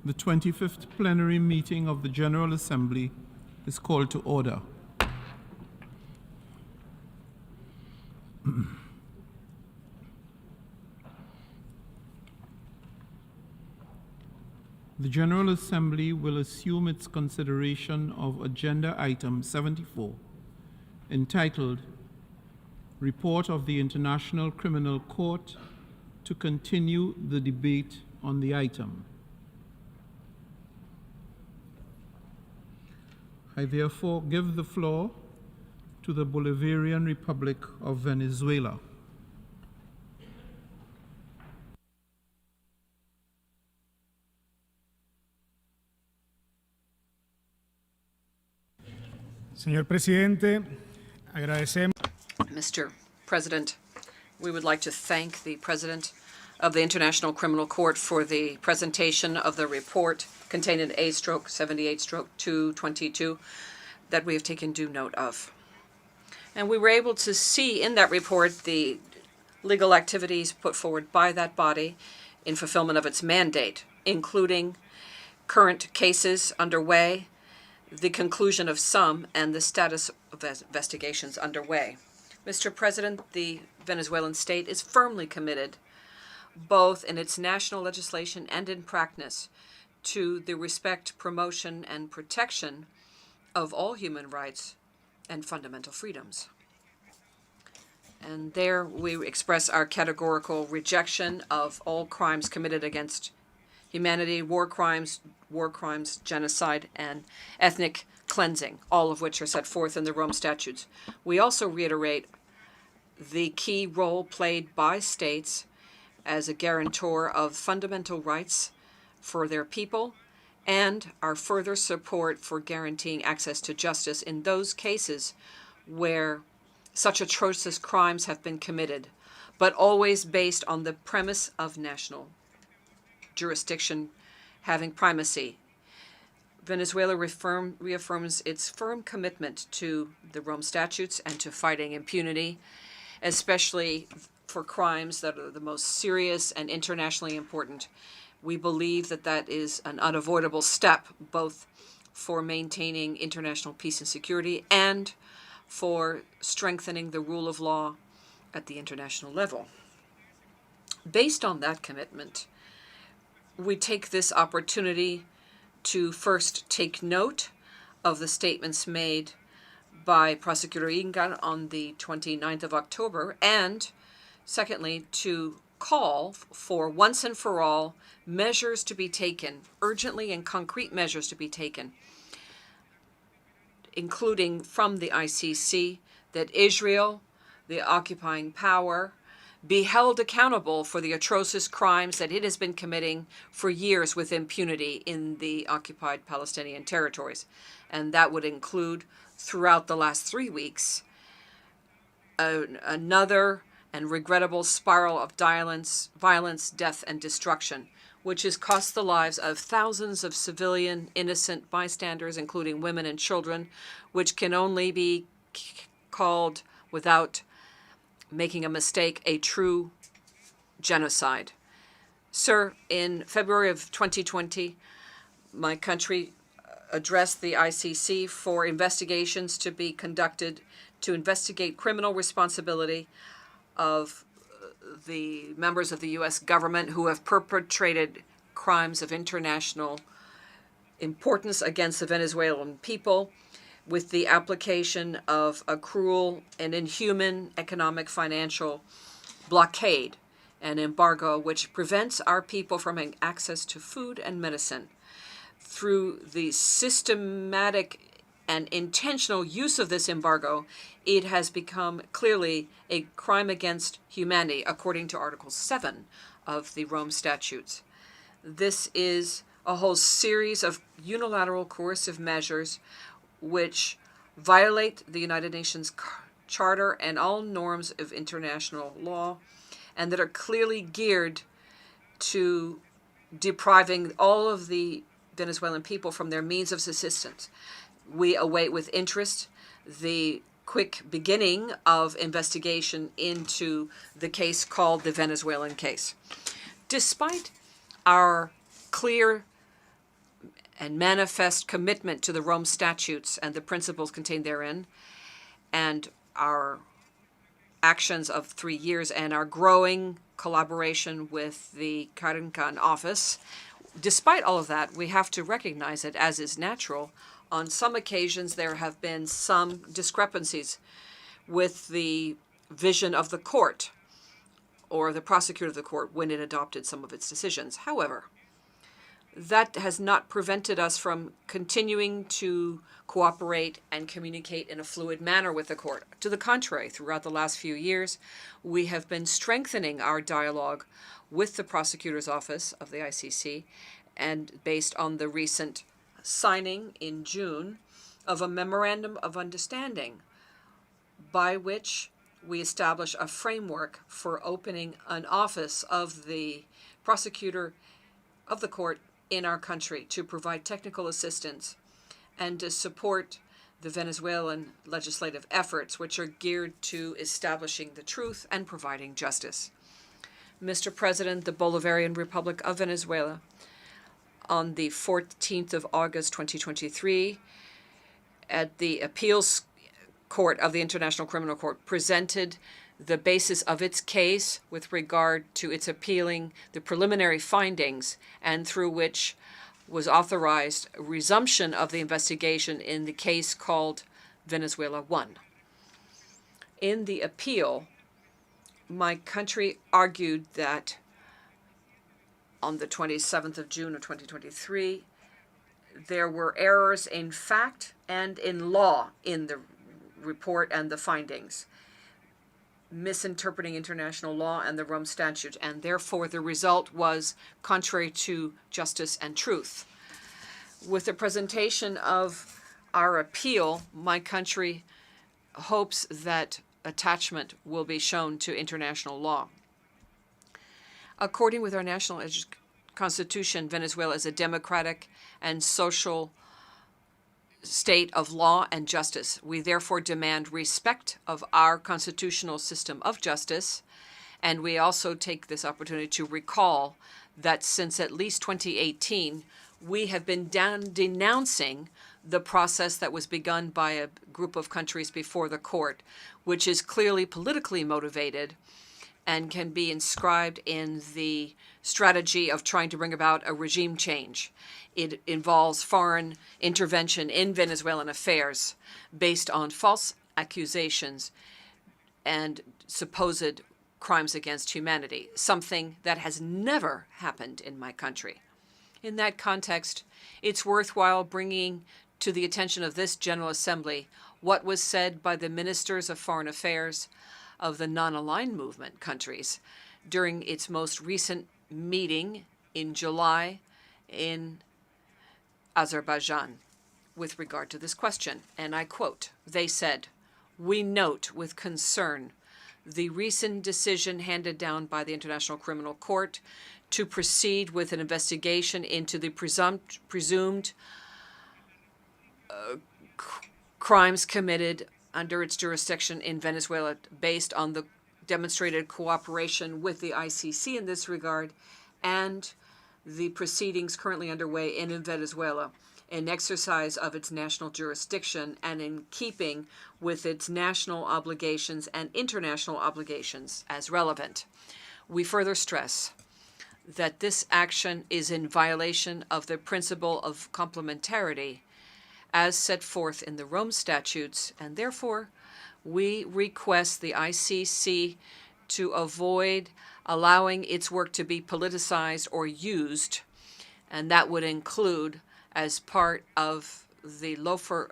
The 25th plenary meeting of the General Assembly is called to order. The General Assembly will assume its consideration of Agenda Item 74, entitled Report of the International Criminal Court, to continue the debate on the item. I therefore give the floor to the Bolivarian Republic of Venezuela. Señor Presidente, agradecemos. Mr. President, we would like to thank the President of the International Criminal Court for the presentation of the report contained in A/78/222 that we have taken due note of. And we were able to see in that report the legal activities put forward by that body in fulfillment of its mandate, including current cases underway, the conclusion of some, and the status of investigations underway. Mr. President, the Venezuelan state is firmly committed, both in its national legislation and in practice, to the respect, promotion, and protection of all human rights and fundamental freedoms. And there we express our categorical rejection of all crimes committed against humanity, war crimes, genocide, and ethnic cleansing, all of which are set forth in the Rome Statutes. We also reiterate the key role played by states as a guarantor of fundamental rights for their people and our further support for guaranteeing access to justice in those cases where such atrocious crimes have been committed, but always based on the premise of national jurisdiction having primacy. Venezuela reaffirms its firm commitment to the Rome Statutes and to fighting impunity, especially for crimes that are the most serious and internationally important. We believe that that is an unavoidable step, both for maintaining international peace and security and for strengthening the rule of law at the international level. Based on that commitment, we take this opportunity to first take note of the statements made by Prosecutor Inga on the 29th of October, and secondly, to call for once and for all measures to be taken, urgently and concrete measures to be taken, including from the ICC, that Israel, the occupying power, be held accountable for the atrocious crimes that it has been committing for years with impunity in the occupied Palestinian territories. And that would include, throughout the last 3 weeks, another and regrettable spiral of violence, death, and destruction, which has cost the lives of thousands of civilian, innocent bystanders, including women and children, which can only be called, without making a mistake, a true genocide. Sir, in February of 2020, my country addressed the ICC for investigations to be conducted to investigate criminal responsibility of the members of the U.S. government who have perpetrated crimes of international importance against the Venezuelan people, with the application of a cruel and inhuman economic financial blockade and embargo, which prevents our people from having access to food and medicine. Through the systematic and intentional use of this embargo, it has become clearly a crime against humanity, according to Article 7 of the Rome Statutes. This is a whole series of unilateral coercive measures which violate the United Nations Charter and all norms of international law, and that are clearly geared to depriving all of the Venezuelan people from their means of subsistence. We await with interest the quick beginning of investigation into the case called the Venezuelan case. Despite our clear and manifest commitment to the Rome Statutes and the principles contained therein, and our actions of 3 years and our growing collaboration with the Karinkan office. Despite all of that, we have to recognize it, as is natural. On some occasions, there have been some discrepancies with the vision of the court or the prosecutor of the court when it adopted some of its decisions. However, that has not prevented us from continuing to cooperate and communicate in a fluid manner with the court. To the contrary, throughout the last few years, we have been strengthening our dialogue with the prosecutor's office of the ICC, and based on the recent signing in June of a memorandum of understanding by which we establish a framework for opening an office of the prosecutor of the court in our country to provide technical assistance and to support the Venezuelan legislative efforts, which are geared to establishing the truth and providing justice. Mr. President, the Bolivarian Republic of Venezuela, on the 14th of August 2023, at the Appeals Court of the International Criminal Court, presented the basis of its case with regard to its appealing the preliminary findings, and through which was authorized a resumption of the investigation in the case called Venezuela 1. In the appeal, my country argued that on the 27th of June of 2023, there were errors in fact and in law in the report and the findings, misinterpreting international law and the Rome Statute, and therefore the result was contrary to justice and truth. With the presentation of our appeal, my country hopes that attachment will be shown to international law. According with our national constitution, Venezuela is a democratic and social state of law and justice. We therefore demand respect of our constitutional system of justice, and we also take this opportunity to recall that since at least 2018, we have been denouncing the process that was begun by a group of countries before the court, which is clearly politically motivated and can be inscribed in the strategy of trying to bring about a regime change. It involves foreign intervention in Venezuelan affairs based on false accusations and supposed crimes against humanity, something that has never happened in my country. In that context, it's worthwhile bringing to the attention of this General Assembly what was said by the Ministers of Foreign Affairs of the non-aligned movement countries during its most recent meeting in July in Azerbaijan with regard to this question. And I quote, they said, "We note with concern the recent decision handed down by the International Criminal Court to proceed with an investigation into the presumed crimes committed under its jurisdiction in Venezuela based on the demonstrated cooperation with the ICC in this regard and the proceedings currently underway in Venezuela in exercise of its national jurisdiction and in keeping with its national obligations and international obligations as relevant. We further stress that this action is in violation of the principle of complementarity as set forth in the Rome Statutes, and therefore we request the ICC to avoid allowing its work to be politicized or used, and that would include as part of the loafer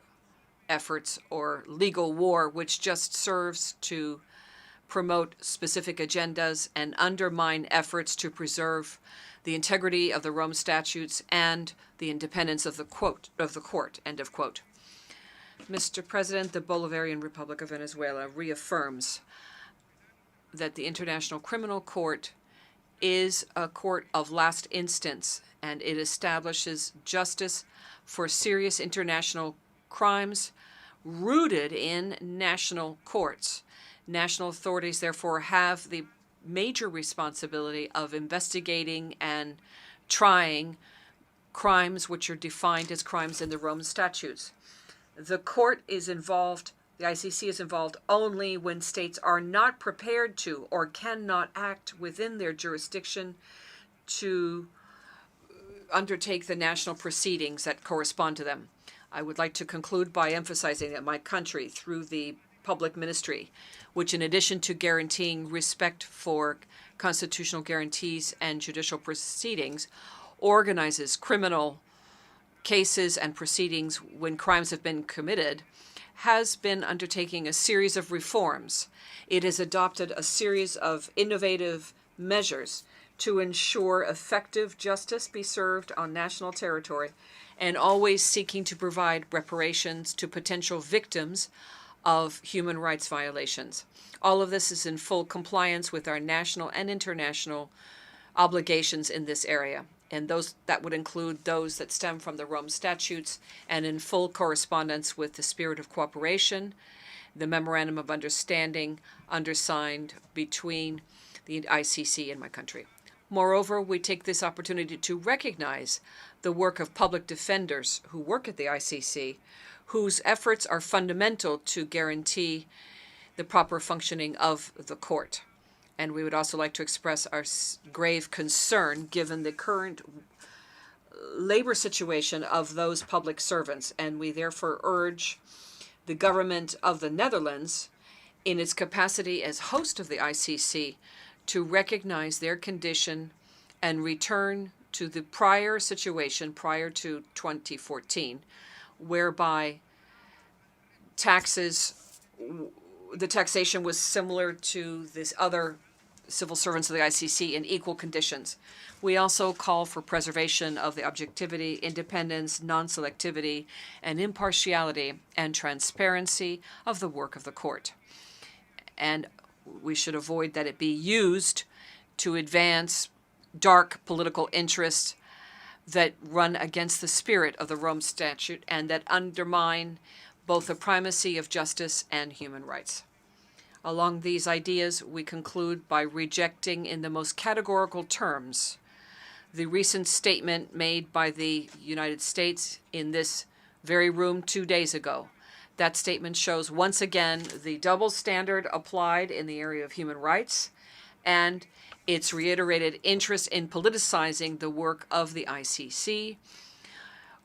efforts or legal war, which just serves to promote specific agendas and undermine efforts to preserve the integrity of the Rome Statutes and the independence of the court, end of quote. Mr. President, the Bolivarian Republic of Venezuela reaffirms that the International Criminal Court is a court of last instance, and it establishes justice for serious international crimes rooted in national courts. National authorities, therefore, have the major responsibility of investigating and trying crimes which are defined as crimes in the Rome statutes. The court is involved, the ICC is involved only when states are not prepared to or cannot act within their jurisdiction to undertake the national proceedings that correspond to them. I would like to conclude by emphasizing that my country, through the public ministry, which in addition to guaranteeing respect for constitutional guarantees and judicial proceedings, organizes criminal cases and proceedings when crimes have been committed, has been undertaking a series of reforms. It has adopted a series of innovative measures to ensure effective justice be served on national territory, and always seeking to provide reparations to potential victims of human rights violations. All of this is in full compliance with our national and international obligations in this area, and those that would include those that stem from the Rome statutes, and in full correspondence with the spirit of cooperation, the memorandum of understanding undersigned between the ICC and my country. Moreover, we take this opportunity to recognize the work of public defenders who work at the ICC, whose efforts are fundamental to guarantee the proper functioning of the court. And we would also like to express our grave concern given the current labor situation of those public servants, and we therefore urge the government of the Netherlands, in its capacity as host of the ICC, to recognize their condition and return to the prior situation prior to 2014, whereby the taxation was similar to this other civil servants of the ICC in equal conditions. We also call for preservation of the objectivity, independence, non-selectivity, and impartiality and transparency of the work of the court. And we should avoid that it be used to advance dark political interests that run against the spirit of the Rome Statute and that undermine both the primacy of justice and human rights. Along these ideas, we conclude by rejecting in the most categorical terms the recent statement made by the United States in this very room 2 days ago. That statement shows once again the double standard applied in the area of human rights and its reiterated interest in politicizing the work of the ICC,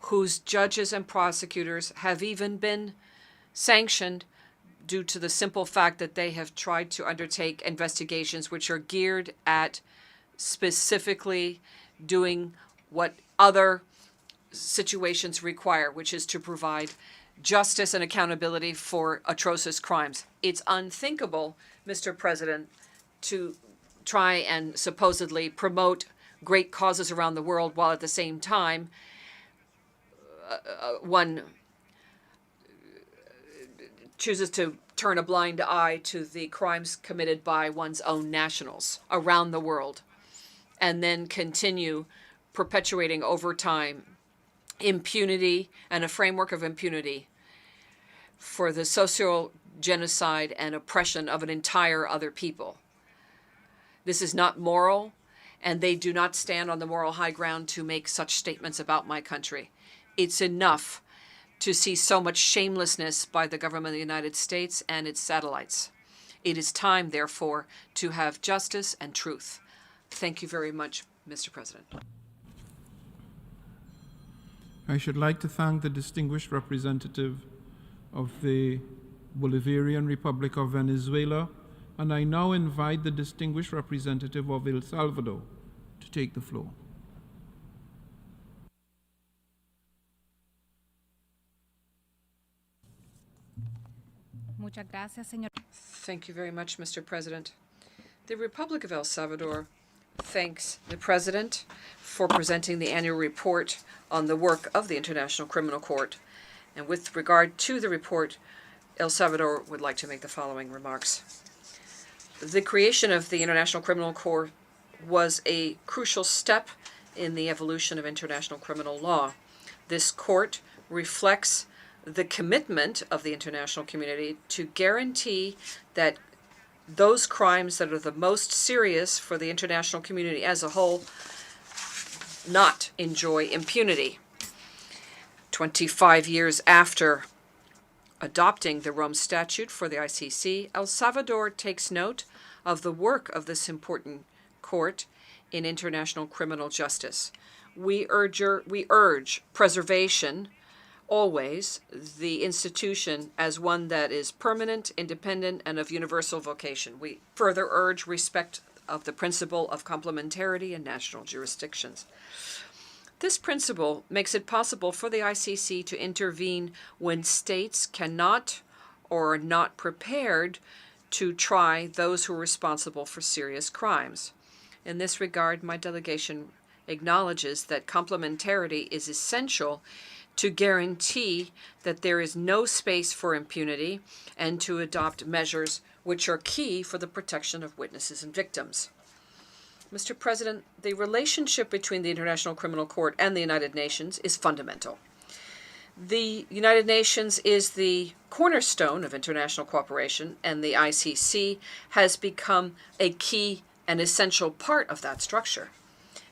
whose judges and prosecutors have even been sanctioned due to the simple fact that they have tried to undertake investigations which are geared at specifically doing what other situations require, which is to provide justice and accountability for atrocious crimes. It's unthinkable, Mr. President, to try and supposedly promote great causes around the world while at the same time one chooses to turn a blind eye to the crimes committed by one's own nationals around the world, and then continue perpetuating over time impunity and a framework of impunity for the social genocide and oppression of an entire other people. This is not moral, and they do not stand on the moral high ground to make such statements about my country. It's enough to see so much shamelessness by the government of the United States and its satellites. It is time, therefore, to have justice and truth. Thank you very much, Mr. President. I should like to thank the distinguished representative of the Bolivarian Republic of Venezuela, and I now invite the distinguished representative of El Salvador to take the floor. Muchas gracias, señor. Thank you very much, Mr. President. The Republic of El Salvador thanks the President for presenting the annual report on the work of the International Criminal Court. And with regard to the report, El Salvador would like to make the following remarks. The creation of the International Criminal Court was a crucial step in the evolution of international criminal law. This court reflects the commitment of the international community to guarantee that those crimes that are the most serious for the international community as a whole not enjoy impunity. 25 years after adopting the Rome Statute for the ICC, El Salvador takes note of the work of this important court in international criminal justice. We urge preservation, always, the institution as one that is permanent, independent, and of universal vocation. We further urge respect of the principle of complementarity in national jurisdictions. This principle makes it possible for the ICC to intervene when states cannot or are not prepared to try those who are responsible for serious crimes. In this regard, my delegation acknowledges that complementarity is essential to guarantee that there is no space for impunity and to adopt measures which are key for the protection of witnesses and victims. Mr. President, the relationship between the International Criminal Court and the United Nations is fundamental. The United Nations is the cornerstone of international cooperation, and the ICC has become a key and essential part of that structure.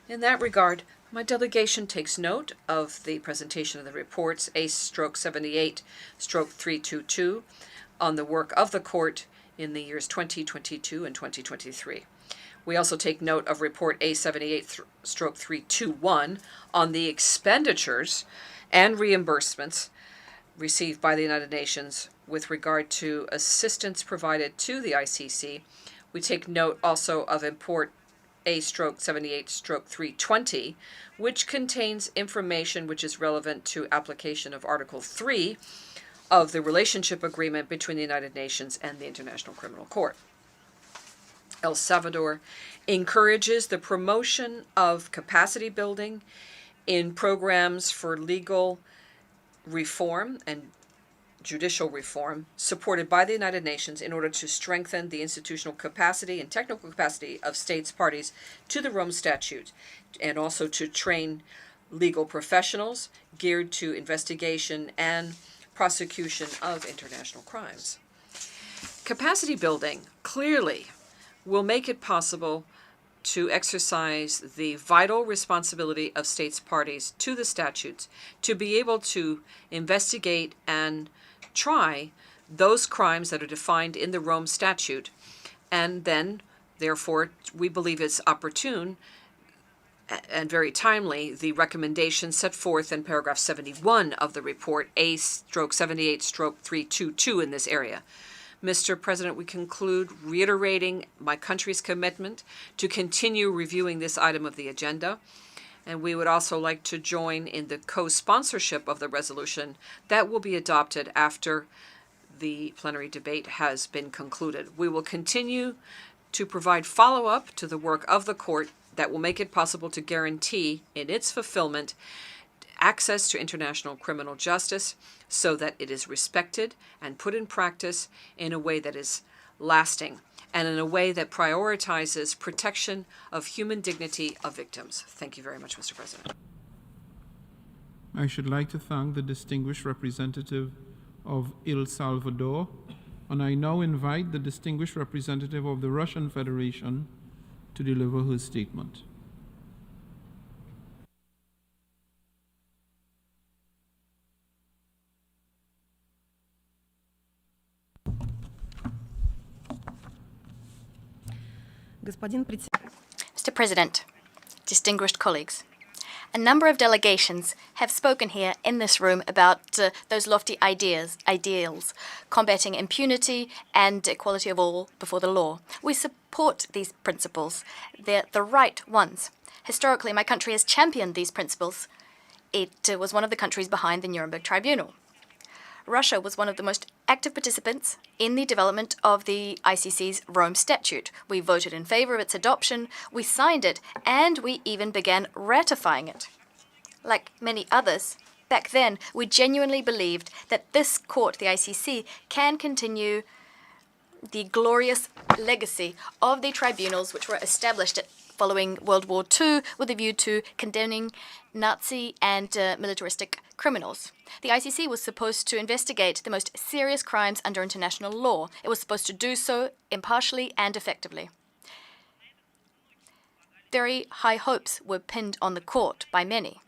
In that regard, my delegation takes note of the presentation of the reports A/78/322 on the work of the court in the years 2022 and 2023. We also take note of Report A/78/321 on the expenditures and reimbursements received by the United Nations with regard to assistance provided to the ICC. We take note also of Report A/78/320, which contains information which is relevant to application of Article 3 of the relationship agreement between the United Nations and the International Criminal Court. El Salvador encourages the promotion of capacity building in programs for legal reform and judicial reform supported by the United Nations in order to strengthen the institutional capacity and technical capacity of states parties to the Rome Statute, and also to train legal professionals geared to investigation and prosecution of international crimes. Capacity building clearly will make it possible to exercise the vital responsibility of states parties to the statutes to be able to investigate and try those crimes that are defined in the Rome Statute, and then, therefore, we believe it's opportune and very timely the recommendations set forth in paragraph 71 of the report A/78/322 in this area. Mr. President, we conclude reiterating my country's commitment to continue reviewing this item of the agenda, and we would also like to join in the co-sponsorship of the resolution that will be adopted after the plenary debate has been concluded. We will continue to provide follow-up to the work of the court that will make it possible to guarantee in its fulfillment access to international criminal justice so that it is respected and put in practice in a way that is lasting and in a way that prioritizes protection of human dignity of victims. Thank you very much, Mr. President. I should like to thank the distinguished representative of El Salvador, and I now invite the distinguished representative of the Russian Federation to deliver her statement. Mr. President, distinguished colleagues, a number of delegations have spoken here in this room about those lofty ideals, combating impunity and equality of all before the law. We support these principles. They're the right ones. Historically, my country has championed these principles. It was one of the countries behind the Nuremberg Tribunal. Russia was one of the most active participants in the development of the ICC's Rome Statute. We voted in favor of its adoption, we signed it, and we even began ratifying it. Like many others, back then, we genuinely believed that this court, the ICC, can continue the glorious legacy of the tribunals which were established following World War II with a view to condemning Nazi and militaristic criminals. The ICC was supposed to investigate the most serious crimes under international law. It was supposed to do so impartially and effectively. very high hopes were pinned on the court by many.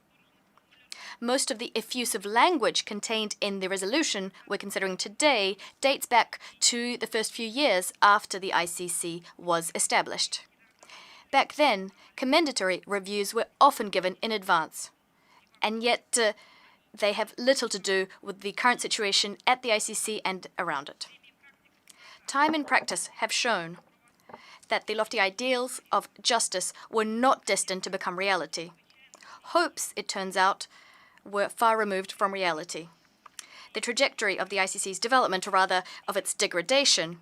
Most of the effusive language contained in the resolution we're considering today dates back to the first few years after the ICC was established. Back then, commendatory reviews were often given in advance, and yet they have little to do with the current situation at the ICC and around it. Time and practice have shown that the lofty ideals of justice were not destined to become reality. Hopes, it turns out, were far removed from reality. The trajectory of the ICC's development, or rather of its degradation,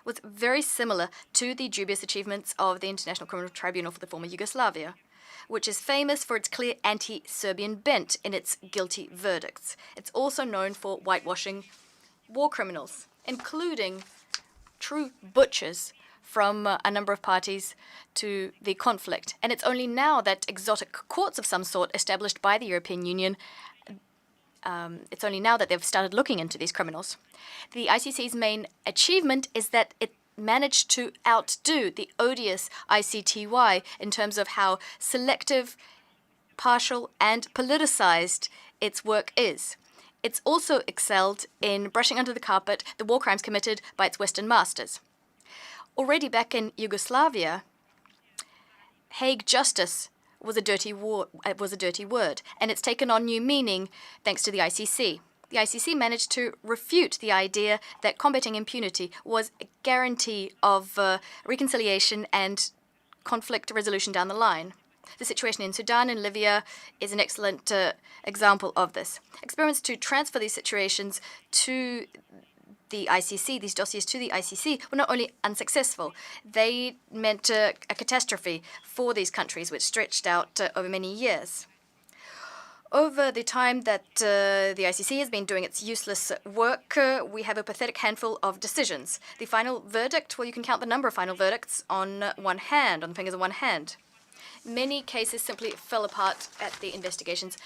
was very similar to the dubious achievements of the International Criminal Tribunal for the former Yugoslavia, which is famous for its clear anti-Serbian bent in its guilty verdicts. It's also known for whitewashing war criminals, including true butchers from a number of parties to the conflict. And it's only now that exotic courts of some sort established by the European Union, it's only now that they've started looking into these criminals. The ICC's main achievement is that it managed to outdo the odious ICTY in terms of how selective, partial, and politicized its work is. It's also excelled in brushing under the carpet the war crimes committed by its Western masters. Already back in Yugoslavia, Hague justice was a dirty word, and it's taken on new meaning thanks to the ICC. The ICC managed to refute the idea that combating impunity was a guarantee of reconciliation and conflict resolution down the line. The situation in Sudan and Libya is an excellent example of this. Experiments to transfer these situations to the ICC, these dossiers to the ICC, were not only unsuccessful, they meant a catastrophe for these countries, which stretched out over many years. Over the time that the ICC has been doing its useless work, we have a pathetic handful of decisions. The final verdict, well, you can count the number of final verdicts on one hand, on the fingers of one hand. Many cases simply fell apart at the investigation's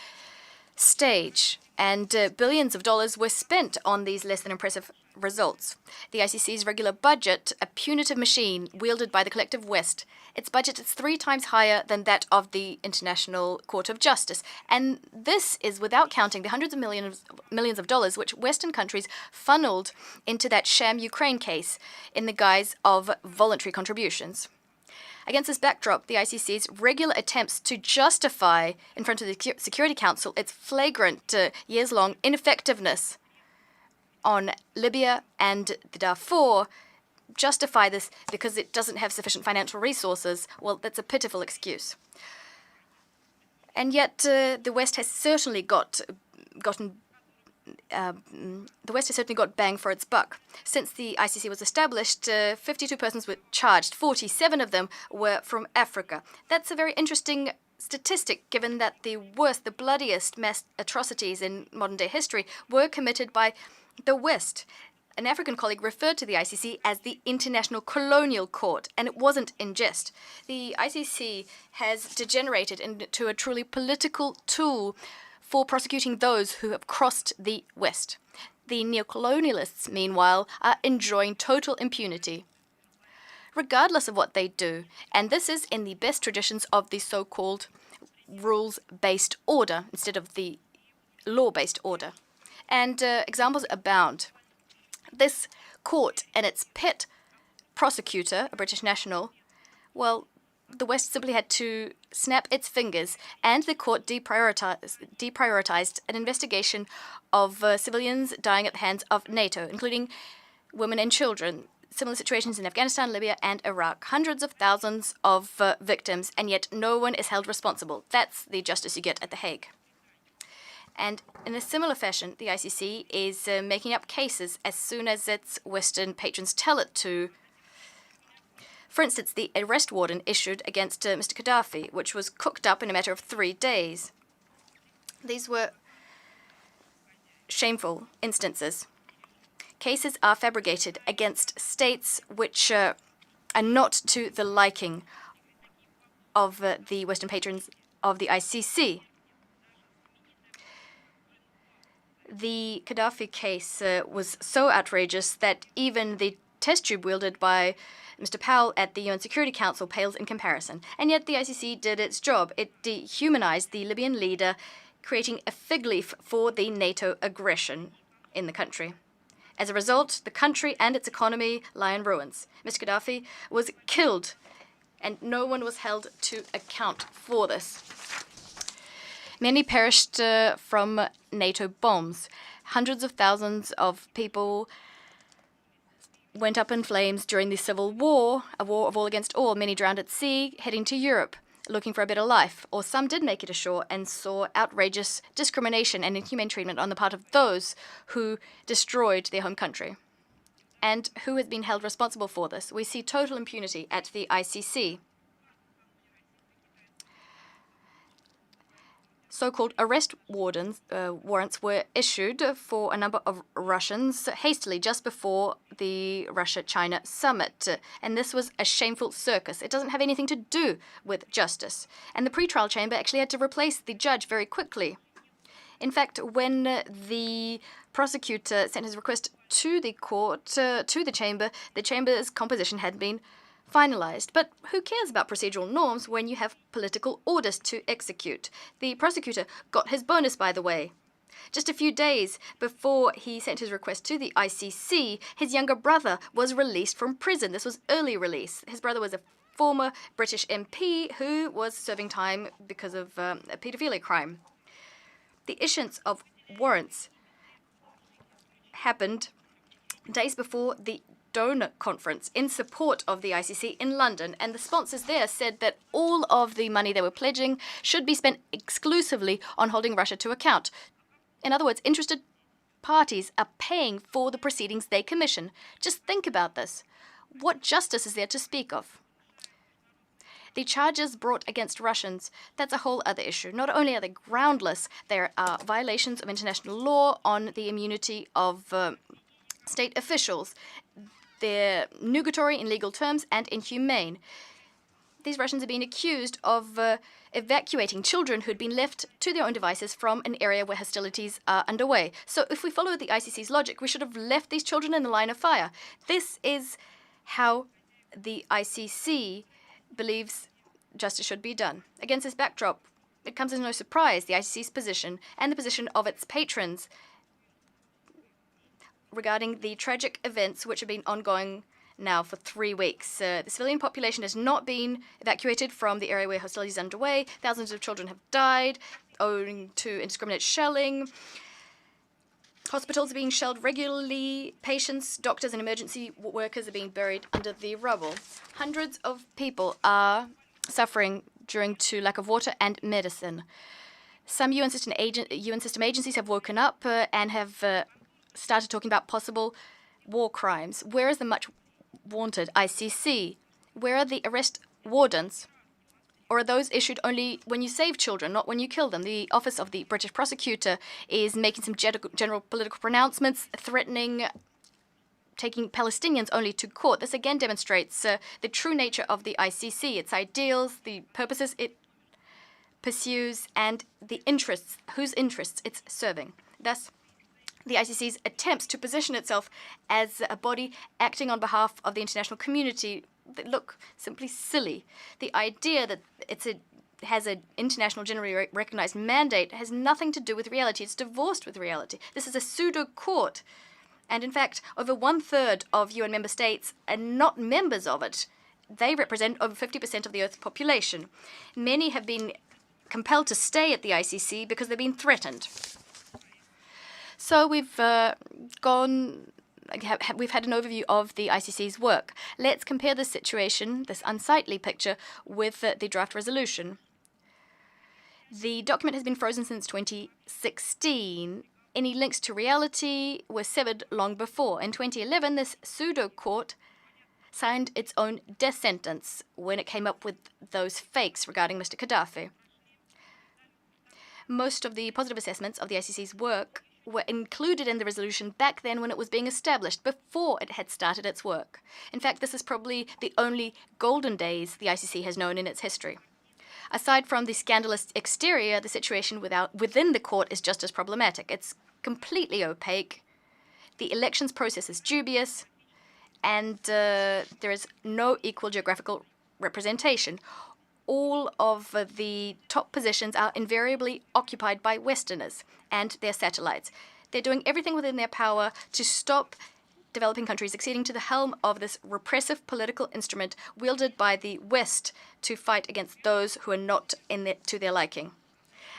stage, and billions of dollars were spent on these less than impressive results. The ICC's regular budget, a punitive machine wielded by the collective West, its budget is 3 times higher than that of the International Court of Justice. And this is without counting the hundreds of millions of dollars which Western countries funneled into that sham Ukraine case in the guise of voluntary contributions. Against this backdrop, the ICC's regular attempts to justify in front of the Security Council its flagrant years-long ineffectiveness on Libya and the Darfur justify this because it doesn't have sufficient financial resources. Well, that's a pitiful excuse. And yet, the West has certainly got bang for its buck. Since the ICC was established, 52 persons were charged. 47 of them were from Africa. That's a very interesting statistic, given that the worst, the bloodiest mass atrocities in modern-day history were committed by the West. An African colleague referred to the ICC as the International Colonial Court, and it wasn't in jest. The ICC has degenerated into a truly political tool for prosecuting those who have crossed the West. The neocolonialists, meanwhile, are enjoying total impunity, regardless of what they do, and this is in the best traditions of the so-called rules-based order instead of the law-based order. And examples abound. This court and its pet prosecutor, a British national, well, the West simply had to snap its fingers, and the court deprioritized an investigation of civilians dying at the hands of NATO, including women and children. Similar situations in Afghanistan, Libya, and Iraq. Hundreds of thousands of victims, and yet no one is held responsible. That's the justice you get at The Hague. And in a similar fashion, the ICC is making up cases as soon as its Western patrons tell it to. For instance, the arrest warrant issued against Mr. Gaddafi, which was cooked up in a matter of 3 days. These were shameful instances. Cases are fabricated against states which are not to the liking of the Western patrons of the ICC. The Gaddafi case was so outrageous that even the test tube wielded by Mr. Powell at the UN Security Council pales in comparison. And yet the ICC did its job. It dehumanized the Libyan leader, creating a fig leaf for the NATO aggression in the country. As a result, the country and its economy lie in ruins. Mr. Gaddafi was killed, and no one was held to account for this. Many perished from NATO bombs. Hundreds of thousands of people went up in flames during the Civil War, a war of all against all. Many drowned at sea, heading to Europe, looking for a better life. Or some did make it ashore and saw outrageous discrimination and inhumane treatment on the part of those who destroyed their home country. And who has been held responsible for this? We see total impunity at the ICC. So-called arrest warrants were issued for a number of Russians hastily just before the Russia-China summit. And this was a shameful circus. It doesn't have anything to do with justice. And the pretrial chamber actually had to replace the judge very quickly. In fact, when the prosecutor sent his request to the court, to the chamber's composition had been finalized. But who cares about procedural norms when you have political orders to execute? The prosecutor got his bonus, by the way. Just a few days before he sent his request to the ICC, his younger brother was released from prison. This was early release. His brother was a former British MP who was serving time because of a paedophilia crime. The issuance of warrants happened days before the donor conference in support of the ICC in London, and the sponsors there said that all of the money they were pledging should be spent exclusively on holding Russia to account. In other words, interested parties are paying for the proceedings they commission. Just think about this. What justice is there to speak of? The charges brought against Russians, that's a whole other issue. Not only are they groundless, there are violations of international law on the immunity of state officials. They're nugatory in legal terms and inhumane. These Russians are being accused of evacuating children who'd been left to their own devices from an area where hostilities are underway. So if we follow the ICC's logic, we should have left these children in the line of fire. This is how the ICC believes justice should be done. Against this backdrop, it comes as no surprise the ICC's position and the position of its patrons regarding the tragic events which have been ongoing now for 3 weeks. The civilian population has not been evacuated from the area where hostilities are underway. Thousands of children have died owing to indiscriminate shelling. Hospitals are being shelled regularly. Patients, doctors, and emergency workers are being buried under the rubble. Hundreds of people are suffering due to lack of water and medicine. Some UN system agencies have woken up and have started talking about possible war crimes. Where is the much-wanted ICC? Where are the arrest warrants? Or are those issued only when you save children, not when you kill them? The Office of the British Prosecutor is making some general political pronouncements, threatening taking Palestinians only to court. This again demonstrates the true nature of the ICC, its ideals, the purposes it pursues, and the interests, whose interests it's serving. Thus, the ICC's attempts to position itself as a body acting on behalf of the international community that look simply silly. The idea that has an international generally recognized mandate has nothing to do with reality. It's divorced with reality. This is a pseudo-court. And in fact, over 1/3 of UN member states are not members of it. They represent over 50% of the Earth's population. Many have been compelled to stay at the ICC because they've been threatened. So we've had an overview of the ICC's work. Let's compare this situation, this unsightly picture, with the draft resolution. The document has been frozen since 2016. Any links to reality were severed long before. In 2011, this pseudo-court signed its own death sentence when it came up with those fakes regarding Mr. Gaddafi. Most of the positive assessments of the ICC's work were included in the resolution back then when it was being established, before it had started its work. In fact, this is probably the only golden days the ICC has known in its history. Aside from the scandalous exterior, the situation within the court is just as problematic. It's completely opaque. The elections process is dubious, and there is no equal geographical representation. All of the top positions are invariably occupied by Westerners and their satellites. They're doing everything within their power to stop developing countries acceding to the helm of this repressive political instrument wielded by the West to fight against those who are not to their liking.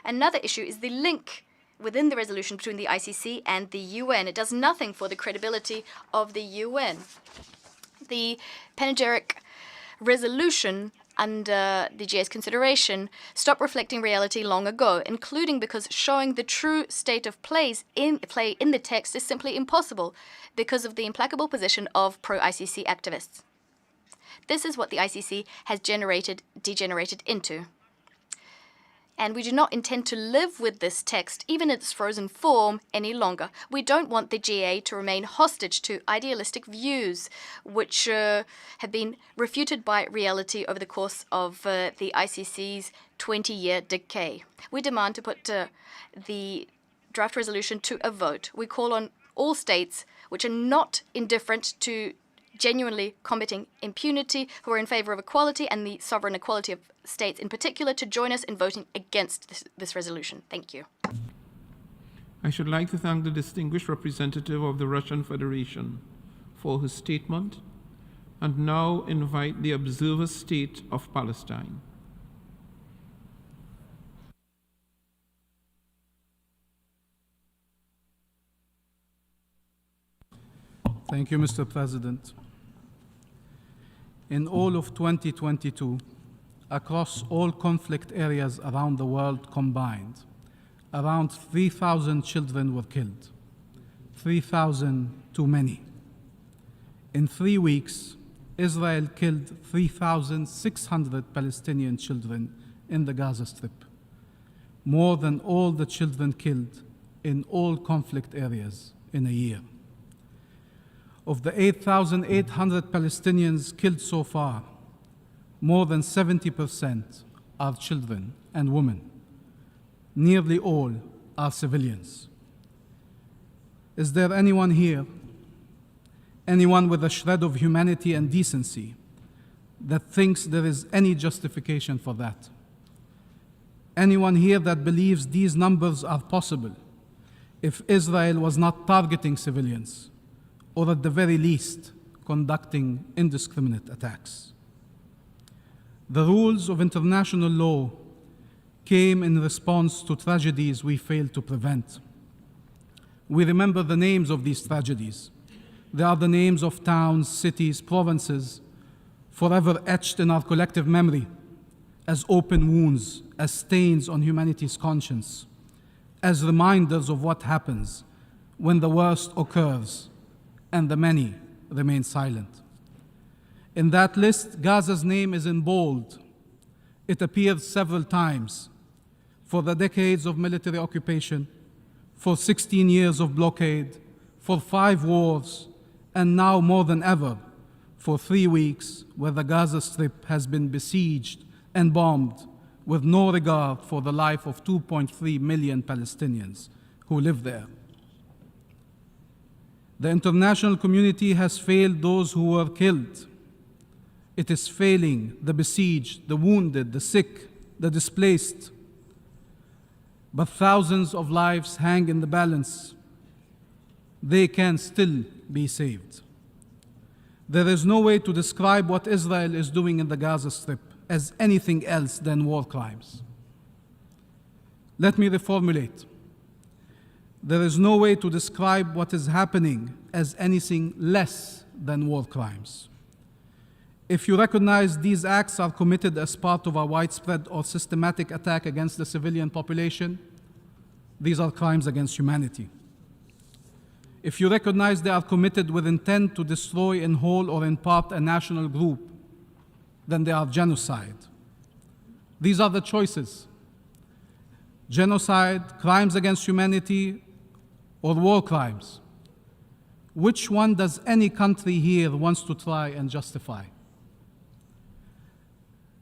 Another issue is the link within the resolution between the ICC and the UN. It does nothing for the credibility of the UN. The panegyric resolution under the GA's consideration stopped reflecting reality long ago, including because showing the true state of play in the text is simply impossible because of the implacable position of pro-ICC activists. This is what the ICC has degenerated into. And we do not intend to live with this text, even in its frozen form, any longer. We don't want the GA to remain hostage to idealistic views, which have been refuted by reality over the course of the ICC's 20-year decay. We demand to put the draft resolution to a vote. We call on all states which are not indifferent to genuinely combating impunity, who are in favor of equality and the sovereign equality of states in particular, to join us in voting against this resolution. Thank you. I should like to thank the distinguished representative of the Russian Federation for his statement and now invite the observer state of Palestine. Thank you, Mr. President. In all of 2022, across all conflict areas around the world combined, around 3,000 children were killed. 3,000 too many. In 3 weeks, Israel killed 3,600 Palestinian children in the Gaza Strip, more than all the children killed in all conflict areas in a year. Of the 8,800 Palestinians killed so far, more than 70% are children and women. Nearly all are civilians. Is there anyone here, anyone with a shred of humanity and decency, that thinks there is any justification for that? Anyone here that believes these numbers are possible if Israel was not targeting civilians, or at the very least, conducting indiscriminate attacks? The rules of international law came in response to tragedies we failed to prevent. We remember the names of these tragedies. They are the names of towns, cities, provinces, forever etched in our collective memory as open wounds, as stains on humanity's conscience, as reminders of what happens when the worst occurs and the many remain silent. In that list, Gaza's name is in bold. It appears several times: for the decades of military occupation, for 16 years of blockade, for 5 wars, and now more than ever, for 3 weeks where the Gaza Strip has been besieged and bombed with no regard for the life of 2.3 million Palestinians who live there. The international community has failed those who were killed. It is failing the besieged, the wounded, the sick, the displaced. But thousands of lives hang in the balance. They can still be saved. There is no way to describe what Israel is doing in the Gaza Strip as anything else than war crimes. Let me reformulate. There is no way to describe what is happening as anything less than war crimes. If you recognize these acts are committed as part of a widespread or systematic attack against the civilian population, these are crimes against humanity. If you recognize they are committed with intent to destroy in whole or in part a national group, then they are genocide. These are the choices: genocide, crimes against humanity, or war crimes. Which one does any country here wants to try and justify?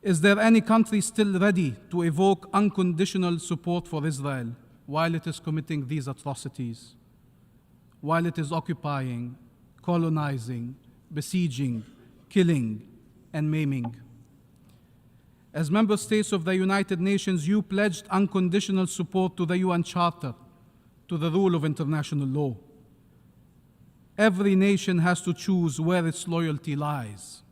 Is there any country still ready to evoke unconditional support for Israel while it is committing these atrocities, while it is occupying, colonizing, besieging, killing, and maiming. As member states of the United Nations, you pledged unconditional support to the UN Charter, to the rule of international law. Every nation has to choose where its loyalty lies.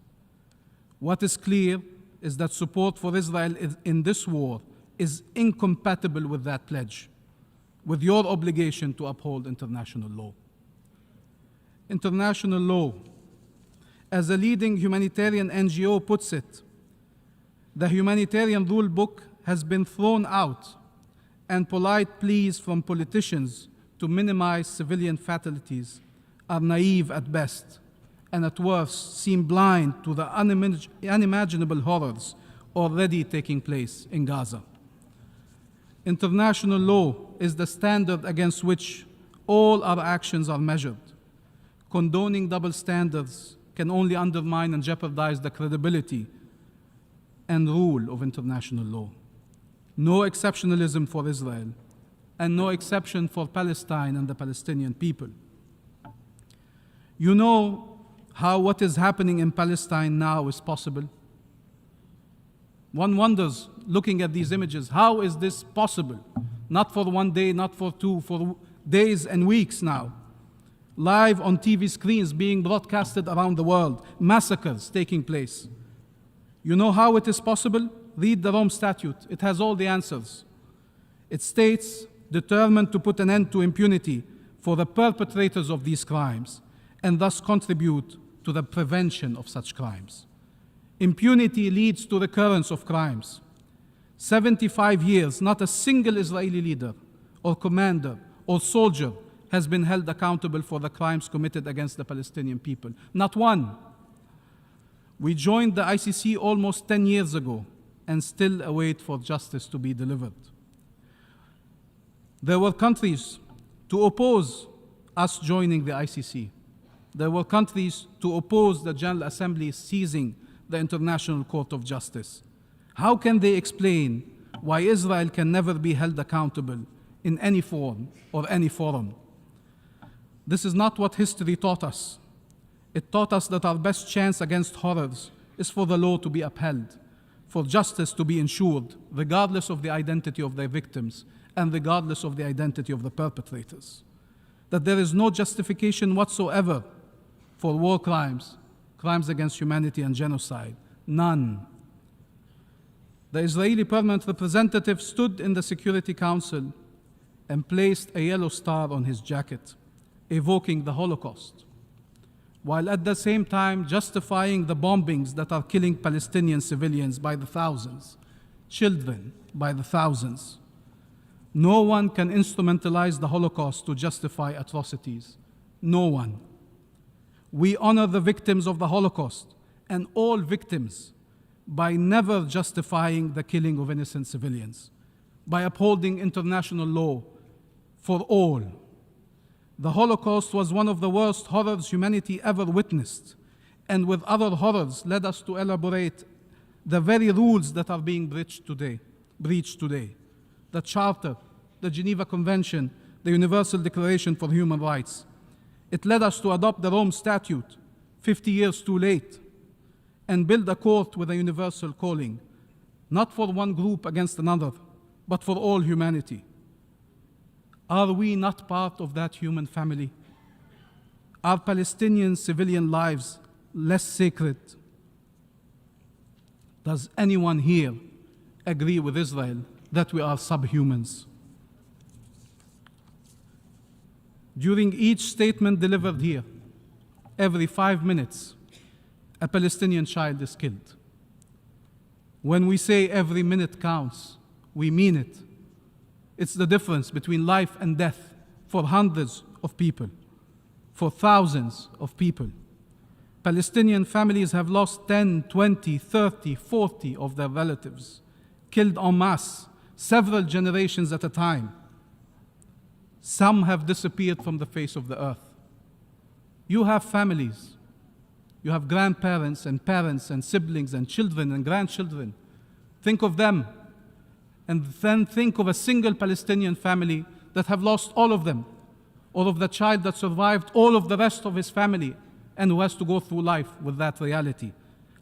What is clear is that support for Israel in this war is incompatible with that pledge, with your obligation to uphold international law. International law, as a leading humanitarian NGO puts it, the humanitarian rule book has been thrown out, and polite pleas from politicians to minimize civilian fatalities are naive at best, and at worst seem blind to the unimaginable horrors already taking place in Gaza. International law is the standard against which all our actions are measured. Condoning double standards can only undermine and jeopardize the credibility and rule of international law. No exceptionalism for Israel, and no exception for Palestine and the Palestinian people. You know how what is happening in Palestine now is possible? One wonders, looking at these images, how is this possible? Not for one day, not for two, for days and weeks now. Live on TV screens being broadcasted around the world, massacres taking place. You know how it is possible? Read the Rome Statute. It has all the answers. It states, determined to put an end to impunity for the perpetrators of these crimes, and thus contribute to the prevention of such crimes. Impunity leads to recurrence of crimes. 75 years, not a single Israeli leader or commander or soldier has been held accountable for the crimes committed against the Palestinian people. Not one. We joined the ICC almost 10 years ago and still await for justice to be delivered. There were countries to oppose us joining the ICC. There were countries to oppose the General Assembly seizing the International Court of Justice. How can they explain why Israel can never be held accountable in any form or any forum? This is not what history taught us. It taught us that our best chance against horrors is for the law to be upheld, for justice to be ensured, regardless of the identity of their victims and regardless of the identity of the perpetrators. That there is no justification whatsoever for war crimes, crimes against humanity and genocide. None. The Israeli permanent representative stood in the Security Council and placed a yellow star on his jacket, evoking the Holocaust, while at the same time justifying the bombings that are killing Palestinian civilians by the thousands, children by the thousands. No one can instrumentalize the Holocaust to justify atrocities. No one. We honor the victims of the Holocaust and all victims by never justifying the killing of innocent civilians, by upholding international law for all. The Holocaust was one of the worst horrors humanity ever witnessed, and with other horrors led us to elaborate the very rules that are being breached today. The Charter, the Geneva Convention, the Universal Declaration for Human Rights. It led us to adopt the Rome Statute 50 years too late and build a court with a universal calling, not for one group against another, but for all humanity. Are we not part of that human family? Are Palestinian civilian lives less sacred? Does anyone here agree with Israel that we are subhumans? During each statement delivered here, every 5 minutes, a Palestinian child is killed. When we say every minute counts, we mean it. It's the difference between life and death for hundreds of people, for thousands of people. Palestinian families have lost 10, 20, 30, 40 of their relatives, killed en masse, several generations at a time. Some have disappeared from the face of the earth. You have families. You have grandparents and parents and siblings and children and grandchildren. Think of them. And then think of a single Palestinian family that have lost all of them, or of the child that survived all of the rest of his family and who has to go through life with that reality.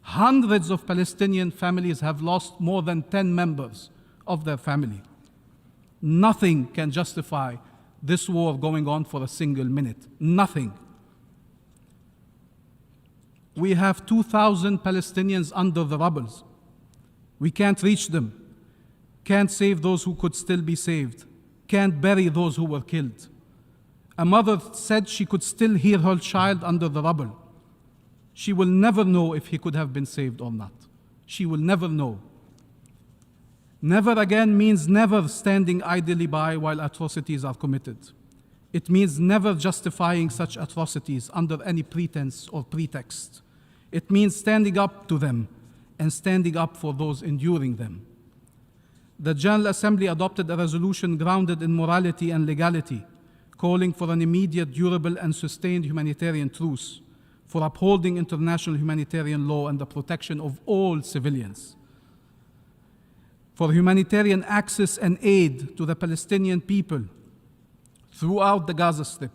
Hundreds of Palestinian families have lost more than 10 members of their family. Nothing can justify this war going on for a single minute. Nothing. We have 2,000 Palestinians under the rubble. We can't reach them, can't save those who could still be saved, can't bury those who were killed. A mother said she could still hear her child under the rubble. She will never know if he could have been saved or not. She will never know. Never again means never standing idly by while atrocities are committed. It means never justifying such atrocities under any pretense or pretext. It means standing up to them and standing up for those enduring them. The General Assembly adopted a resolution grounded in morality and legality, calling for an immediate, durable, and sustained humanitarian truce, for upholding international humanitarian law and the protection of all civilians, for humanitarian access and aid to the Palestinian people throughout the Gaza Strip,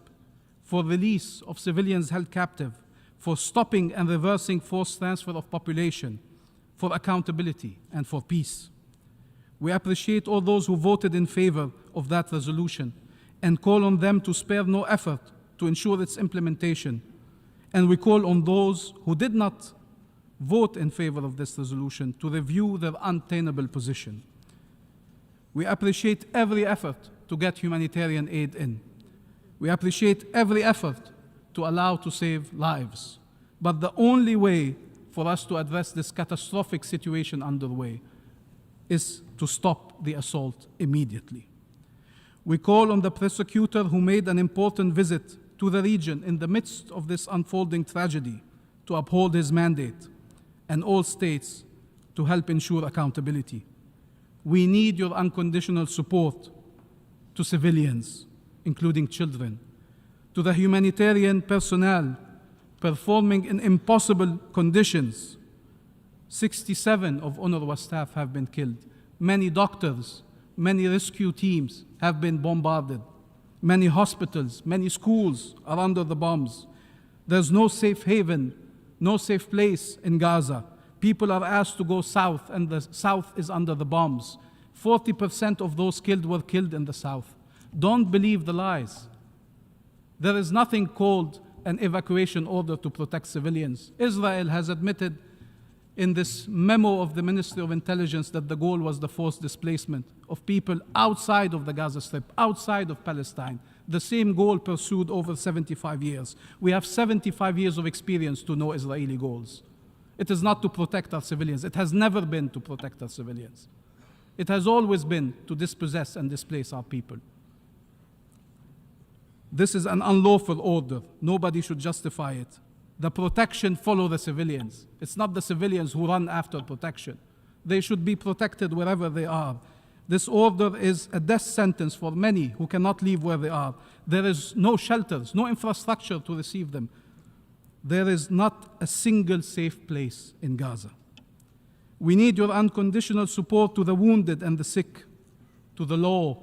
for release of civilians held captive, for stopping and reversing forced transfer of population, for accountability, and for peace. We appreciate all those who voted in favor of that resolution and call on them to spare no effort to ensure its implementation. And we call on those who did not vote in favor of this resolution to review their untenable position. We appreciate every effort to get humanitarian aid in. We appreciate every effort to allow to save lives. But the only way for us to address this catastrophic situation underway is to stop the assault immediately. We call on the prosecutor who made an important visit to the region in the midst of this unfolding tragedy to uphold his mandate, and all states to help ensure accountability. We need your unconditional support to civilians, including children, to the humanitarian personnel performing in impossible conditions. 67 of UNRWA staff have been killed. Many doctors, many rescue teams have been bombarded. Many hospitals, many schools are under the bombs. There's no safe haven, no safe place in Gaza. People are asked to go south, and the south is under the bombs. 40% of those killed were killed in the south. Don't believe the lies. There is nothing called an evacuation order to protect civilians. Israel has admitted in this memo of the Ministry of Intelligence that the goal was the forced displacement of people outside of the Gaza Strip, outside of Palestine. The same goal pursued over 75 years. We have 75 years of experience to know Israeli goals. It is not to protect our civilians. It has never been to protect our civilians. It has always been to dispossess and displace our people. This is an unlawful order. Nobody should justify it. The protection follows the civilians. It's not the civilians who run after protection. They should be protected wherever they are. This order is a death sentence for many who cannot leave where they are. There is no shelters, no infrastructure to receive them. There is not a single safe place in Gaza. We need your unconditional support to the wounded and the sick, to the law,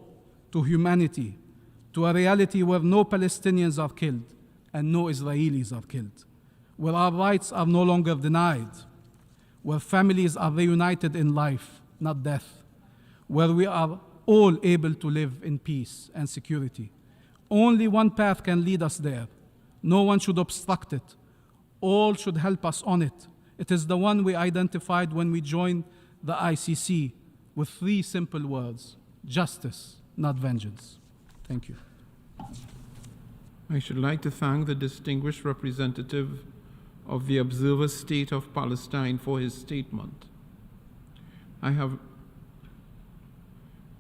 to humanity, to a reality where no Palestinians are killed and no Israelis are killed, where our rights are no longer denied, where families are reunited in life, not death, where we are all able to live in peace and security. Only one path can lead us there. No one should obstruct it. All should help us on it. It is the one we identified when we joined the ICC with 3 simple words: justice, not vengeance. Thank you. I should like to thank the distinguished representative of the Observer State of Palestine for his statement.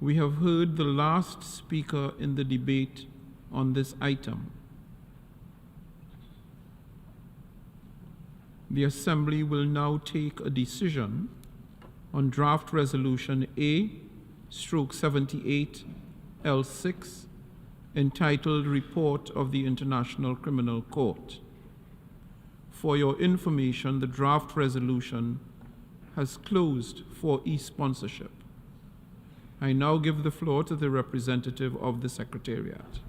We have heard the last speaker in the debate on this item. The Assembly will now take a decision on draft resolution A/78L6 entitled Report of the International Criminal Court. For your information, the draft resolution has closed for e-sponsorship. I now give the floor to the representative of the Secretariat.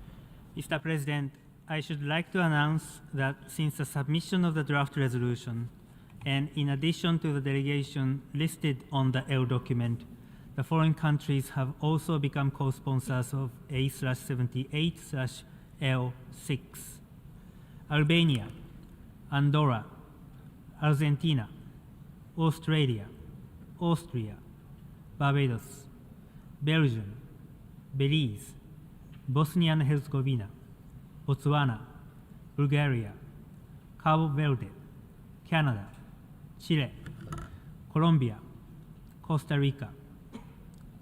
Mr. President, I should like to announce that since the submission of the draft resolution, and in addition to the delegation listed on the L document, the foreign countries have also become co-sponsors of A/78/L6. Albania, Andorra, Argentina, Australia, Austria, Barbados, Belgium, Belize, Bosnia and Herzegovina, Botswana, Bulgaria, Cabo Verde, Canada, Chile, Colombia, Costa Rica,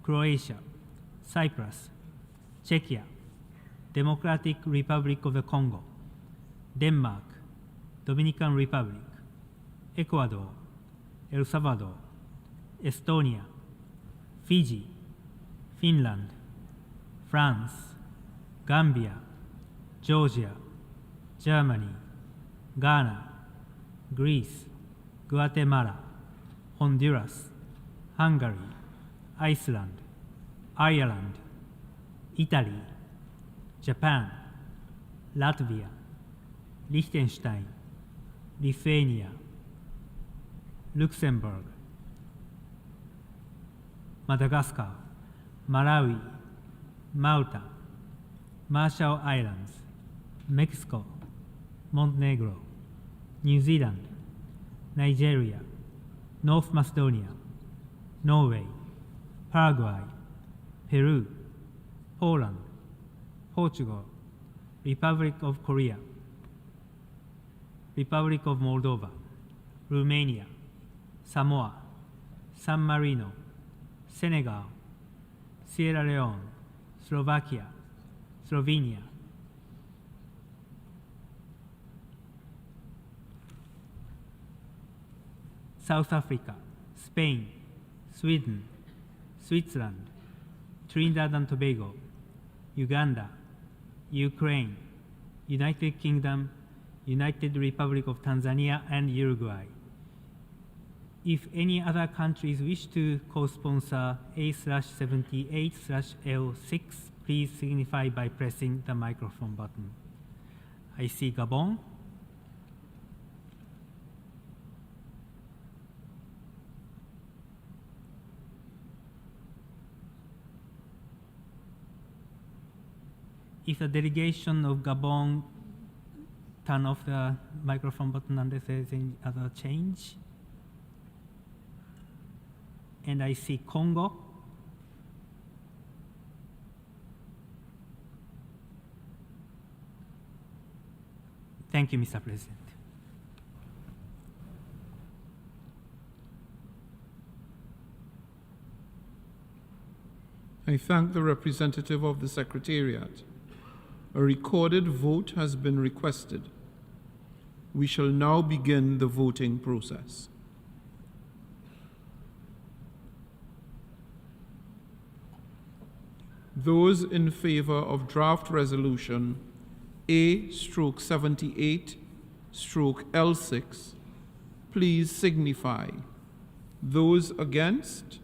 Croatia, Cyprus, Czechia, Democratic Republic of the Congo, Denmark, Dominican Republic, Ecuador, El Salvador, Estonia, Fiji, Finland, France, Gambia, Georgia, Germany, Ghana, Greece, Guatemala, Honduras, Hungary, Iceland, Ireland, Italy, Japan, Latvia, Liechtenstein, Lithuania, Luxembourg, Madagascar, Malawi, Malta, Marshall Islands, Mexico, Montenegro, New Zealand, Nigeria, North Macedonia, Norway, Paraguay, Peru, Poland, Portugal, Republic of Korea, Republic of Moldova, Romania, Samoa, San Marino, Senegal, Sierra Leone, Slovakia, Slovenia, South Africa, Spain, Sweden, Switzerland, Trinidad and Tobago, Uganda, Ukraine, United Kingdom, United Republic of Tanzania, and Uruguay. If any other countries wish to co-sponsor A/78/L6, please signify by pressing the microphone button. I see Gabon, if the delegation of Gabon turn off the microphone button unless there is any other change. And I see Congo. Thank you, Mr. President. I thank the representative of the Secretariat. A recorded vote has been requested. We shall now begin the voting process. Those in favor of draft resolution A/78/L6, please signify. Those against?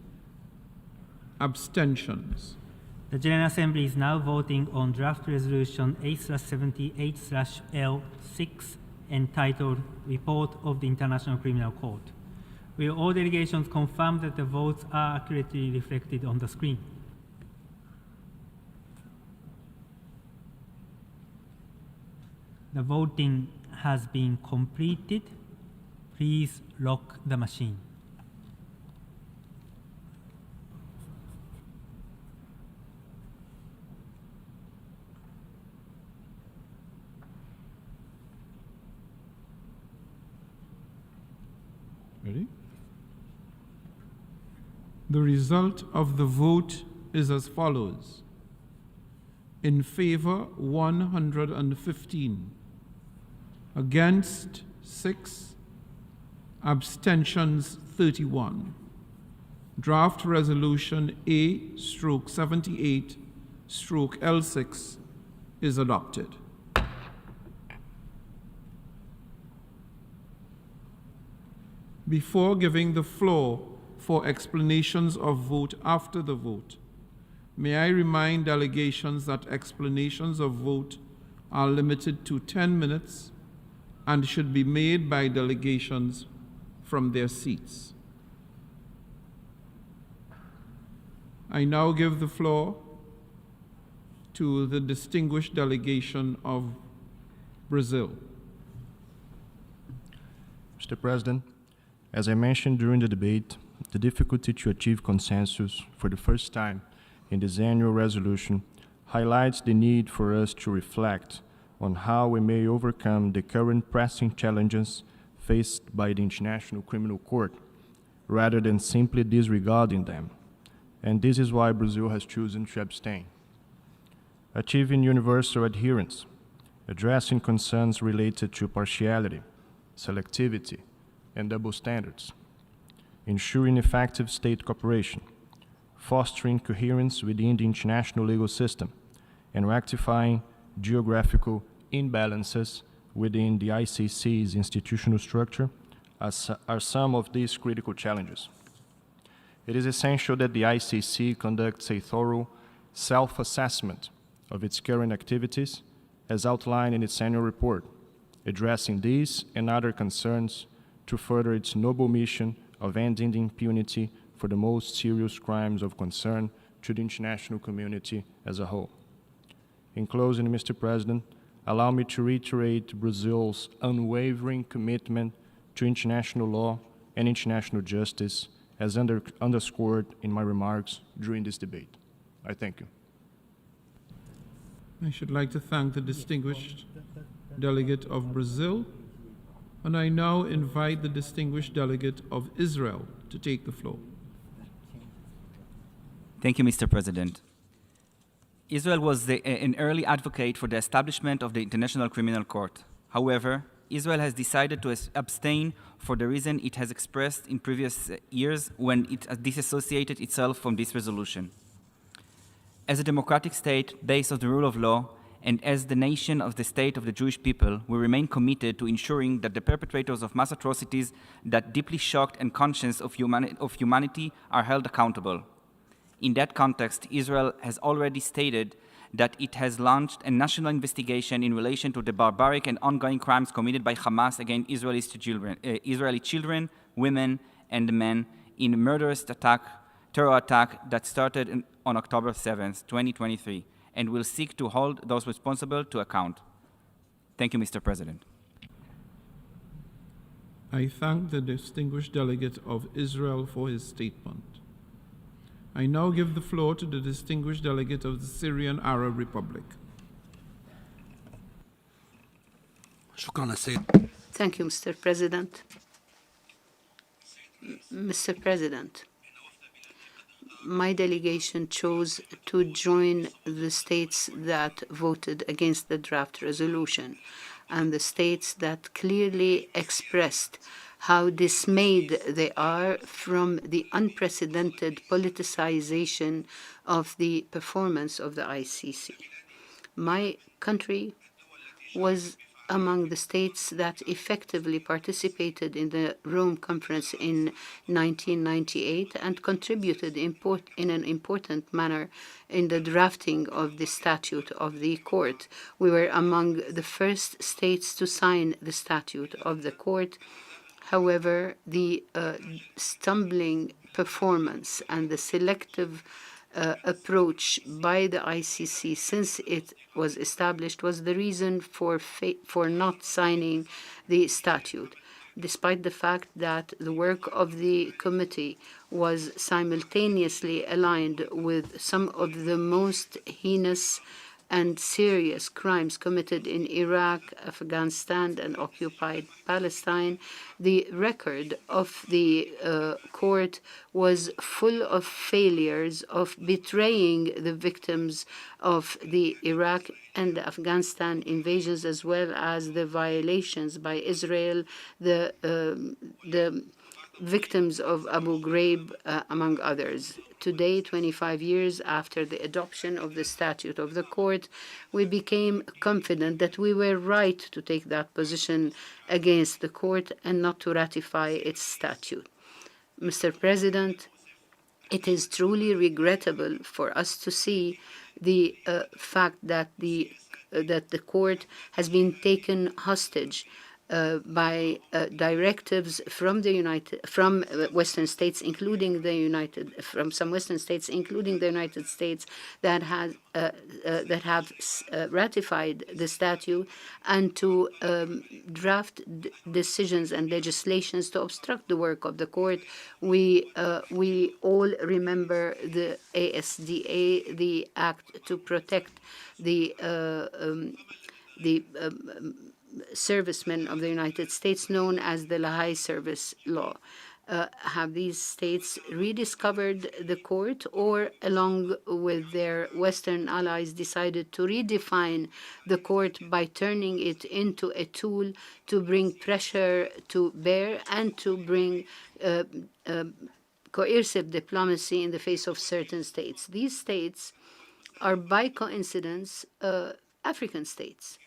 Abstentions. The General Assembly is now voting on draft resolution A/78/L6 entitled Report of the International Criminal Court. Will all delegations confirm that the votes are accurately reflected on the screen? The voting has been completed. Please lock the machine. Ready? The result of the vote is as follows. In favor, 115. Against, 6. Abstentions, 31. Draft resolution A/78/L6 is adopted. Before giving the floor for explanations of vote after the vote, may I remind delegations that explanations of vote are limited to 10 minutes and should be made by delegations from their seats. I now give the floor to the distinguished delegation of Brazil. Mr. President, as I mentioned during the debate, the difficulty to achieve consensus for the first time in this annual resolution highlights the need for us to reflect on how we may overcome the current pressing challenges faced by the International Criminal Court, rather than simply disregarding them. And this is why Brazil has chosen to abstain. Achieving universal adherence, addressing concerns related to partiality, selectivity, and double standards, ensuring effective state cooperation, fostering coherence within the international legal system, and rectifying geographical imbalances within the ICC's institutional structure are some of these critical challenges. It is essential that the ICC conducts a thorough self-assessment of its current activities as outlined in its annual report, addressing these and other concerns to further its noble mission of ending the impunity for the most serious crimes of concern to the international community as a whole. In closing, Mr. President, allow me to reiterate Brazil's unwavering commitment to international law and international justice as underscored in my remarks during this debate. I thank you. I should like to thank the distinguished delegate of Brazil, and I now invite the distinguished delegate of Israel to take the floor. Thank you, Mr. President. Israel was an early advocate for the establishment of the International Criminal Court. However, Israel has decided to abstain for the reason it has expressed in previous years when it disassociated itself from this resolution. As a democratic state based on the rule of law, and as the nation of the state of the Jewish people, we remain committed to ensuring that the perpetrators of mass atrocities that deeply shocked and conscience of humanity are held accountable. In that context, Israel has already stated that it has launched a national investigation in relation to the barbaric and ongoing crimes committed by Hamas against Israeli children, women, and men in a murderous terror attack that started on October 7th, 2023, and will seek to hold those responsible to account. Thank you, Mr. President. I thank the distinguished delegate of Israel for his statement. I now give the floor to the distinguished delegate of the Syrian Arab Republic. Thank you, Mr. President. Mr. President, my delegation chose to join the states that voted against the draft resolution and the states that clearly expressed how dismayed they are from the unprecedented politicization of the performance of the ICC. My country was among the states that effectively participated in the Rome Conference in 1998 and contributed in an important manner in the drafting of the statute of the court. We were among the first states to sign the statute of the court. However, the stumbling performance and the selective approach by the ICC since it was established was the reason for not signing the statute, despite the fact that the work of the committee was simultaneously aligned with some of the most heinous and serious crimes committed in Iraq, Afghanistan, and occupied Palestine. The record of the court was full of failures of betraying the victims of the Iraq and Afghanistan invasions, as well as the violations by Israel, the victims of Abu Ghraib, among others. Today, 25 years after the adoption of the statute of the court, we became confident that we were right to take that position against the court and not to ratify its statute. Mr. President, it is truly regrettable for us to see the fact that the that the court has been taken hostage by directives from Western states, including the United States that have ratified the statute, and to draft decisions and legislations to obstruct the work of the court. We all remember the ASDA, the Act to Protect the servicemen of the United States, known as the Lehigh Service Law. Have these states rediscovered the court, or along with their Western allies decided to redefine the court by turning it into a tool to bring pressure to bear and to bring coercive diplomacy in the face of certain states? These states are, by coincidence, African states.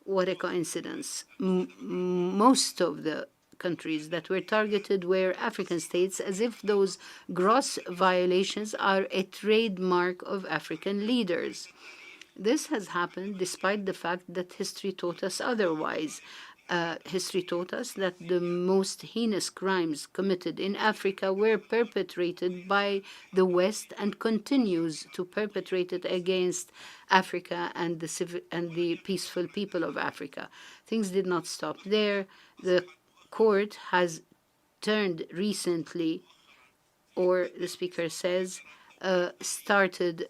What a coincidence. Most of the countries that were targeted were African states, as if those gross violations are a trademark of African leaders. This has happened despite the fact that history taught us otherwise. History taught us that the most heinous crimes committed in Africa were perpetrated by the West and continues to perpetrate it against Africa and the peaceful people of Africa. Things did not stop there. The court has turned recently, or the speaker says, started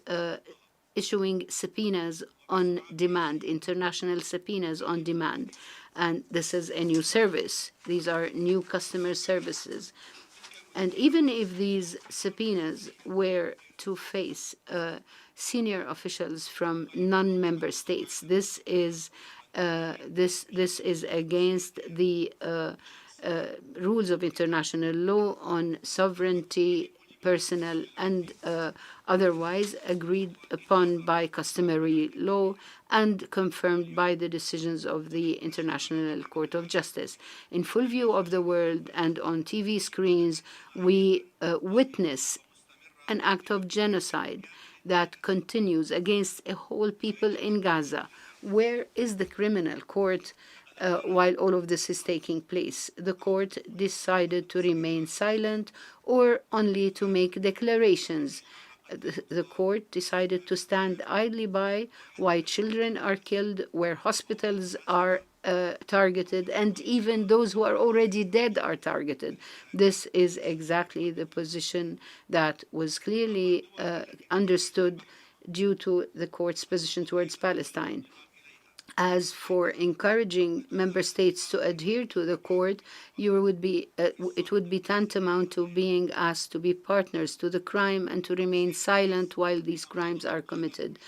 issuing subpoenas on demand, international subpoenas on demand. And this is a new service. These are new customer services. And even if these subpoenas were to face senior officials from non-member states, this is against the rules of international law on sovereignty, personal and otherwise, agreed upon by customary law and confirmed by the decisions of the International Court of Justice. In full view of the world and on TV screens, we witness an act of genocide that continues against a whole people in Gaza. Where is the criminal court while all of this is taking place? The court decided to remain silent or only to make declarations. The court decided to stand idly by while children are killed, where hospitals are targeted, and even those who are already dead are targeted. This is exactly the position that was clearly understood due to the court's position towards Palestine. As for encouraging member states to adhere to the court, it would be tantamount to being asked to be partners to the crime and to remain silent while these crimes are committed.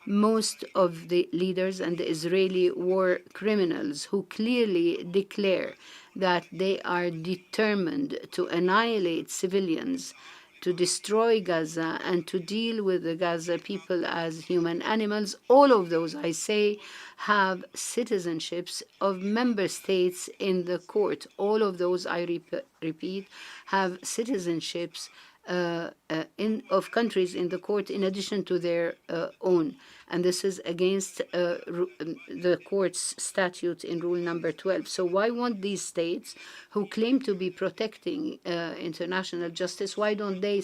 Most of the leaders and the Israeli war criminals who clearly declare that they are determined to annihilate civilians, to destroy Gaza, and to deal with the Gaza people as human animals, all of those, I say, have citizenships of member states in the court. All of those, I repeat, have citizenships of countries in the court in addition to their own. And this is against the court's statute in rule number 12. So why won't these states who claim to be protecting international justice, why don't they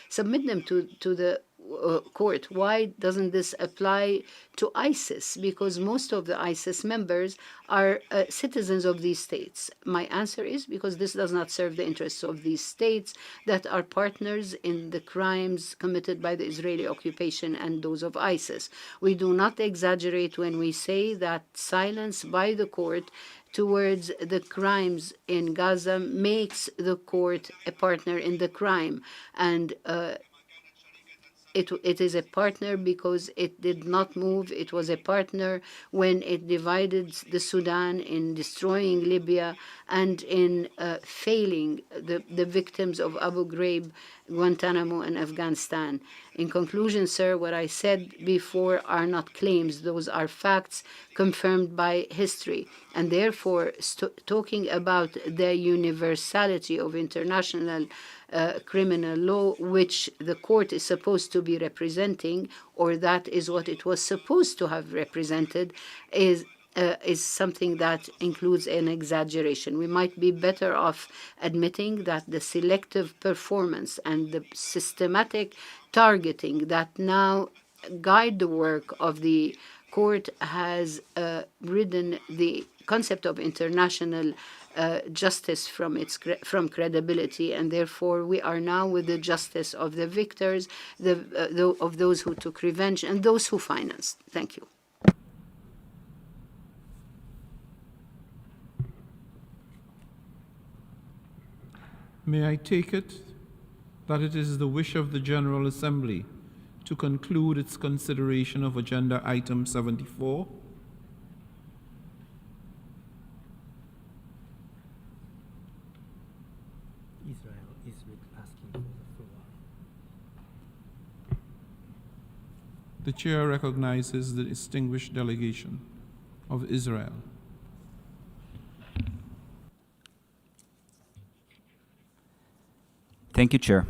submit them to the court? Why doesn't this apply to ISIS? Because most of the ISIS members are citizens of these states. My answer is because this does not serve the interests of these states that are partners in the crimes committed by the Israeli occupation and those of ISIS. We do not exaggerate when we say that silence by the court towards the crimes in Gaza makes the court a partner in the crime. And it is a partner because it did not move. It was a partner when it divided the Sudan, in destroying Libya, and in failing the victims of Abu Ghraib, Guantanamo, and Afghanistan. In conclusion, sir, what I said before are not claims. Those are facts confirmed by history. And therefore, talking about the universality of international criminal law, which the court is supposed to be representing, or that is what it was supposed to have represented, is something that includes an exaggeration. We might be better off admitting that the selective performance and the systematic targeting that now guide the work of the court has ridden the concept of international justice from credibility, and therefore we are now with the justice of the victors, of those who took revenge, and those who financed. Thank you. May I take it that it is the wish of the General Assembly to conclude its consideration of Agenda Item 74? Israel is asking for the floor. The Chair recognizes the distinguished delegation of Israel. Thank you, Chair.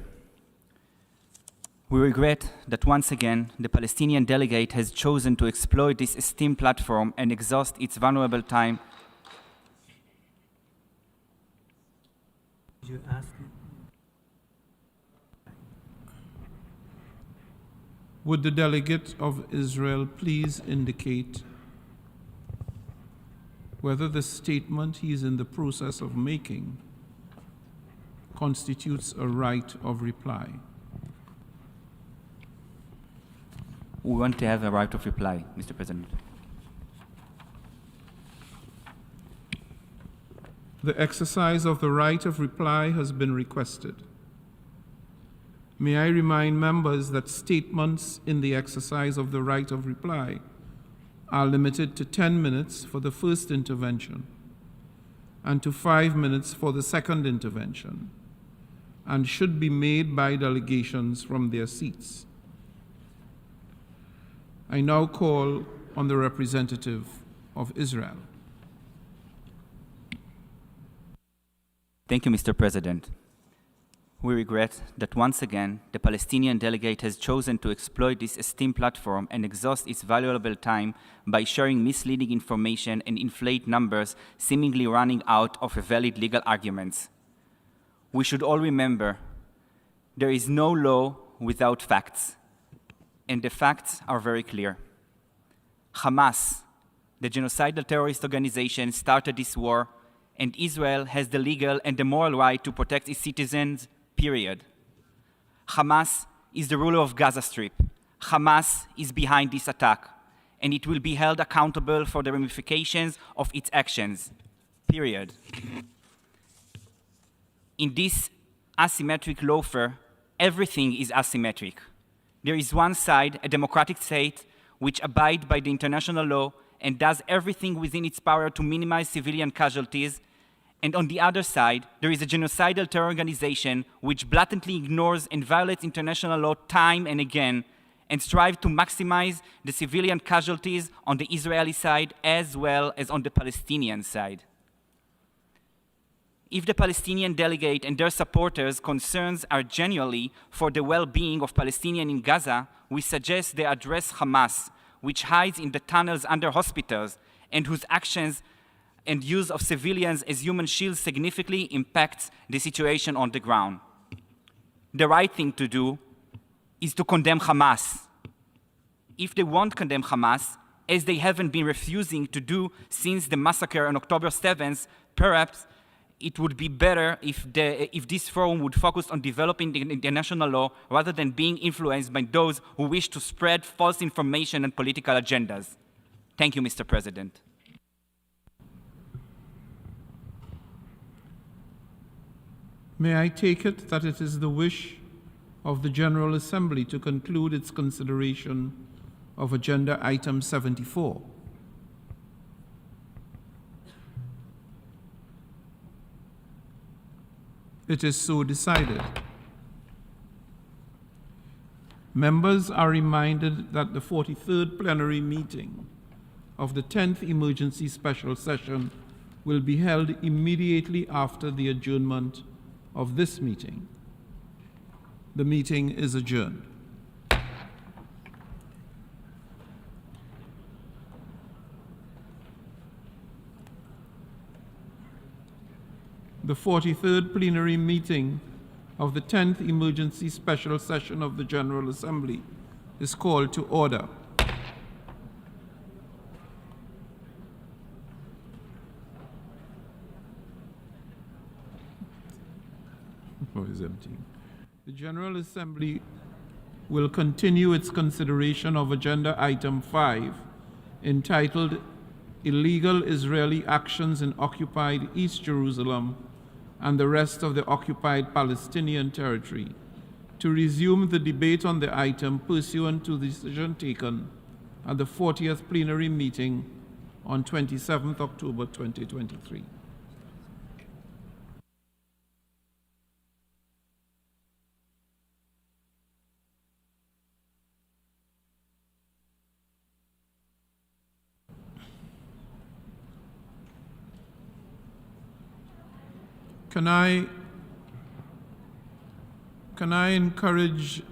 We regret that once again the Palestinian delegate has chosen to exploit this esteemed platform and exhaust its vulnerable time. You ask. Would the delegate of Israel please indicate whether the statement he is in the process of making constitutes a right of reply? We want to have a right of reply, Mr. President. The exercise of the right of reply has been requested. May I remind members that statements in the exercise of the right of reply are limited to 10 minutes for the first intervention and to 5 minutes for the second intervention, and should be made by delegations from their seats. I now call on the representative of Israel. Thank you, Mr. President. We regret that once again the Palestinian delegate has chosen to exploit this esteemed platform and exhaust its valuable time by sharing misleading information and inflate numbers, seemingly running out of valid legal arguments. We should all remember there is no law without facts, and the facts are very clear. Hamas, the genocidal terrorist organization, started this war, and Israel has the legal and the moral right to protect its citizens, period. Hamas is the ruler of Gaza Strip. Hamas is behind this attack, and it will be held accountable for the ramifications of its actions, period. In this asymmetric lawfare, everything is asymmetric. There is one side, a democratic state, which abides by the international law and does everything within its power to minimize civilian casualties, and on the other side, there is a genocidal terror organization which blatantly ignores and violates international law time and again, and strives to maximize the civilian casualties on the Israeli side as well as on the Palestinian side. If the Palestinian delegate and their supporters' concerns are genuinely for the well-being of Palestinians in Gaza, we suggest they address Hamas, which hides in the tunnels under hospitals and whose actions and use of civilians as human shields significantly impacts the situation on the ground. The right thing to do is to condemn Hamas. If they won't condemn Hamas, as they haven't been refusing to do since the massacre on October 7th, perhaps it would be better if this forum would focus on developing the international law rather than being influenced by those who wish to spread false information and political agendas. Thank you, Mr. President. May I take it that it is the wish of the General Assembly to conclude its consideration of Agenda Item 74? It is so decided. Members are reminded that the 43rd plenary meeting of the 10th Emergency Special Session will be held immediately after the adjournment of this meeting. The meeting is adjourned. The 43rd plenary meeting of the 10th Emergency Special Session of the General Assembly is called to order. Oh, it's empty. The General Assembly will continue its consideration of Agenda Item 5, entitled Illegal Israeli Actions in Occupied East Jerusalem and the Rest of the Occupied Palestinian Territory, to resume the debate on the item pursuant to the decision taken at the 40th plenary meeting on 27th October 2023. Can I encourage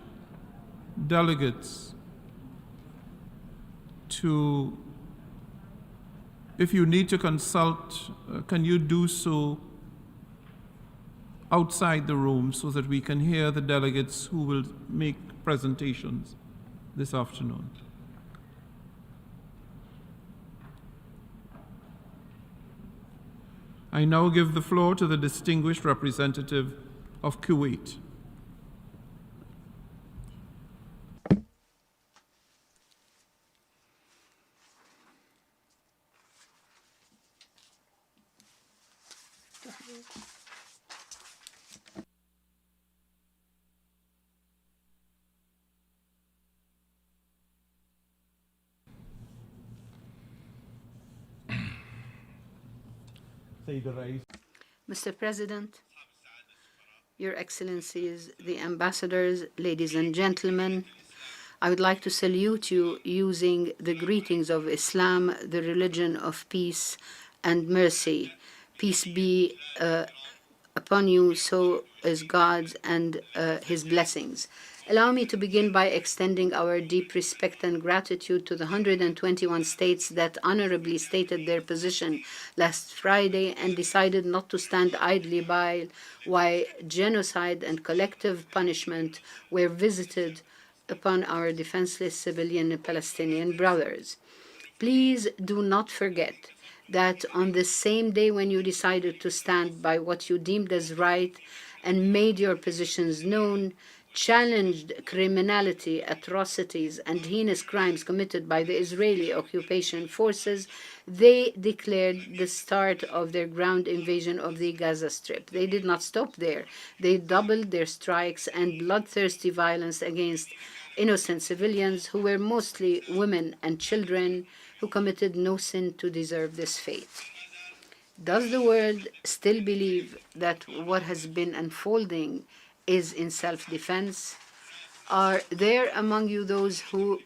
delegates to, if you need to consult, can you do so outside the room so that we can hear the delegates who will make presentations this afternoon? I now give the floor to the distinguished representative of Kuwait. Mr. President, Your Excellencies, the ambassadors, ladies and gentlemen, I would like to salute you using the greetings of Islam, the religion of peace and mercy. Peace be upon you, so is God's and His blessings. Allow me to begin by extending our deep respect and gratitude to the 121 states that honorably stated their position last Friday and decided not to stand idly by while genocide and collective punishment were visited upon our defenseless civilian Palestinian brothers. Please do not forget that on the same day when you decided to stand by what you deemed as right and made your positions known, challenged criminality, atrocities, and heinous crimes committed by the Israeli occupation forces, they declared the start of their ground invasion of the Gaza Strip. They did not stop there. They doubled their strikes and bloodthirsty violence against innocent civilians who were mostly women and children who committed no sin to deserve this fate. Does the world still believe that what has been unfolding is in self-defense? Are there among you those who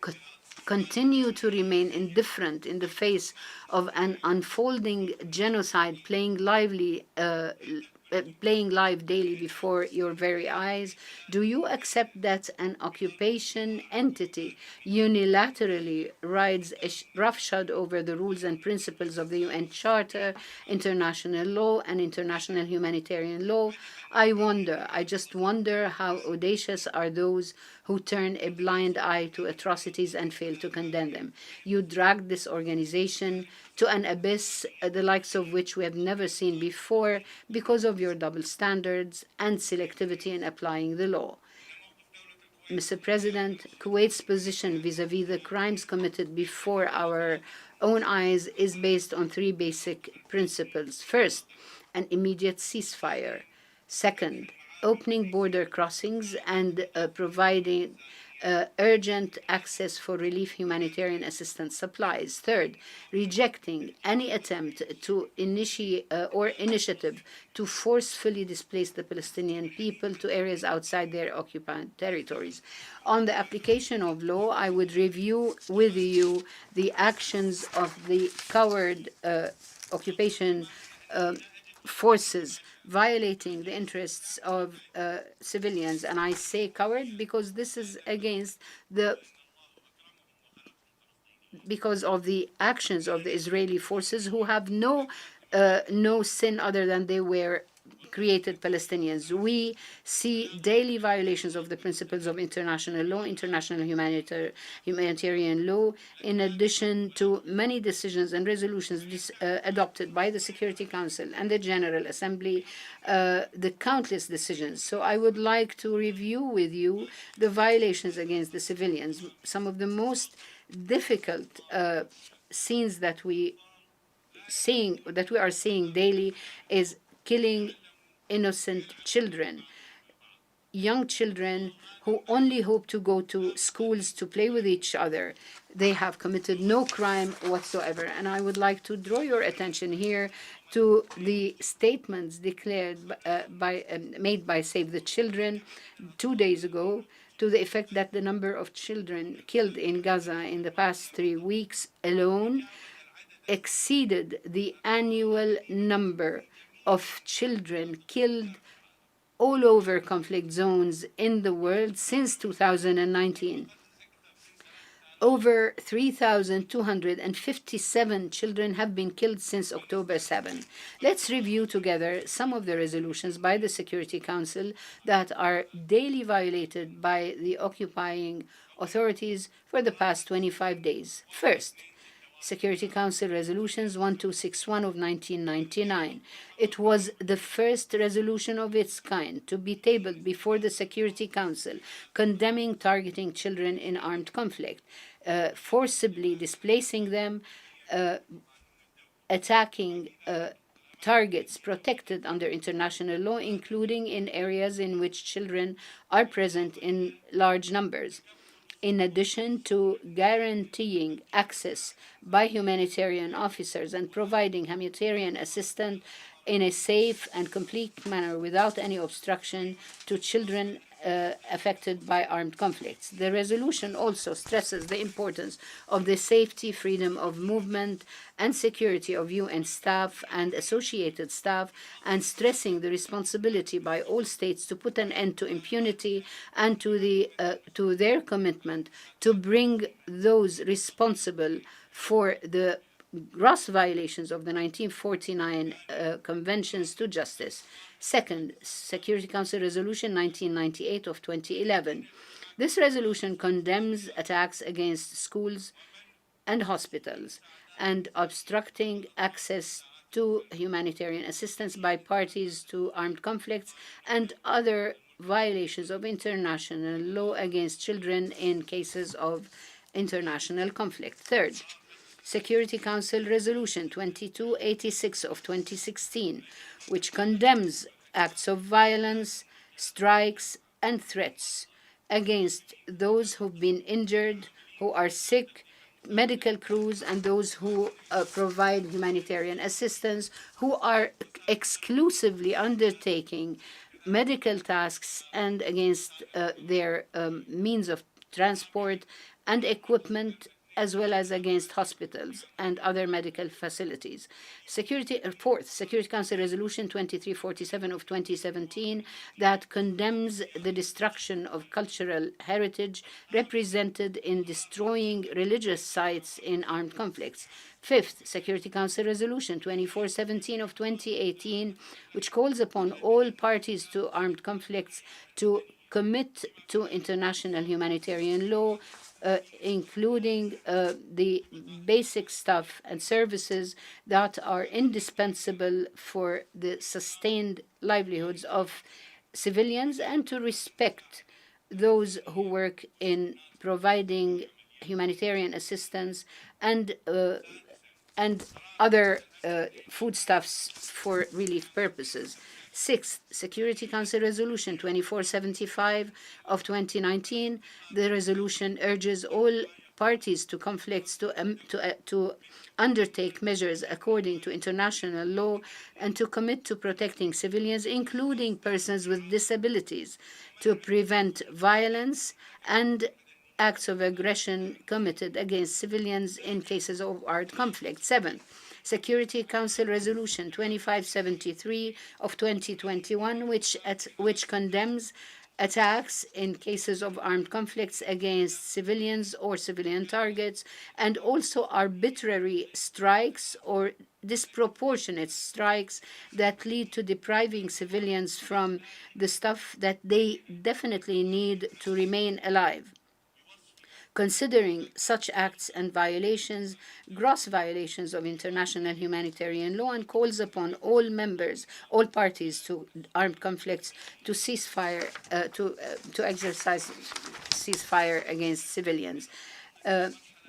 continue to remain indifferent in the face of an unfolding genocide playing live daily before your very eyes? Do you accept that an occupation entity unilaterally rides roughshod over the rules and principles of the UN Charter, international law, and international humanitarian law? I just wonder how audacious are those who turn a blind eye to atrocities and fail to condemn them. You dragged this organization to an abyss the likes of which we have never seen before because of your double standards and selectivity in applying the law. Mr. President, Kuwait's position vis-à-vis the crimes committed before our own eyes is based on three basic principles. First, an immediate ceasefire. Second, opening border crossings and providing urgent access for relief humanitarian assistance supplies. Third, rejecting any attempt to initiate or initiative to forcefully displace the Palestinian people to areas outside their occupied territories. On the application of law, I would review with you the actions of the coward occupation forces violating the interests of civilians. And I say coward because this is against because of the actions of the Israeli forces, who have no sin other than they were created Palestinians. We see daily violations of the principles of international law, international humanitarian law, in addition to many decisions and resolutions adopted by the Security Council and the General Assembly, the countless decisions. So I would like to review with you the violations against the civilians. Some of the most difficult scenes that we are seeing daily is killing innocent children, young children who only hope to go to schools to play with each other. They have committed no crime whatsoever. And I would like to draw your attention here to the statements declared made by Save the Children 2 days ago, to the effect that the number of children killed in Gaza in the past 3 weeks alone exceeded the annual number of children killed all over conflict zones in the world since 2019. Over 3,257 children have been killed since October 7. Let's review together some of the resolutions by the Security Council that are daily violated by the occupying authorities for the past 25 days. First, Security Council Resolutions 1261 of 1999. It was the first resolution of its kind to be tabled before the Security Council, condemning targeting children in armed conflict, forcibly displacing them, attacking targets protected under international law, including in areas in which children are present in large numbers. In addition to guaranteeing access by humanitarian officers and providing humanitarian assistance in a safe and complete manner without any obstruction to children affected by armed conflicts. The resolution also stresses the importance of the safety, freedom of movement, and security of UN staff and associated staff, and stressing the responsibility by all states to put an end to impunity and to their commitment to bring those responsible for the gross violations of the 1949 conventions to justice. Second, Security Council Resolution 1998 of 2011. This resolution condemns attacks against schools and hospitals and obstructing access to humanitarian assistance by parties to armed conflicts and other violations of international law against children in cases of international conflict. Third, Security Council Resolution 2286 of 2016, which condemns acts of violence, strikes, and threats against those who've been injured, who are sick, medical crews, and those who provide humanitarian assistance, who are exclusively undertaking medical tasks, and against their means of transport and equipment, as well as against hospitals and other medical facilities. Fourth, Security Council Resolution 2347 of 2017 that condemns the destruction of cultural heritage represented in destroying religious sites in armed conflicts. Fifth, Security Council Resolution 2417 of 2018, which calls upon all parties to armed conflicts to commit to international humanitarian law, including the basic stuff and services that are indispensable for the sustained livelihoods of civilians, and to respect those who work in providing humanitarian assistance and other foodstuffs for relief purposes. Sixth, Security Council Resolution 2475 of 2019. The resolution urges all parties to conflicts to undertake measures according to international law and to commit to protecting civilians, including persons with disabilities, to prevent violence and acts of aggression committed against civilians in cases of armed conflict. Seventh, Security Council Resolution 2573 of 2021, which condemns attacks in cases of armed conflicts against civilians or civilian targets, and also arbitrary strikes or disproportionate strikes that lead to depriving civilians from the stuff that they definitely need to remain alive. Considering such acts and violations, gross violations of international humanitarian law, and calls upon all parties to armed conflicts to ceasefire, to exercise ceasefire against civilians.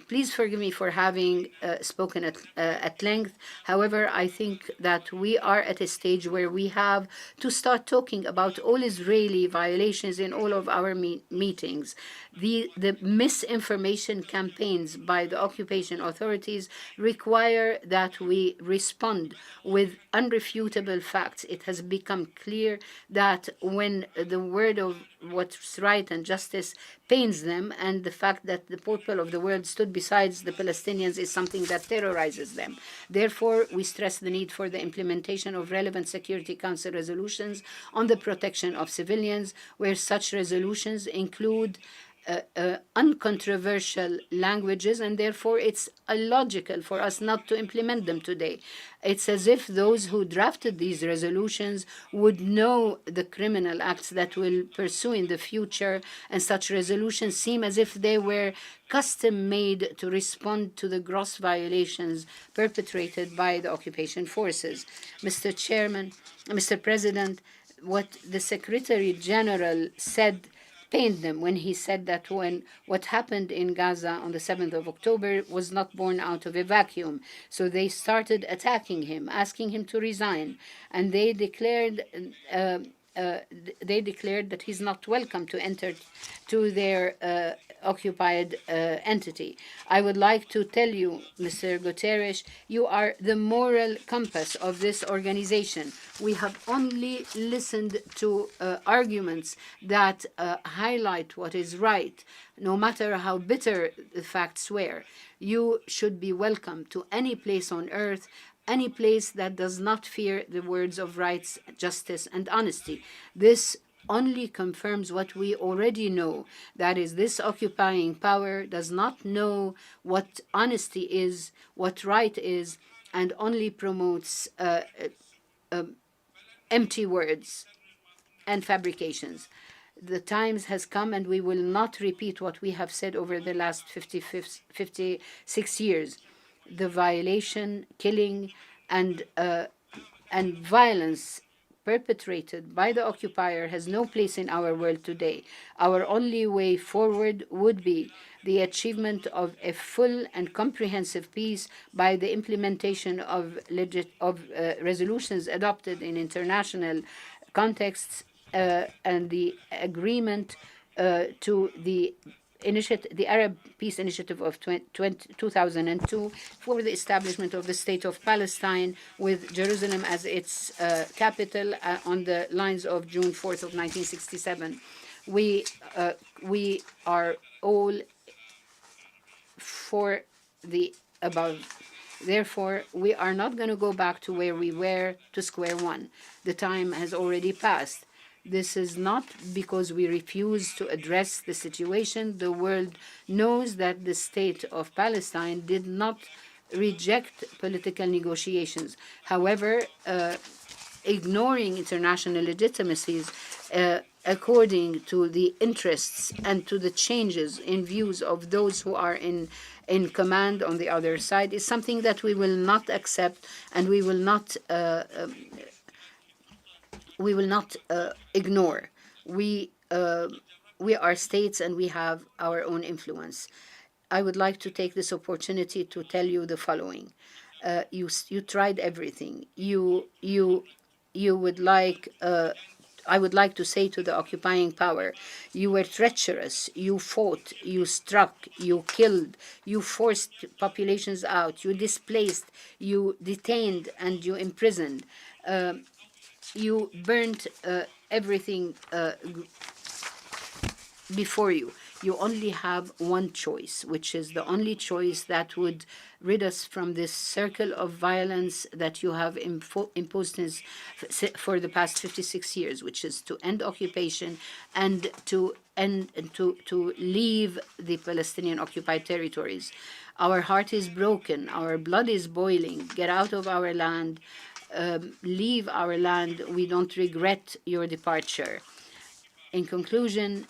Please forgive me for having spoken at length. However, I think that we are at a stage where we have to start talking about all Israeli violations in all of our meetings. The misinformation campaigns by the occupation authorities require that we respond with unrefutable facts. It has become clear that when the word of what's right and justice pains them, and the fact that the people of the world stood besides the Palestinians is something that terrorizes them. Therefore, we stress the need for the implementation of relevant Security Council resolutions on the protection of civilians, where such resolutions include uncontroversial languages, and therefore it's illogical for us not to implement them today. It's as if those who drafted these resolutions would know the criminal acts that will pursue in the future, and such resolutions seem as if they were custom-made to respond to the gross violations perpetrated by the occupation forces. Mr. President, what the Secretary General said pained them when he said that what happened in Gaza on the 7th of October was not born out of a vacuum. So they started attacking him, asking him to resign, and they declared that he's not welcome to enter to their occupied entity. I would like to tell you, Mr. Guterres, you are the moral compass of this organization. We have only listened to arguments that highlight what is right, no matter how bitter the facts were. You should be welcome to any place on earth, any place that does not fear the words of rights, justice, and honesty. This only confirms what we already know. That is, this occupying power does not know what honesty is, what right is, and only promotes empty words and fabrications. The times has come, and we will not repeat what we have said over the last 56 years. The violation, killing, and violence perpetrated by the occupier has no place in our world today. Our only way forward would be the achievement of a full and comprehensive peace by the implementation of resolutions adopted in international contexts and the agreement to the Arab Peace Initiative of 2002 for the establishment of the State of Palestine, with Jerusalem as its capital on the lines of June 4th of 1967. We are all for the above. Therefore, we are not going to go back to where we were, to square one. The time has already passed. This is not because we refuse to address the situation. The world knows that the State of Palestine did not reject political negotiations. However, ignoring international legitimacies according to the interests and to the changes in views of those who are in command on the other side is something that we will not accept, and we will not ignore. We are states, and we have our own influence. I would like to take this opportunity to tell you the following: you tried everything. I would like to say to the occupying power, you were treacherous, you fought, you struck, you killed, you forced populations out, you displaced, you detained, and you imprisoned. You burnt everything before you. You only have one choice, which is the only choice that would rid us from this circle of violence that you have imposed for the past 56 years, which is to end occupation and to leave the Palestinian occupied territories. Our heart is broken. Our blood is boiling. Get out of our land. Leave our land. We don't regret your departure. In conclusion,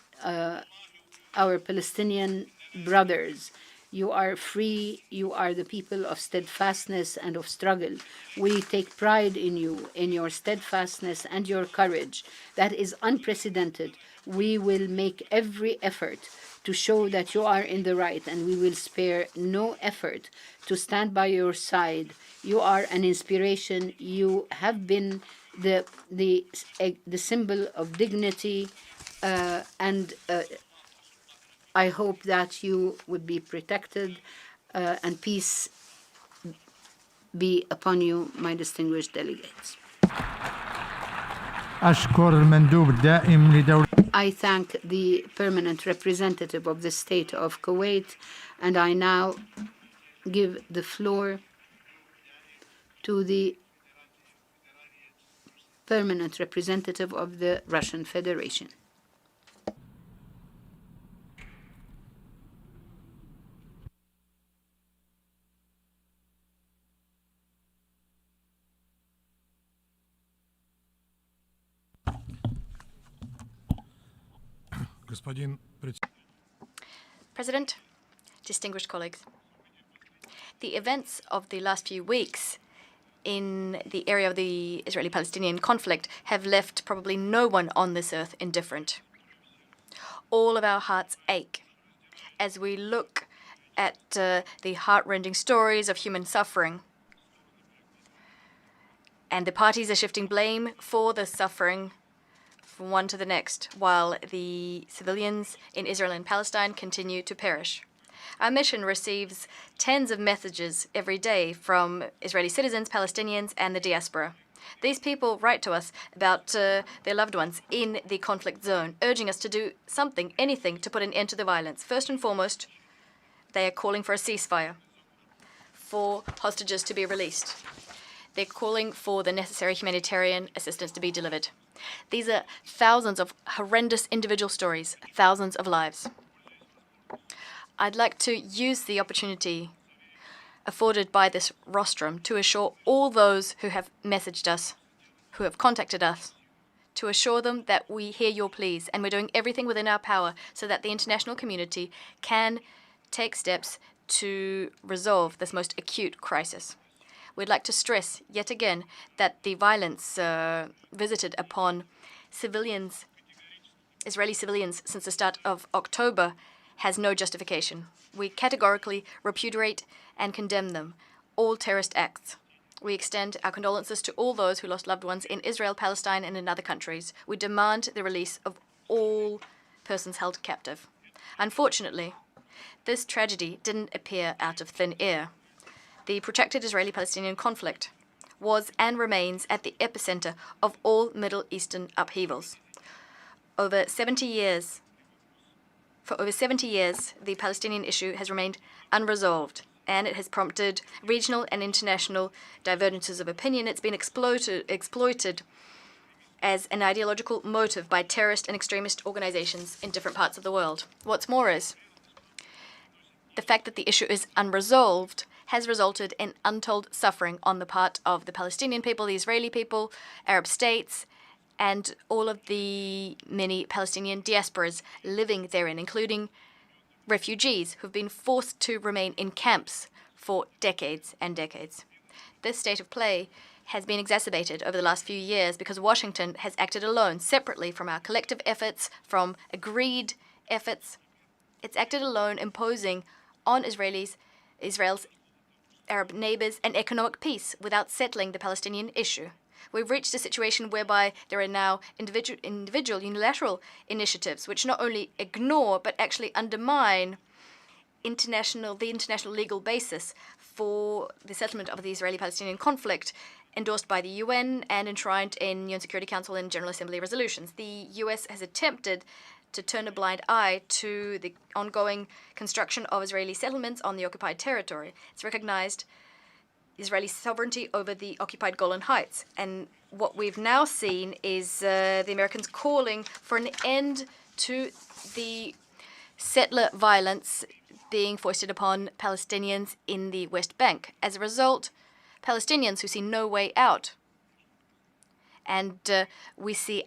our Palestinian brothers, you are free. You are the people of steadfastness and of struggle. We take pride in you, in your steadfastness and your courage. That is unprecedented. We will make every effort to show that you are in the right, and we will spare no effort to stand by your side. You are an inspiration. You have been the symbol of dignity, and I hope that you would be protected and peace be upon you, my distinguished delegates. أشكر المندوب الدائم لدولة I thank the permanent representative of the state of Kuwait, and I now give the floor to the permanent representative of the Russian Federation. President, distinguished colleagues, the events of the last few weeks in the area of the Israeli-Palestinian conflict have left probably no one on this earth indifferent. All of our hearts ache as we look at the heart-rending stories of human suffering. And the parties are shifting blame for the suffering from one to the next, while the civilians in Israel and Palestine continue to perish. Our mission receives tens of messages every day from Israeli citizens, Palestinians, and the diaspora. These people write to us about their loved ones in the conflict zone, urging us to do something, anything, to put an end to the violence. First and foremost, they are calling for a ceasefire, for hostages to be released. They're calling for the necessary humanitarian assistance to be delivered. These are thousands of horrendous individual stories, thousands of lives. I'd like to use the opportunity afforded by this rostrum to assure all those who have messaged us, who have contacted us, to assure them that we hear your pleas and we're doing everything within our power so that the international community can take steps to resolve this most acute crisis. We'd like to stress yet again that the violence visited upon civilians, Israeli civilians, since the start of October has no justification. We categorically repudiate and condemn them, all terrorist acts. We extend our condolences to all those who lost loved ones in Israel, Palestine, and in other countries. We demand the release of all persons held captive. Unfortunately, this tragedy didn't appear out of thin air. The protracted Israeli-Palestinian conflict was and remains at the epicenter of all Middle Eastern upheavals. For over 70 years, the Palestinian issue has remained unresolved, and it has prompted regional and international divergences of opinion. It's been exploited as an ideological motive by terrorist and extremist organizations in different parts of the world. What's more is, the fact that the issue is unresolved has resulted in untold suffering on the part of the Palestinian people, the Israeli people, Arab states, and all of the many Palestinian diasporas living therein, including refugees who've been forced to remain in camps for decades and decades. This state of play has been exacerbated over the last few years because Washington has acted alone, separately from our collective efforts, from agreed efforts. It's acted alone, imposing on Israel's Arab neighbors an economic peace without settling the Palestinian issue. We've reached a situation whereby there are now individual unilateral initiatives which not only ignore but actually undermine the international legal basis for the settlement of the Israeli-Palestinian conflict endorsed by the UN and enshrined in UN Security Council and General Assembly resolutions. The US has attempted to turn a blind eye to the ongoing construction of Israeli settlements on the occupied territory. It's recognized Israeli sovereignty over the occupied Golan Heights. And what we've now seen is the Americans calling for an end to the settler violence being foisted upon Palestinians in the West Bank. As a result, Palestinians who see no way out. And we see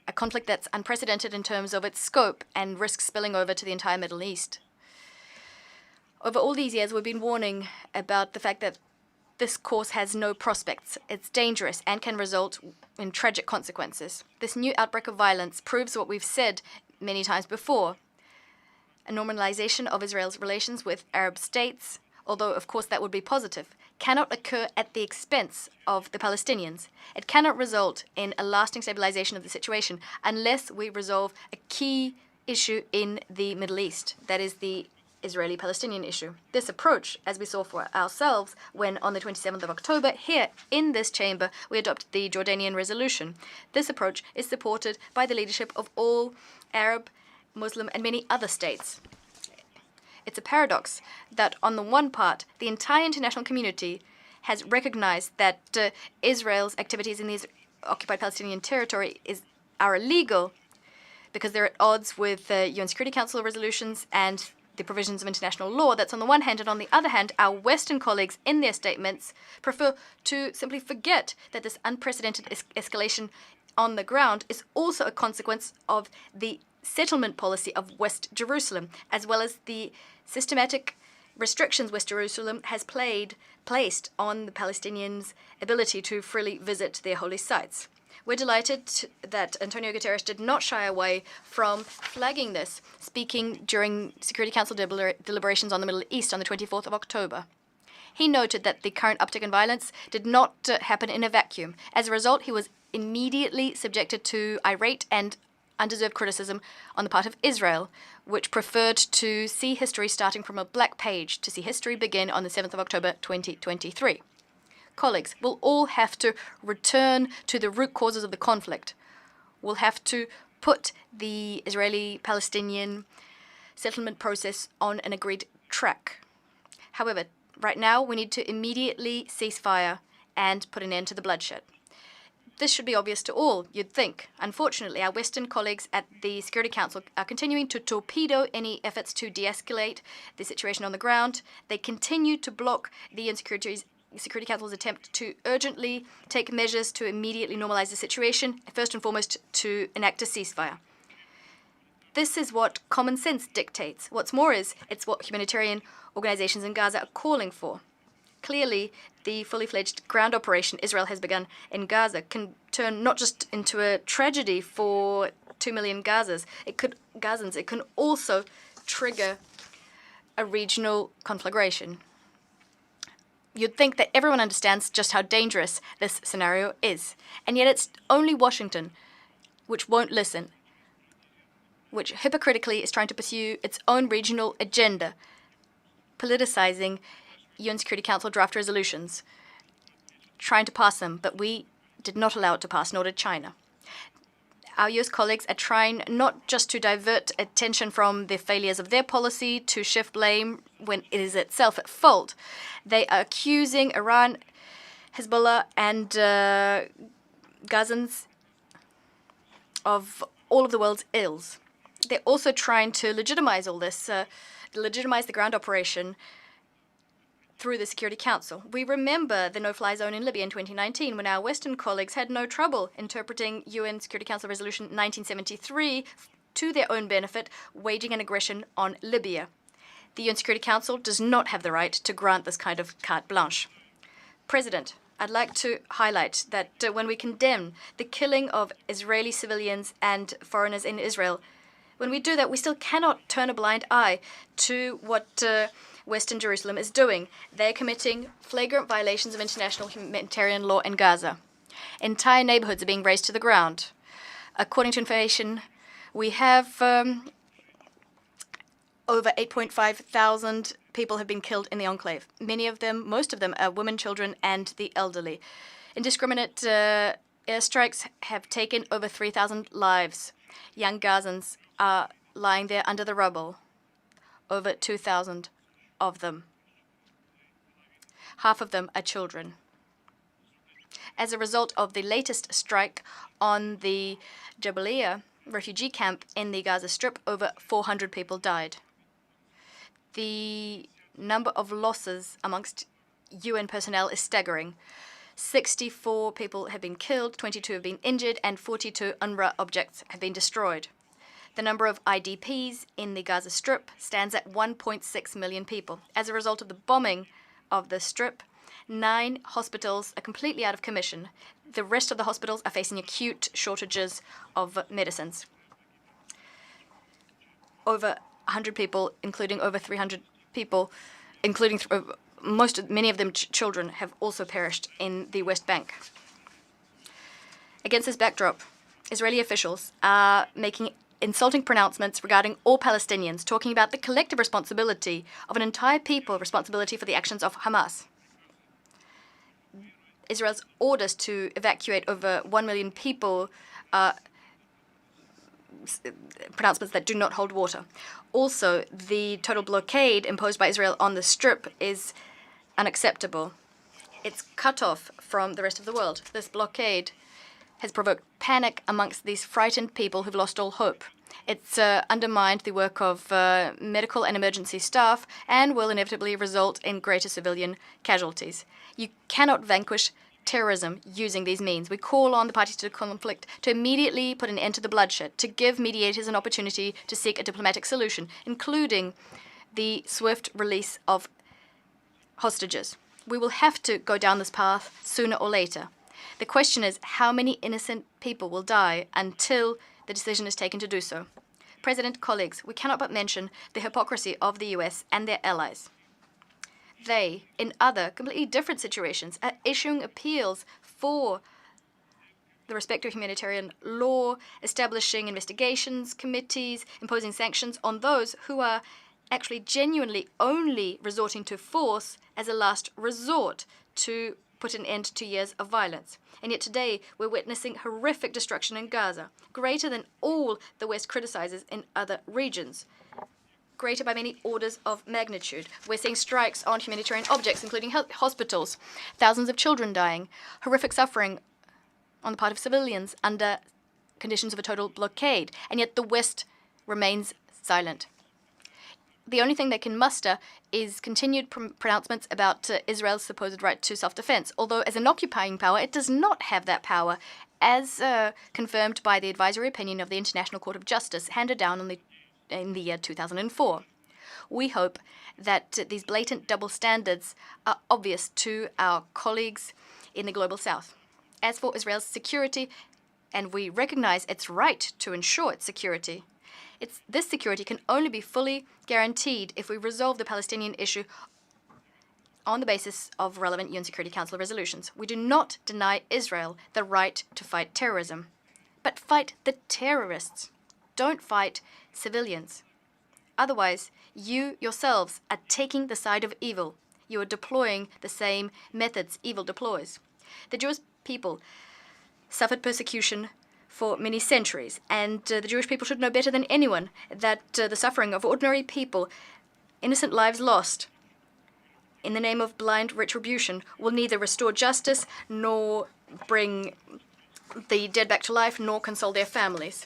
a conflict that's unprecedented in terms of its scope and risks spilling over to the entire Middle East. Over all these years, we've been warning about the fact that this course has no prospects. It's dangerous and can result in tragic consequences. This new outbreak of violence proves what we've said many times before. A normalization of Israel's relations with Arab states, although of course that would be positive, cannot occur at the expense of the Palestinians. It cannot result in a lasting stabilization of the situation unless we resolve a key issue in the Middle East, that is the Israeli-Palestinian issue. This approach, as we saw for ourselves when on the 27th of October, here in this chamber, we adopted the Jordanian resolution. This approach is supported by the leadership of all Arab, Muslim, and many other states. It's a paradox that on the one part, the entire international community has recognized that Israel's activities in the occupied Palestinian territory are illegal because they're at odds with UN Security Council resolutions and the provisions of international law. That's on the one hand, and on the other hand, our Western colleagues in their statements prefer to simply forget that this unprecedented escalation on the ground is also a consequence of the settlement policy of West Jerusalem, as well as the systematic restrictions West Jerusalem has placed on the Palestinians' ability to freely visit their holy sites. We're delighted that Antonio Guterres did not shy away from flagging this, speaking during Security Council deliberations on the Middle East on the 24th of October. He noted that the current uptick in violence did not happen in a vacuum. As a result, he was immediately subjected to irate and undeserved criticism on the part of Israel, which preferred to see history starting from a blank page, to see history begin on the 7th of October 2023. Colleagues, we'll all have to return to the root causes of the conflict. We'll have to put the Israeli-Palestinian settlement process on an agreed track. However, right now we need to immediately cease fire and put an end to the bloodshed. This should be obvious to all, you'd think. Unfortunately, our Western colleagues at the Security Council are continuing to torpedo any efforts to de-escalate the situation on the ground. They continue to block the UN Security Council's attempt to urgently take measures to immediately normalize the situation, first and foremost to enact a ceasefire. This is what common sense dictates. What's more is, it's what humanitarian organizations in Gaza are calling for. Clearly, the fully fledged ground operation Israel has begun in Gaza can turn not just into a tragedy for 2 million Gazans, it can also trigger a regional conflagration. You'd think that everyone understands just how dangerous this scenario is, and yet it's only Washington which won't listen, which hypocritically is trying to pursue its own regional agenda, politicizing UN Security Council draft resolutions, trying to pass them, but we did not allow it to pass, nor did China. Our US colleagues are trying not just to divert attention from the failures of their policy to shift blame when it is itself at fault. They are accusing Iran, Hezbollah, and Gazans of all of the world's ills. They're also trying to legitimize all this, legitimize the ground operation through the Security Council. We remember the no-fly zone in Libya in 2019 when our Western colleagues had no trouble interpreting UN Security Council Resolution 1973 to their own benefit, waging an aggression on Libya. The UN Security Council does not have the right to grant this kind of carte blanche. President, I'd like to highlight that when we condemn the killing of Israeli civilians and foreigners in Israel, when we do that, we still cannot turn a blind eye to what Western Jerusalem is doing. They're committing flagrant violations of international humanitarian law in Gaza. Entire neighborhoods are being razed to the ground. According to information, we have over 8,500 people have been killed in the enclave. Most of them are women, children, and the elderly. Indiscriminate airstrikes have taken over 3,000 lives. Young Gazans are lying there under the rubble, over 2,000 of them. Half of them are children. As a result of the latest strike on the Jabalia refugee camp in the Gaza Strip, over 400 people died. The number of losses amongst UN personnel is staggering. 64 people have been killed, 22 have been injured, and 42 UNRWA objects have been destroyed. The number of IDPs in the Gaza Strip stands at 1.6 million people. As a result of the bombing of the Strip, 9 hospitals are completely out of commission. The rest of the hospitals are facing acute shortages of medicines. Over 100 people, including over 300 people, including many of them children, have also perished in the West Bank. Against this backdrop, Israeli officials are making insulting pronouncements regarding all Palestinians, talking about the collective responsibility of an entire people, responsibility for the actions of Hamas. Israel's orders to evacuate over 1 million people are pronouncements that do not hold water. Also, the total blockade imposed by Israel on the Strip is unacceptable. It's cut off from the rest of the world. This blockade has provoked panic amongst these frightened people who've lost all hope. It's undermined the work of medical and emergency staff and will inevitably result in greater civilian casualties. You cannot vanquish terrorism using these means. We call on the parties to the conflict to immediately put an end to the bloodshed, to give mediators an opportunity to seek a diplomatic solution, including the swift release of hostages. We will have to go down this path sooner or later. The question is how many innocent people will die until the decision is taken to do so. President, colleagues, we cannot but mention the hypocrisy of the US and their allies. They, in other completely different situations, are issuing appeals for the respect of humanitarian law, establishing investigations committees, imposing sanctions on those who are actually genuinely only resorting to force as a last resort to put an end to years of violence. And yet today we're witnessing horrific destruction in Gaza, greater than all the West criticizes in other regions, greater by many orders of magnitude. We're seeing strikes on humanitarian objects, including hospitals, thousands of children dying, horrific suffering on the part of civilians under conditions of a total blockade, and yet the West remains silent. The only thing they can muster is continued pronouncements about Israel's supposed right to self-defense, although as an occupying power, it does not have that power, as confirmed by the advisory opinion of the International Court of Justice handed down in the year 2004. We hope that these blatant double standards are obvious to our colleagues in the Global South. As for Israel's security, and we recognize its right to ensure its security, this security can only be fully guaranteed if we resolve the Palestinian issue on the basis of relevant UN Security Council resolutions. We do not deny Israel the right to fight terrorism, but fight the terrorists. Don't fight civilians. Otherwise, you yourselves are taking the side of evil. You are deploying the same methods evil deploys. The Jewish people suffered persecution for many centuries, and the Jewish people should know better than anyone that the suffering of ordinary people, innocent lives lost in the name of blind retribution, will neither restore justice nor bring the dead back to life nor console their families.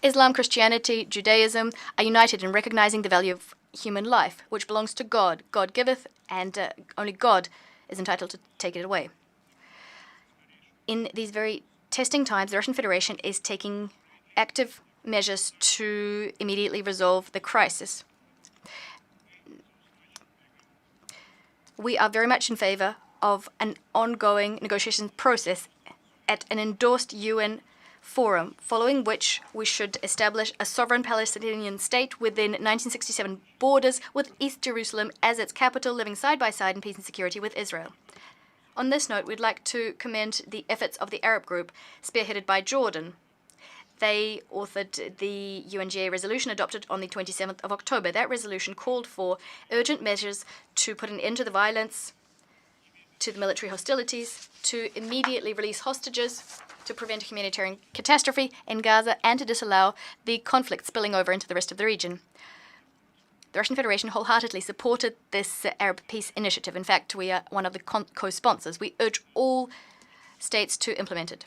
Islam, Christianity, Judaism are united in recognizing the value of human life, which belongs to God. God giveth, and only God is entitled to take it away. In these very testing times, the Russian Federation is taking active measures to immediately resolve the crisis. We are very much in favor of an ongoing negotiation process at an endorsed UN forum, following which we should establish a sovereign Palestinian state within 1967 borders, with East Jerusalem as its capital, living side by side in peace and security with Israel. On this note, we'd like to commend the efforts of the Arab group, spearheaded by Jordan. They authored the UNGA resolution adopted on the 27th of October. That resolution called for urgent measures to put an end to the violence, to the military hostilities, to immediately release hostages, to prevent a humanitarian catastrophe in Gaza, and to disallow the conflict spilling over into the rest of the region. The Russian Federation wholeheartedly supported this Arab peace initiative. In fact, we are one of the co-sponsors. We urge all states to implement it.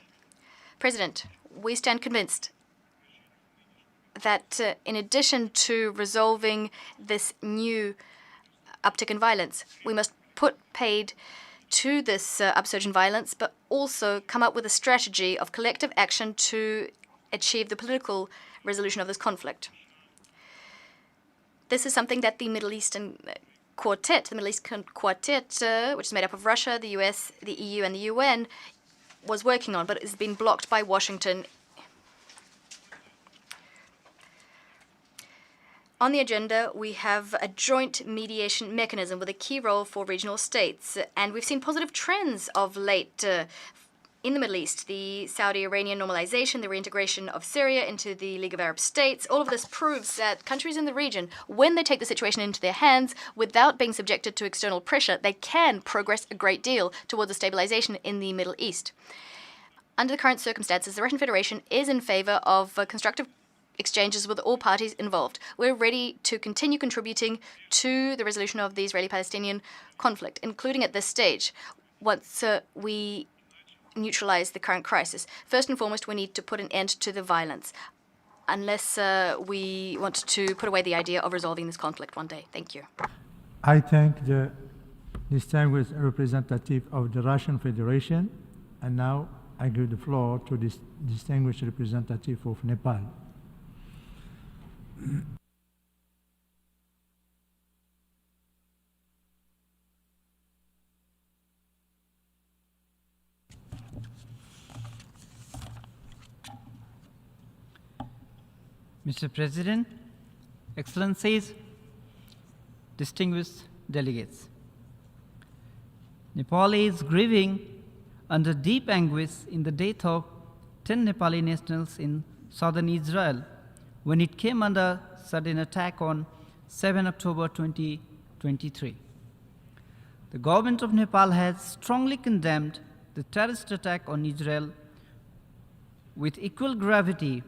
President, we stand convinced that in addition to resolving this new uptick in violence, we must put paid to this upsurge in violence, but also come up with a strategy of collective action to achieve the political resolution of this conflict. This is something that the Middle Eastern Quartet, which is made up of Russia, the US, the EU, and the UN, was working on, but it's been blocked by Washington. On the agenda, we have a joint mediation mechanism with a key role for regional states, and we've seen positive trends of late in the Middle East. The Saudi-Iranian normalization, the reintegration of Syria into the League of Arab States, all of this proves that countries in the region, when they take the situation into their hands without being subjected to external pressure, they can progress a great deal towards a stabilization in the Middle East. Under the current circumstances, the Russian Federation is in favor of constructive exchanges with all parties involved. We're ready to continue contributing to the resolution of the Israeli-Palestinian conflict, including at this stage, once we neutralize the current crisis. First and foremost, we need to put an end to the violence, unless we want to put away the idea of resolving this conflict one day. Thank you. I thank the distinguished representative of the Russian Federation, and now I give the floor to this distinguished representative of Nepal. Mr. President, Excellencies, distinguished delegates, Nepal is grieving under deep anguish in the death of 10 Nepali nationals in southern Israel when it came under sudden attack on 7 October 2023. The government of Nepal has strongly condemned the terrorist attack on Israel. With equal gravity,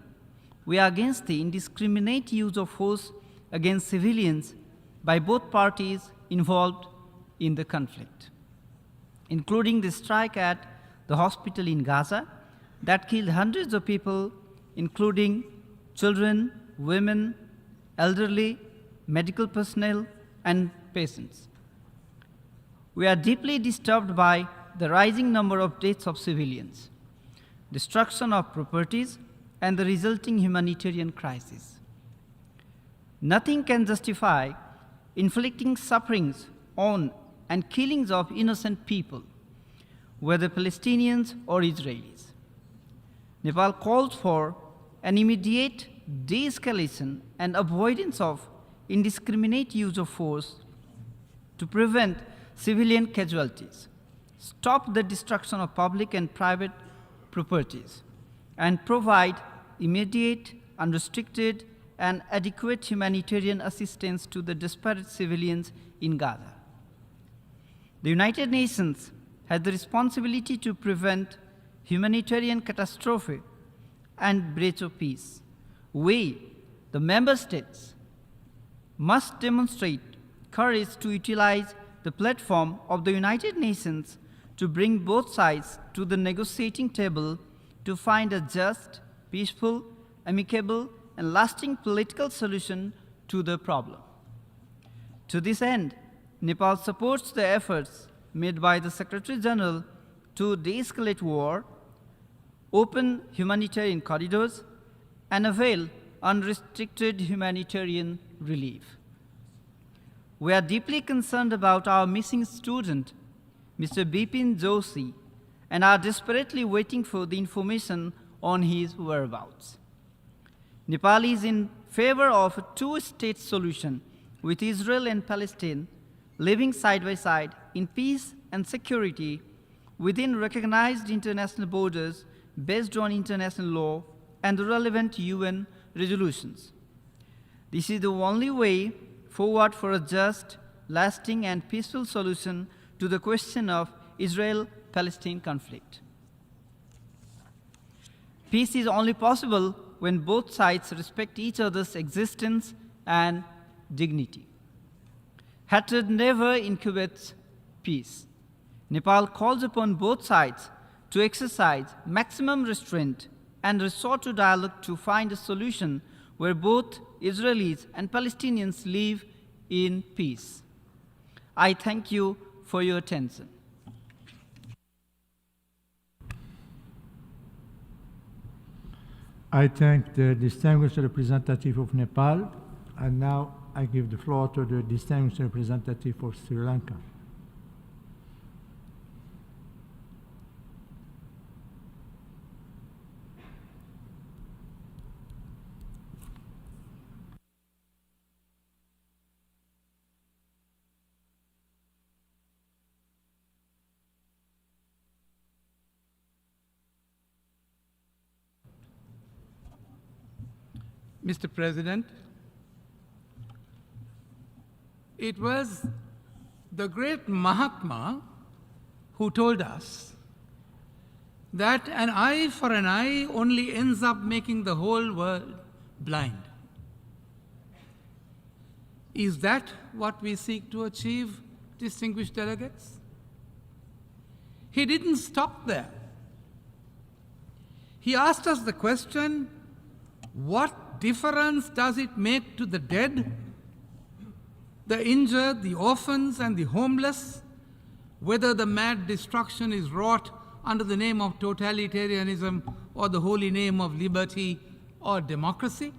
we are against the indiscriminate use of force against civilians by both parties involved in the conflict, including the strike at the hospital in Gaza that killed hundreds of people, including children, women, elderly, medical personnel, and patients. We are deeply disturbed by the rising number of deaths of civilians, destruction of properties, and the resulting humanitarian crisis. Nothing can justify inflicting sufferings on and killings of innocent people, whether Palestinians or Israelis. Nepal calls for an immediate de-escalation and avoidance of indiscriminate use of force to prevent civilian casualties, stop the destruction of public and private properties, and provide immediate, unrestricted, and adequate humanitarian assistance to the desperate civilians in Gaza. The United Nations has the responsibility to prevent humanitarian catastrophe and breach of peace. We, the member states, must demonstrate courage to utilize the platform of the United Nations to bring both sides to the negotiating table to find a just, peaceful, amicable, and lasting political solution to the problem. To this end, Nepal supports the efforts made by the Secretary General to de-escalate war, open humanitarian corridors, and avail unrestricted humanitarian relief. We are deeply concerned about our missing student, Mr. Bipin Joshi, and are desperately waiting for the information on his whereabouts. Nepal is in favor of a two-state solution with Israel and Palestine living side by side in peace and security within recognized international borders based on international law and the relevant UN resolutions. This is the only way forward for a just, lasting, and peaceful solution to the question of Israel-Palestine conflict. Peace is only possible when both sides respect each other's existence and dignity. Hatred never incubates peace. Nepal calls upon both sides to exercise maximum restraint and resort to dialogue to find a solution where both Israelis and Palestinians live in peace. I thank you for your attention. I thank the distinguished representative of Nepal, and now I give the floor to the distinguished representative of Sri Lanka. Mr. President, it was the great Mahatma who told us that an eye for an eye only ends up making the whole world blind. Is that what we seek to achieve, distinguished delegates? He didn't stop there. He asked us the question, what difference does it make to the dead, the injured, the orphans, and the homeless, whether the mad destruction is wrought under the name of totalitarianism or the holy name of liberty or democracy?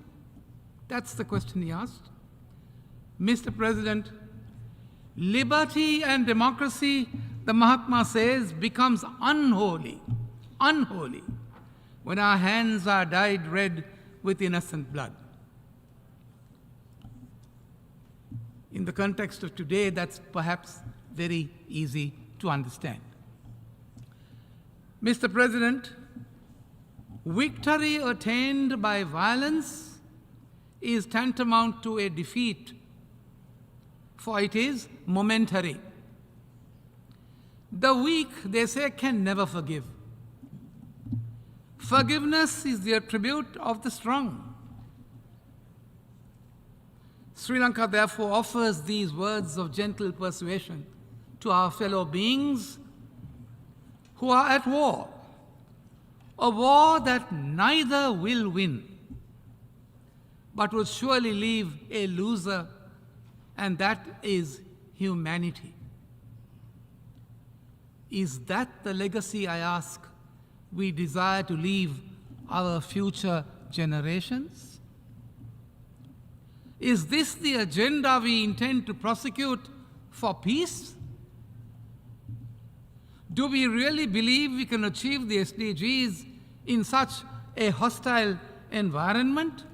That's the question he asked. Mr. President, liberty and democracy, the Mahatma says, becomes unholy, when our hands are dyed red with innocent blood. In the context of today, that's perhaps very easy to understand. Mr. President, victory attained by violence is tantamount to a defeat, for it is momentary. The weak, they say, can never forgive. Forgiveness is the attribute of the strong. Sri Lanka therefore offers these words of gentle persuasion to our fellow beings who are at war, a war that neither will win, but will surely leave a loser, and that is humanity. Is that the legacy, I ask, we desire to leave our future generations? Is this the agenda we intend to prosecute for peace? Do we really believe we can achieve the SDGs in such a hostile environment?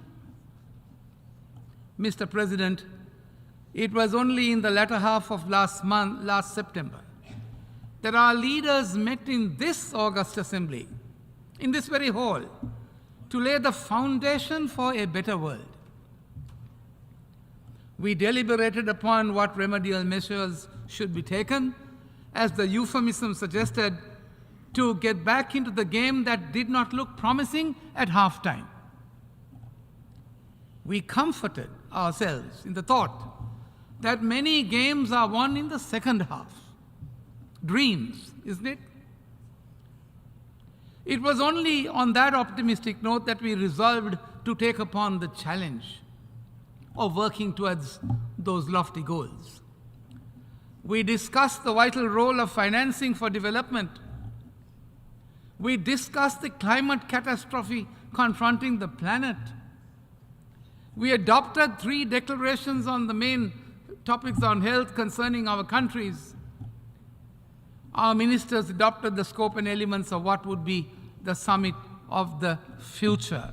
Mr. President, it was only in the latter half of last September, that our leaders met in this august assembly, in this very hall, to lay the foundation for a better world. We deliberated upon what remedial measures should be taken, as the euphemism suggested, to get back into the game that did not look promising at halftime. We comforted ourselves in the thought that many games are won in the second half. Dreams, isn't it? It was only on that optimistic note that we resolved to take upon the challenge of working towards those lofty goals. We discussed the vital role of financing for development. We discussed the climate catastrophe confronting the planet. We adopted 3 declarations on the main topics on health concerning our countries. Our ministers adopted the scope and elements of what would be the summit of the future.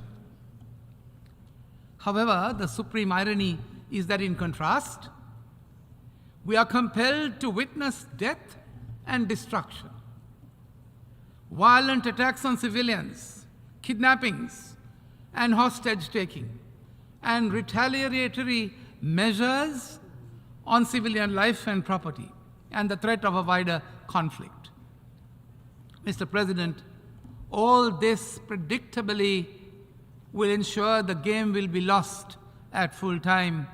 However, the supreme irony is that in contrast, we are compelled to witness death and destruction, violent attacks on civilians, kidnappings and hostage-taking, and retaliatory measures on civilian life and property, and the threat of a wider conflict. Mr. President, all this predictably will ensure the game will be lost at full time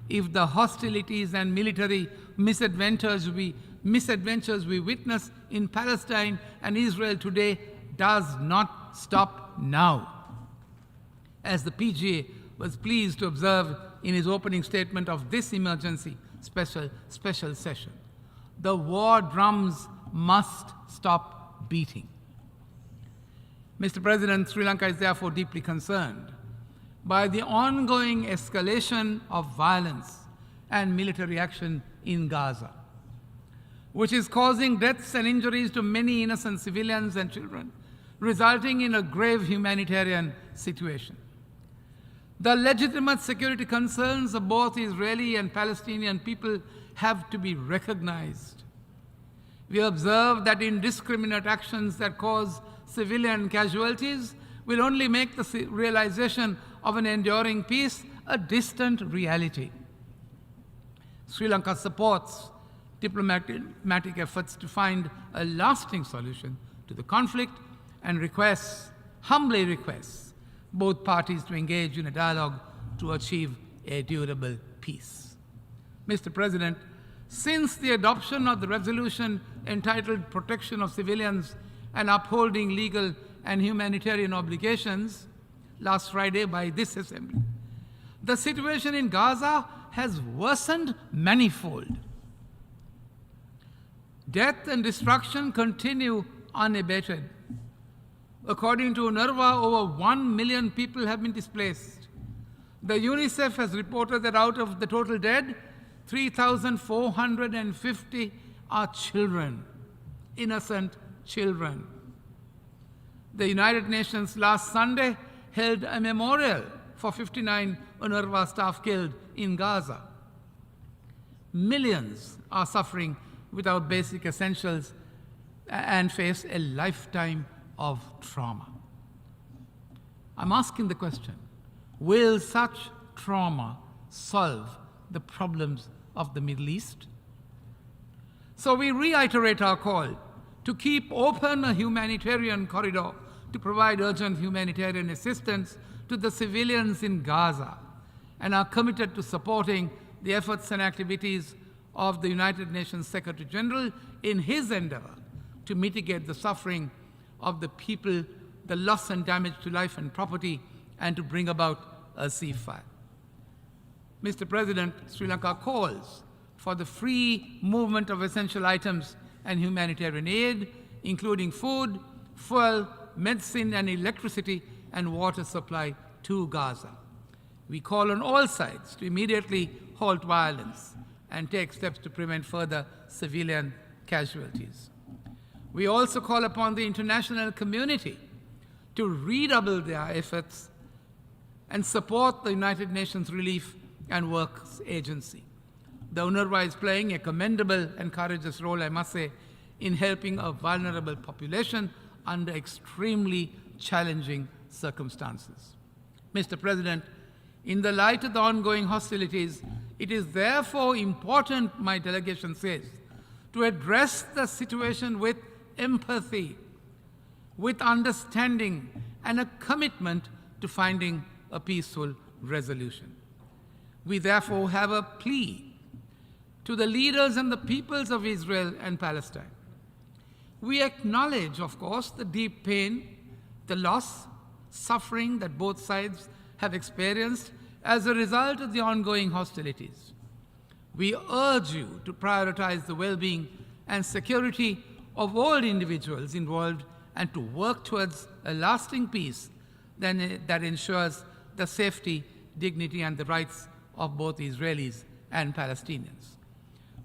if the hostilities and military misadventures we witness in Palestine and Israel today does not stop now. As the PGA was pleased to observe in his opening statement of this emergency special session, the war drums must stop beating. Mr. President, Sri Lanka is therefore deeply concerned by the ongoing escalation of violence and military action in Gaza, which is causing deaths and injuries to many innocent civilians and children, resulting in a grave humanitarian situation. The legitimate security concerns of both Israeli and Palestinian people have to be recognized. We observe that indiscriminate actions that cause civilian casualties will only make the realization of an enduring peace a distant reality. Sri Lanka supports diplomatic efforts to find a lasting solution to the conflict and humbly requests both parties to engage in a dialogue to achieve a durable peace. Mr. President, since the adoption of the resolution entitled Protection of Civilians and Upholding Legal and Humanitarian Obligations last Friday by this Assembly, the situation in Gaza has worsened manifold. Death and destruction continue unabated. According to UNRWA, over 1 million people have been displaced. The UNICEF has reported that out of the total dead, 3,450 are children, innocent children. The United Nations last Sunday held a memorial for 59 UNRWA staff killed in Gaza. Millions are suffering without basic essentials and face a lifetime of trauma. I'm asking the question, will such trauma solve the problems of the Middle East? So we reiterate our call to keep open a humanitarian corridor to provide urgent humanitarian assistance to the civilians in Gaza, and are committed to supporting the efforts and activities of the United Nations Secretary General in his endeavor to mitigate the suffering of the people, the loss and damage to life and property, and to bring about a ceasefire. Mr. President, Sri Lanka calls for the free movement of essential items and humanitarian aid, including food, fuel, medicine, and electricity and water supply to Gaza. We call on all sides to immediately halt violence and take steps to prevent further civilian casualties. We also call upon the international community to redouble their efforts and support the United Nations Relief and Works Agency. The UNRWA is playing a commendable and courageous role, I must say, in helping a vulnerable population under extremely challenging circumstances. Mr. President, in the light of the ongoing hostilities, it is therefore important, my delegation says, to address the situation with empathy, with understanding, and a commitment to finding a peaceful resolution. We therefore have a plea to the leaders and the peoples of Israel and Palestine. We acknowledge, of course, the deep pain, the loss, suffering that both sides have experienced as a result of the ongoing hostilities. We urge you to prioritize the well-being and security of all individuals involved and to work towards a lasting peace that ensures the safety, dignity, and the rights of both Israelis and Palestinians.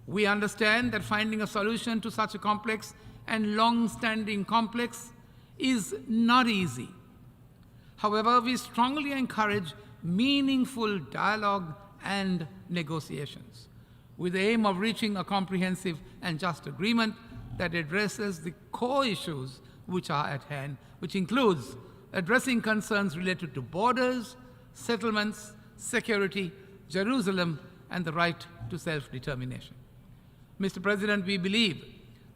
We understand that finding a solution to such a complex and long-standing complex is not easy. However, we strongly encourage meaningful dialogue and negotiations with the aim of reaching a comprehensive and just agreement that addresses the core issues which are at hand, which includes addressing concerns related to borders, settlements, security, Jerusalem, and the right to self-determination. Mr. President, we believe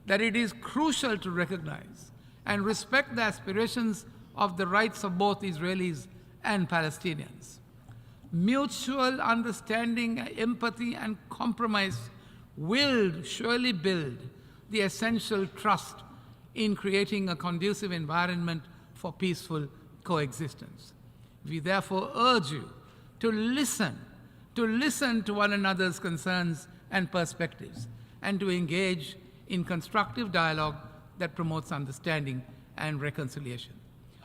that it is crucial to recognize and respect the aspirations of the rights of both Israelis and Palestinians. Mutual understanding, empathy, and compromise will surely build the essential trust in creating a conducive environment for peaceful coexistence. We therefore urge you to listen to one another's concerns and perspectives, and to engage in constructive dialogue that promotes understanding and reconciliation.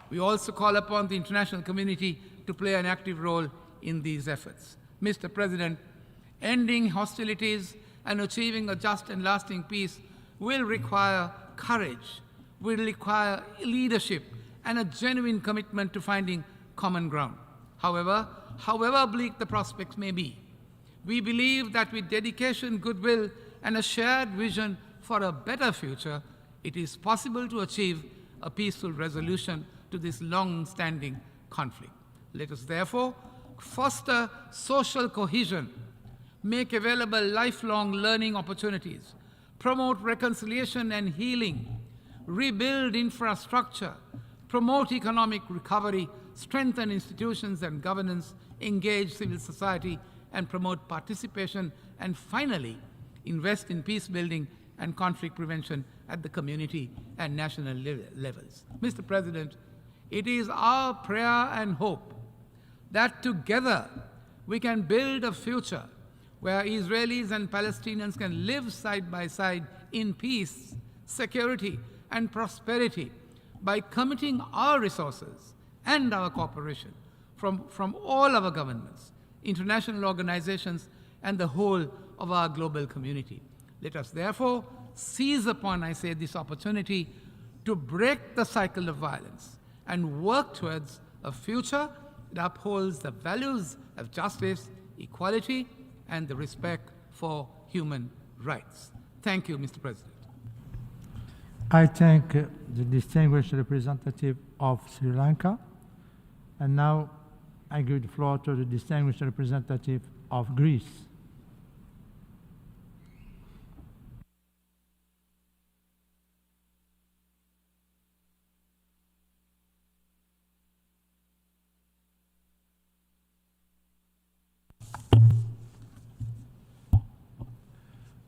We also call upon the international community to play an active role in these efforts. Mr. President, ending hostilities and achieving a just and lasting peace will require courage, will require leadership, and a genuine commitment to finding common ground. However bleak the prospects may be, we believe that with dedication, goodwill, and a shared vision for a better future, it is possible to achieve a peaceful resolution to this long-standing conflict. Let us therefore foster social cohesion, make available lifelong learning opportunities, promote reconciliation and healing, rebuild infrastructure, promote economic recovery, strengthen institutions and governance, engage civil society, and promote participation, and finally, invest in peace building and conflict prevention at the community and national levels. Mr. President, it is our prayer and hope that together we can build a future where Israelis and Palestinians can live side by side in peace, security, and prosperity by committing our resources and our cooperation from all our governments, international organizations, and the whole of our global community. Let us therefore seize upon, I say, this opportunity to break the cycle of violence and work towards a future that upholds the values of justice, equality, and the respect for human rights. Thank you, Mr. President. I thank the distinguished representative of Sri Lanka. And now I give the floor to the distinguished representative of Greece.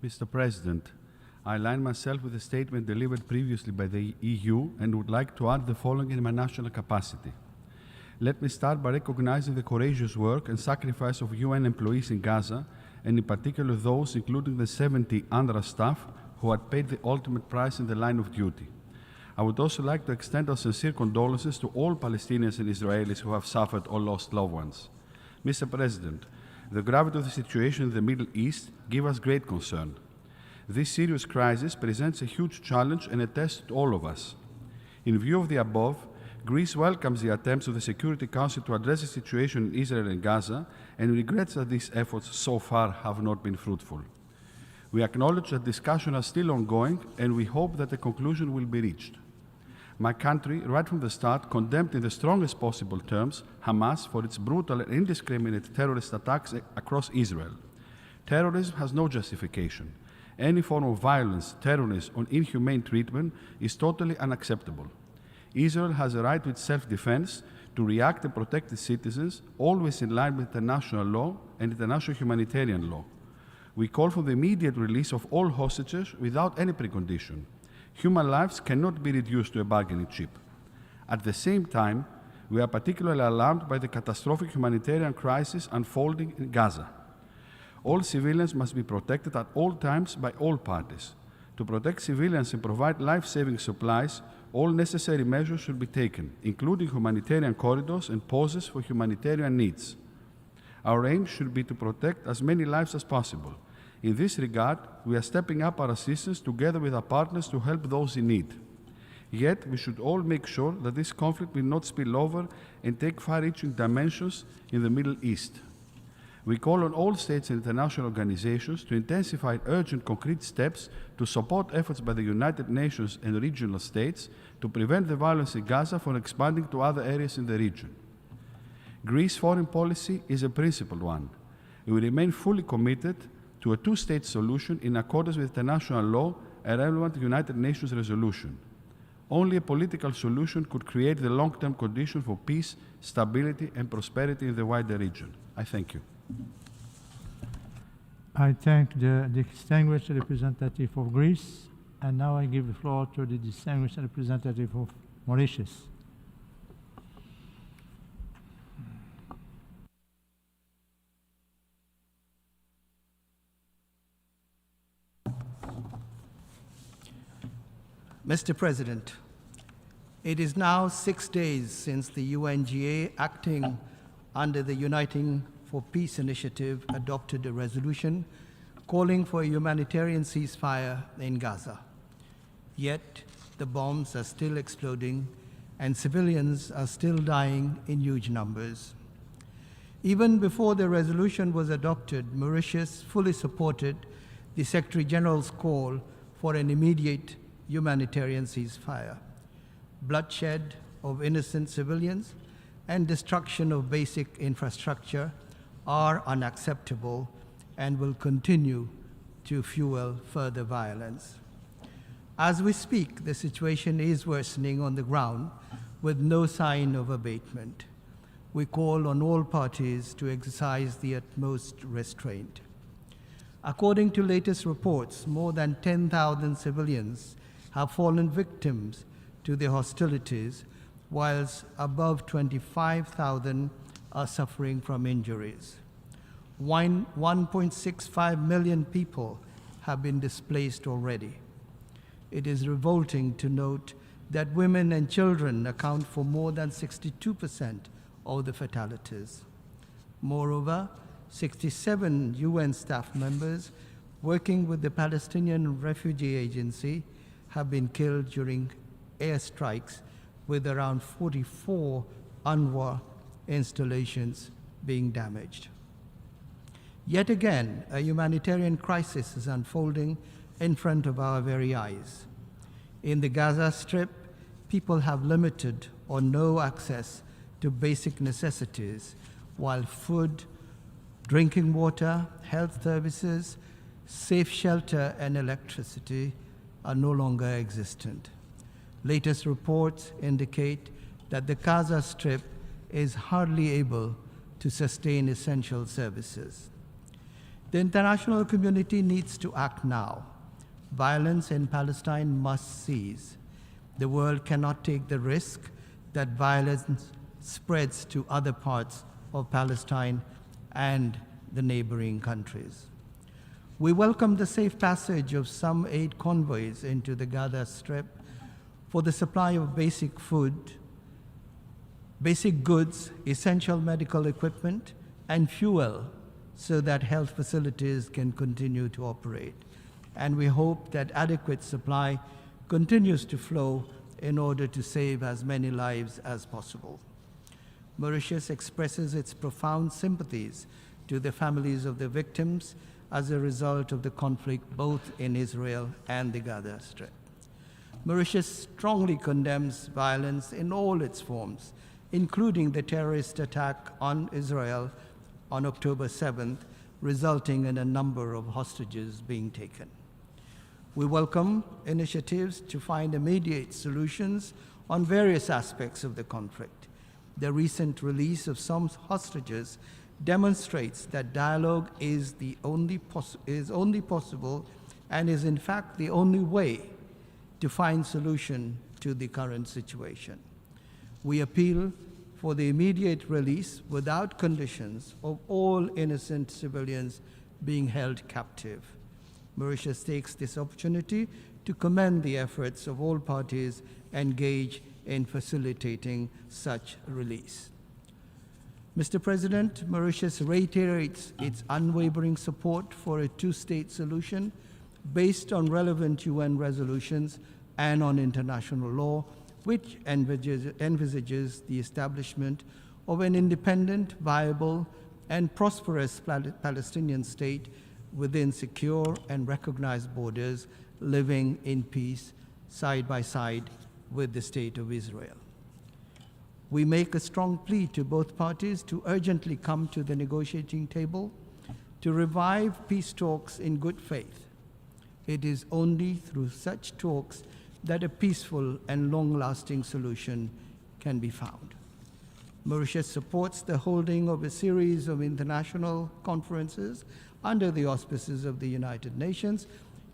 Mr. President, I align myself with the statement delivered previously by the EU and would like to add the following in my national capacity. Let me start by recognizing the courageous work and sacrifice of UN employees in Gaza, and in particular those, including the 70 UNRWA staff, who had paid the ultimate price in the line of duty. I would also like to extend our sincere condolences to all Palestinians and Israelis who have suffered or lost loved ones. Mr. President, the gravity of the situation in the Middle East gives us great concern. This serious crisis presents a huge challenge and a test to all of us. In view of the above, Greece welcomes the attempts of the Security Council to address the situation in Israel and Gaza and regrets that these efforts so far have not been fruitful. We acknowledge that discussions are still ongoing and we hope that a conclusion will be reached. My country, right from the start, condemned in the strongest possible terms Hamas for its brutal and indiscriminate terrorist attacks across Israel. Terrorism has no justification. Any form of violence, terrorism, or inhumane treatment is totally unacceptable. Israel has a right to its self-defense, to react and protect its citizens, always in line with international law and international humanitarian law. We call for the immediate release of all hostages without any precondition. Human lives cannot be reduced to a bargaining chip. At the same time, we are particularly alarmed by the catastrophic humanitarian crisis unfolding in Gaza. All civilians must be protected at all times by all parties. To protect civilians and provide life-saving supplies, all necessary measures should be taken, including humanitarian corridors and pauses for humanitarian needs. Our aim should be to protect as many lives as possible. In this regard, we are stepping up our assistance together with our partners to help those in need. Yet, we should all make sure that this conflict will not spill over and take far-reaching dimensions in the Middle East. We call on all states and international organizations to intensify urgent concrete steps to support efforts by the United Nations and regional states to prevent the violence in Gaza from expanding to other areas in the region. Greece's foreign policy is a principled one. We remain fully committed to a two-state solution in accordance with international law and relevant United Nations resolution. Only a political solution could create the long-term condition for peace, stability, and prosperity in the wider region. I thank you. I thank the distinguished representative of Greece, and now I give the floor to the distinguished representative of Mauritius. Mr. President, it is now 6 days since the UNGA, acting under the Uniting for Peace initiative, adopted a resolution calling for a humanitarian ceasefire in Gaza. Yet, the bombs are still exploding and civilians are still dying in huge numbers. Even before the resolution was adopted, Mauritius fully supported the Secretary General's call for an immediate humanitarian ceasefire. Bloodshed of innocent civilians and destruction of basic infrastructure are unacceptable and will continue to fuel further violence. As we speak, the situation is worsening on the ground with no sign of abatement. We call on all parties to exercise the utmost restraint. According to latest reports, more than 10,000 civilians have fallen victims to the hostilities, whilst above 25,000 are suffering from injuries. 1.65 million people have been displaced already. It is revolting to note that women and children account for more than 62% of the fatalities. Moreover, 67 UN staff members working with the Palestinian Refugee Agency have been killed during airstrikes, with around 44 UNRWA installations being damaged. Yet again, a humanitarian crisis is unfolding in front of our very eyes. In the Gaza Strip, people have limited or no access to basic necessities, while food, drinking water, health services, safe shelter, and electricity are no longer existent. Latest reports indicate that the Gaza Strip is hardly able to sustain essential services. The international community needs to act now. Violence in Palestine must cease. The world cannot take the risk that violence spreads to other parts of Palestine and the neighboring countries. We welcome the safe passage of some aid convoys into the Gaza Strip for the supply of basic food, basic goods, essential medical equipment, and fuel so that health facilities can continue to operate. And we hope that adequate supply continues to flow in order to save as many lives as possible. Mauritius expresses its profound sympathies to the families of the victims as a result of the conflict both in Israel and the Gaza Strip. Mauritius strongly condemns violence in all its forms, including the terrorist attack on Israel on October 7th, resulting in a number of hostages being taken. We welcome initiatives to find immediate solutions on various aspects of the conflict. The recent release of some hostages demonstrates that dialogue is only possible and is in fact the only way to find solution to the current situation. We appeal for the immediate release without conditions of all innocent civilians being held captive. Mauritius takes this opportunity to commend the efforts of all parties engaged in facilitating such release. Mr. President, Mauritius reiterates its unwavering support for a two-state solution based on relevant UN resolutions and on international law, which envisages the establishment of an independent, viable, and prosperous Palestinian state within secure and recognized borders, living in peace side by side with the State of Israel. We make a strong plea to both parties to urgently come to the negotiating table to revive peace talks in good faith. It is only through such talks that a peaceful and long-lasting solution can be found. Mauritius supports the holding of a series of international conferences under the auspices of the United Nations,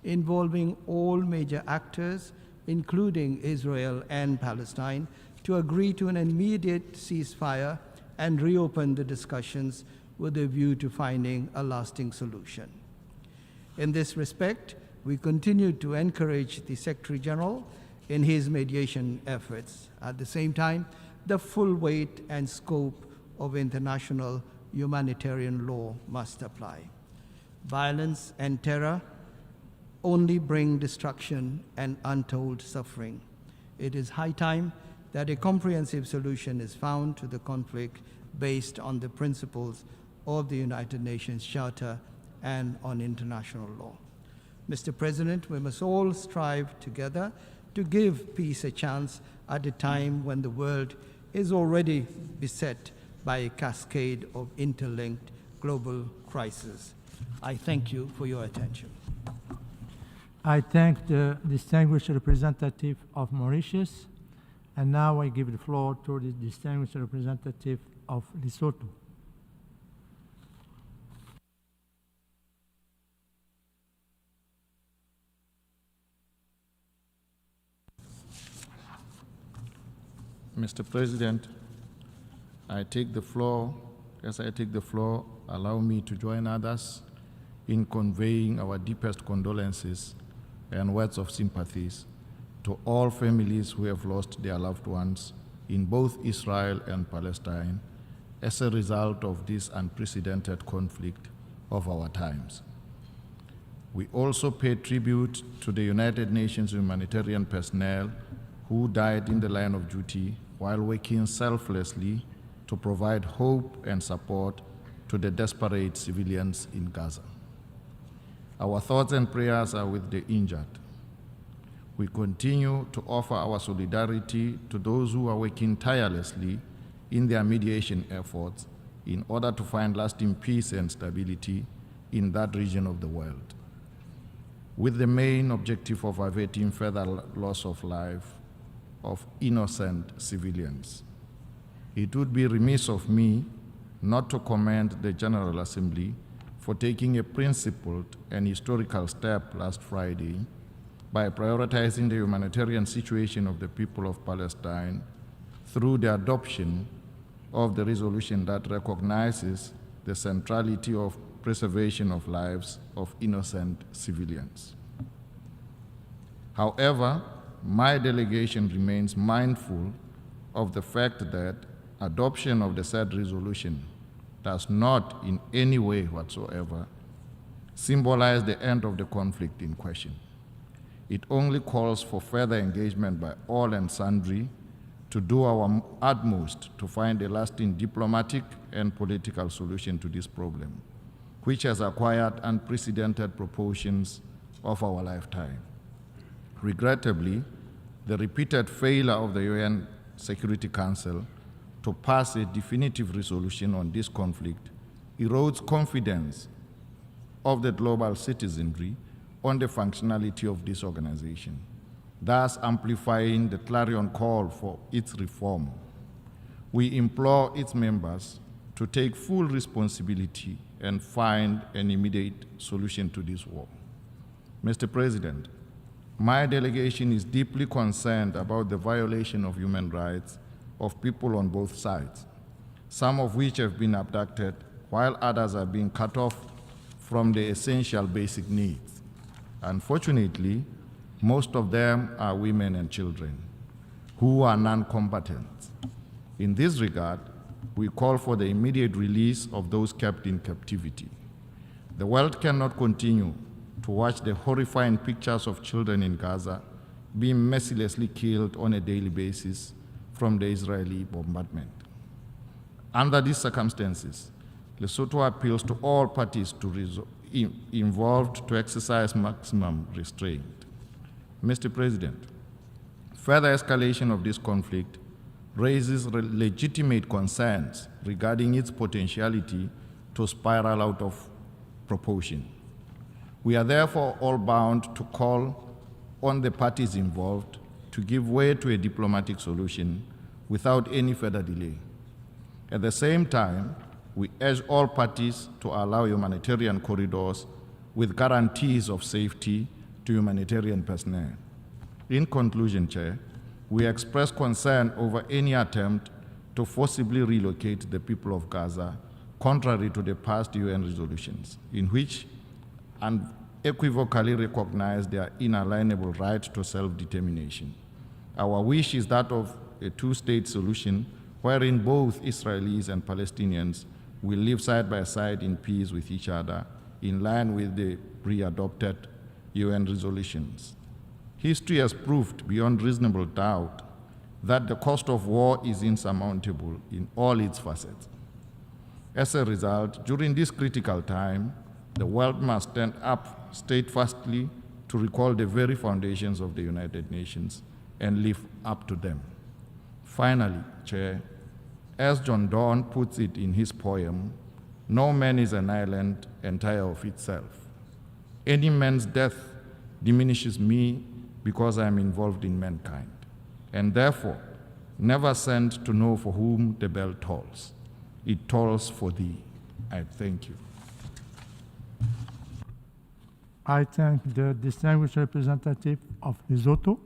involving all major actors, including Israel and Palestine, to agree to an immediate ceasefire and reopen the discussions with a view to finding a lasting solution. In this respect, we continue to encourage the Secretary General in his mediation efforts. At the same time, the full weight and scope of international humanitarian law must apply. Violence and terror only bring destruction and untold suffering. It is high time that a comprehensive solution is found to the conflict based on the principles of the United Nations Charter and on international law. Mr. President, we must all strive together to give peace a chance at a time when the world is already beset by a cascade of interlinked global crises. I thank you for your attention. I thank the distinguished representative of Mauritius, and now I give the floor to the distinguished representative of Lesotho. Mr. President, I take the floor. As I take the floor, allow me to join others in conveying our deepest condolences and words of sympathies to all families who have lost their loved ones in both Israel and Palestine as a result of this unprecedented conflict of our times. We also pay tribute to the United Nations humanitarian personnel who died in the line of duty while working selflessly to provide hope and support to the desperate civilians in Gaza. Our thoughts and prayers are with the injured. We continue to offer our solidarity to those who are working tirelessly in their mediation efforts in order to find lasting peace and stability in that region of the world, with the main objective of averting further loss of life of innocent civilians. It would be remiss of me not to commend the General Assembly for taking a principled and historical step last Friday by prioritizing the humanitarian situation of the people of Palestine through the adoption of the resolution that recognizes the centrality of preservation of lives of innocent civilians. However, my delegation remains mindful of the fact that adoption of the said resolution does not in any way whatsoever symbolize the end of the conflict in question. It only calls for further engagement by all and sundry to do our utmost to find a lasting diplomatic and political solution to this problem, which has acquired unprecedented proportions of our lifetime. Regrettably, the repeated failure of the UN Security Council to pass a definitive resolution on this conflict erodes confidence of the global citizenry on the functionality of this organization, thus amplifying the clarion call for its reform. We implore its members to take full responsibility and find an immediate solution to this war. Mr. President, my delegation is deeply concerned about the violation of human rights of people on both sides, some of which have been abducted, while others are being cut off from the essential basic needs. Unfortunately, most of them are women and children who are non-combatants. In this regard, we call for the immediate release of those kept in captivity. The world cannot continue to watch the horrifying pictures of children in Gaza being mercilessly killed on a daily basis from the Israeli bombardment. Under these circumstances, Lesotho appeals to all parties involved to exercise maximum restraint. Mr. President, further escalation of this conflict raises legitimate concerns regarding its potentiality to spiral out of proportion. We are therefore all bound to call on the parties involved to give way to a diplomatic solution without any further delay. At the same time, we urge all parties to allow humanitarian corridors with guarantees of safety to humanitarian personnel. In conclusion, Chair, we express concern over any attempt to forcibly relocate the people of Gaza, contrary to the past UN resolutions, in which unequivocally recognize their inalienable right to self-determination. Our wish is that of a two-state solution wherein both Israelis and Palestinians will live side by side in peace with each other, in line with the pre-adopted UN resolutions. History has proved beyond reasonable doubt that the cost of war is insurmountable in all its facets. As a result, during this critical time, the world must stand up steadfastly to recall the very foundations of the United Nations and live up to them. Finally, Chair, as John Donne puts it in his poem, no man is an island entire of itself. Any man's death diminishes me because I am involved in mankind, and therefore never sent to know for whom the bell tolls. It tolls for thee. I thank you. I thank the distinguished representative of Lesotho.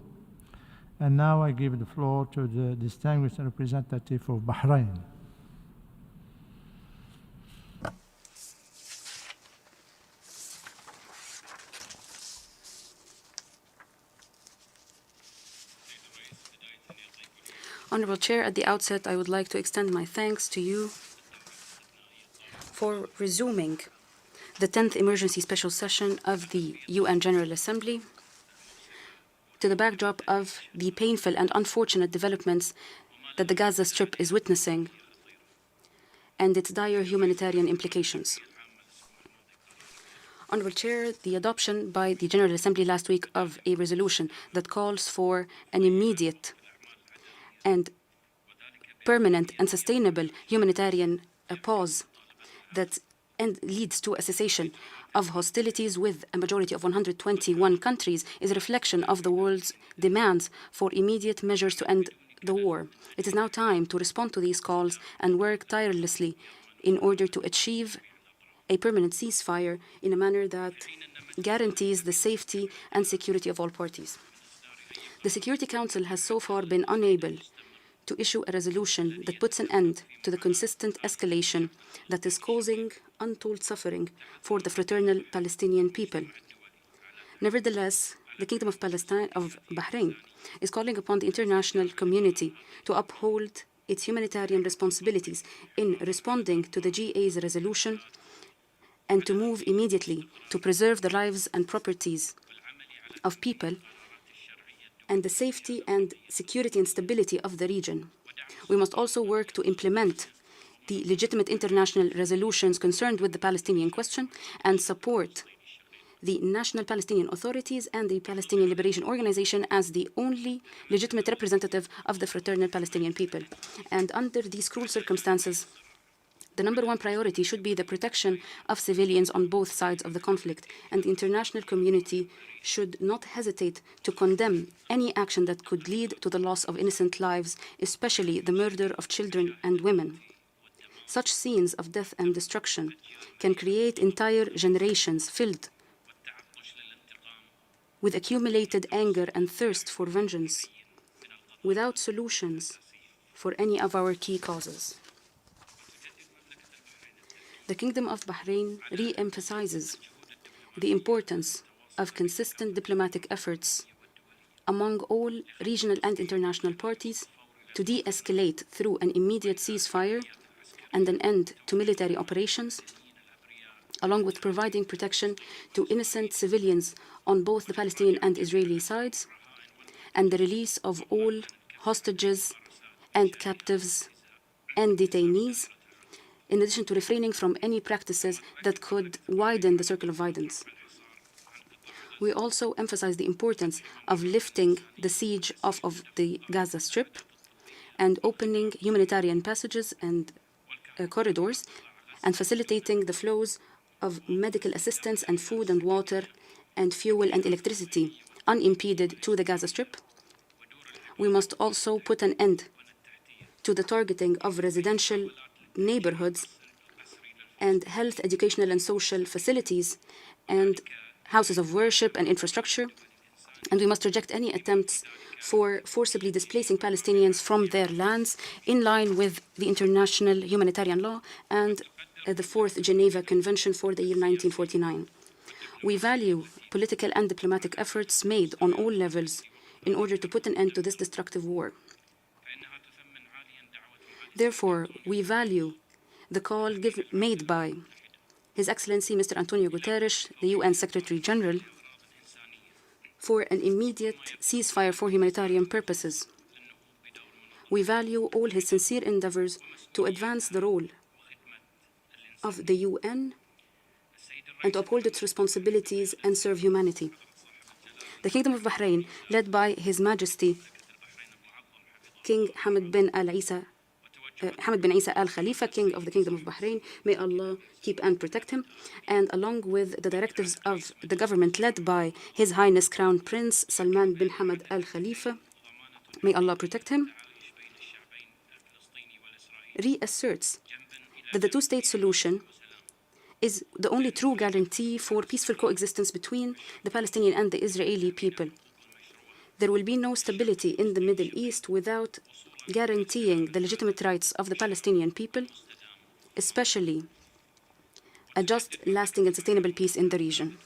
And now I give the floor to the distinguished representative of Bahrain. Honorable Chair, at the outset, I would like to extend my thanks to you for resuming the 10th Emergency Special Session of the UN General Assembly to the backdrop of the painful and unfortunate developments that the Gaza Strip is witnessing and its dire humanitarian implications. Honorable Chair, the adoption by the General Assembly last week of a resolution that calls for an immediate and permanent and sustainable humanitarian pause that leads to a cessation of hostilities with a majority of 121 countries is a reflection of the world's demands for immediate measures to end the war. It is now time to respond to these calls and work tirelessly in order to achieve a permanent ceasefire in a manner that guarantees the safety and security of all parties. The Security Council has so far been unable to issue a resolution that puts an end to the consistent escalation that is causing untold suffering for the fraternal Palestinian people. Nevertheless, the Kingdom of Bahrain is calling upon the international community to uphold its humanitarian responsibilities in responding to the GA's resolution and to move immediately to preserve the lives and properties of people and the safety and security and stability of the region. We must also work to implement the legitimate international resolutions concerned with the Palestinian question and support the National Palestinian Authorities and the Palestinian Liberation Organization as the only legitimate representative of the fraternal Palestinian people. And under these cruel circumstances, the number one priority should be the protection of civilians on both sides of the conflict, and the international community should not hesitate to condemn any action that could lead to the loss of innocent lives, especially the murder of children and women. Such scenes of death and destruction can create entire generations filled with accumulated anger and thirst for vengeance, without solutions for any of our key causes. The Kingdom of Bahrain re-emphasizes the importance of consistent diplomatic efforts among all regional and international parties to de-escalate through an immediate ceasefire and an end to military operations, along with providing protection to innocent civilians on both the Palestinian and Israeli sides, and the release of all hostages and captives and detainees, in addition to refraining from any practices that could widen the circle of violence. We also emphasize the importance of lifting the siege off of the Gaza Strip and opening humanitarian passages and corridors and facilitating the flows of medical assistance and food and water and fuel and electricity unimpeded to the Gaza Strip. We must also put an end to the targeting of residential neighborhoods and health, educational, and social facilities and houses of worship and infrastructure. And we must reject any attempts for forcibly displacing Palestinians from their lands in line with the international humanitarian law and the Fourth Geneva Convention for the year 1949. We value political and diplomatic efforts made on all levels in order to put an end to this destructive war. Therefore, we value the call made by His Excellency Mr. Antonio Guterres, the UN Secretary General, for an immediate ceasefire for humanitarian purposes. We value all his sincere endeavors to advance the role of the UN and to uphold its responsibilities and serve humanity. The Kingdom of Bahrain, led by His Majesty King Hamad bin Isa Al Khalifa, King of the Kingdom of Bahrain, may Allah keep and protect him, and along with the directives of the government led by His Highness Crown Prince Salman bin Hamad Al Khalifa, may Allah protect him, reasserts that the two-state solution is the only true guarantee for peaceful coexistence between the Palestinian and the Israeli people. There will be no stability in the Middle East without guaranteeing the legitimate rights of the Palestinian people, especially a just, lasting, and sustainable peace in the region.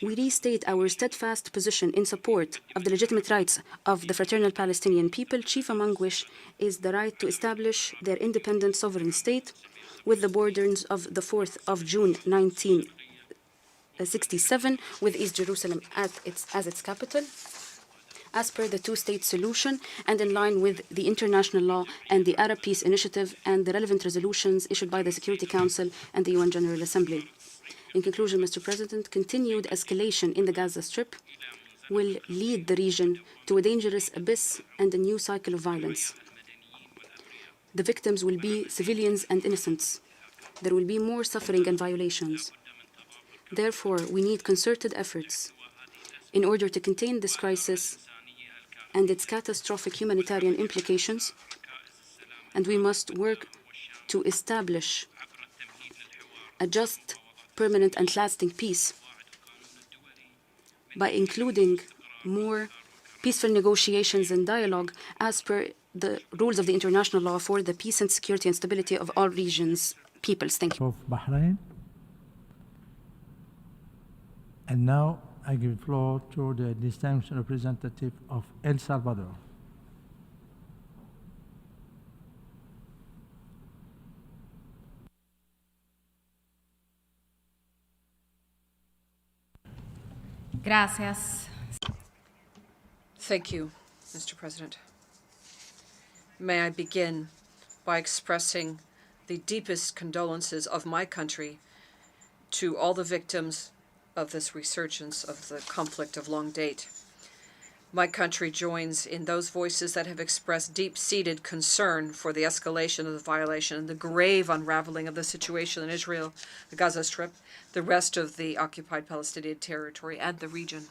We restate our steadfast position in support of the legitimate rights of the fraternal Palestinian people, chief among which is the right to establish their independent sovereign state with the borders of the 4th of June 1967, with East Jerusalem as its capital, as per the two-state solution and in line with the international law and the Arab Peace Initiative and the relevant resolutions issued by the Security Council and the UN General Assembly. In conclusion, Mr. President, continued escalation in the Gaza Strip will lead the region to a dangerous abyss and a new cycle of violence. The victims will be civilians and innocents. There will be more suffering and violations. Therefore, we need concerted efforts in order to contain this crisis and its catastrophic humanitarian implications, and we must work to establish a just, permanent, and lasting peace by including more peaceful negotiations and dialogue as per the rules of the international law for the peace and security and stability of all regions' peoples. Thank you. Of Bahrain. And now I give the floor to the distinguished representative of El Salvador. Gracias. Thank you, Mr. President. May I begin by expressing the deepest condolences of my country to all the victims of this resurgence of the conflict of long date. My country joins in those voices that have expressed deep-seated concern for the escalation of the violation and the grave unraveling of the situation in Israel, the Gaza Strip, the rest of the occupied Palestinian territory, and the region.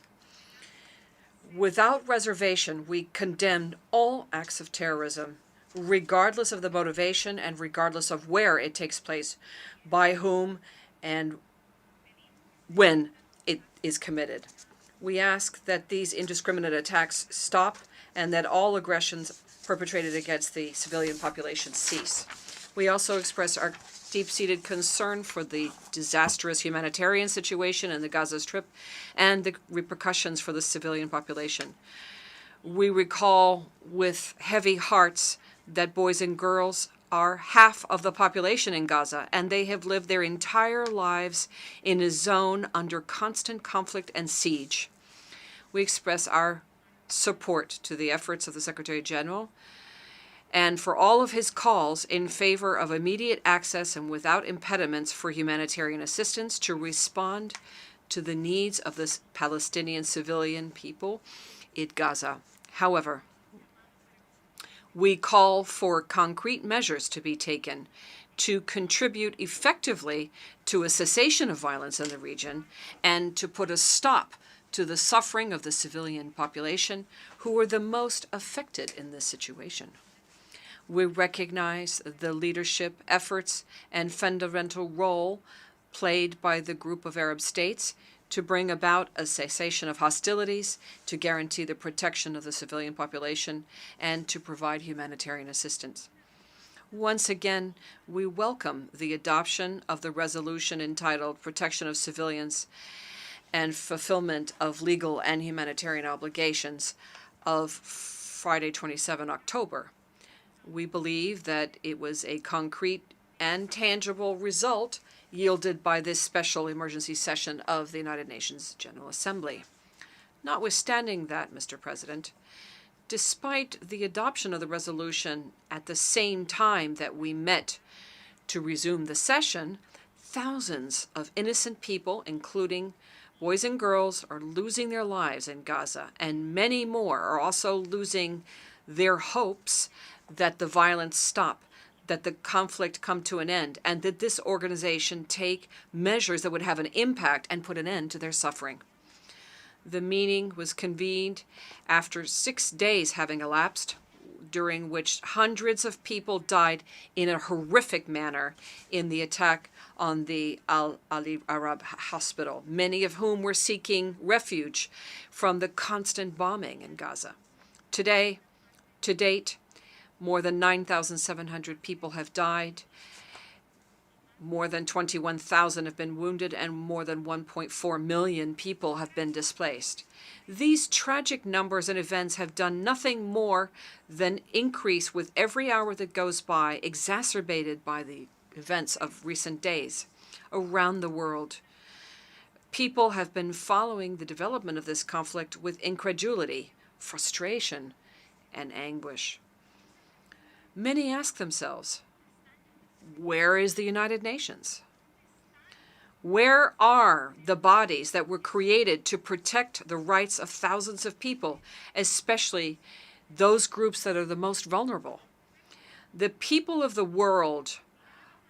Without reservation, we condemn all acts of terrorism, regardless of the motivation and regardless of where it takes place, by whom, and when it is committed. We ask that these indiscriminate attacks stop and that all aggressions perpetrated against the civilian population cease. We also express our deep-seated concern for the disastrous humanitarian situation in the Gaza Strip and the repercussions for the civilian population. We recall with heavy hearts that boys and girls are half of the population in Gaza, and they have lived their entire lives in a zone under constant conflict and siege. We express our support to the efforts of the Secretary General and for all of his calls in favor of immediate access and without impediments for humanitarian assistance to respond to the needs of the Palestinian civilian people in Gaza. However, we call for concrete measures to be taken to contribute effectively to a cessation of violence in the region and to put a stop to the suffering of the civilian population who are the most affected in this situation. We recognize the leadership efforts and fundamental role played by the group of Arab states to bring about a cessation of hostilities, to guarantee the protection of the civilian population, and to provide humanitarian assistance. Once again, we welcome the adoption of the resolution entitled Protection of Civilians and Fulfillment of Legal and Humanitarian Obligations of Friday, 27 October. We believe that it was a concrete and tangible result yielded by this special emergency session of the United Nations General Assembly. Notwithstanding that, Mr. President, despite the adoption of the resolution at the same time that we met to resume the session, thousands of innocent people, including boys and girls, are losing their lives in Gaza, and many more are also losing their hopes that the violence stop, that the conflict come to an end, and that this organization take measures that would have an impact and put an end to their suffering. The meeting was convened after 6 days having elapsed, during which hundreds of people died in a horrific manner in the attack on the Al-Ali Arab hospital, many of whom were seeking refuge from the constant bombing in Gaza. Today, to date, more than 9,700 people have died, more than 21,000 have been wounded, and more than 1.4 million people have been displaced. These tragic numbers and events have done nothing more than increase with every hour that goes by, exacerbated by the events of recent days around the world. People have been following the development of this conflict with incredulity, frustration, and anguish. Many ask themselves, where is the United Nations? Where are the bodies that were created to protect the rights of thousands of people, especially those groups that are the most vulnerable? The people of the world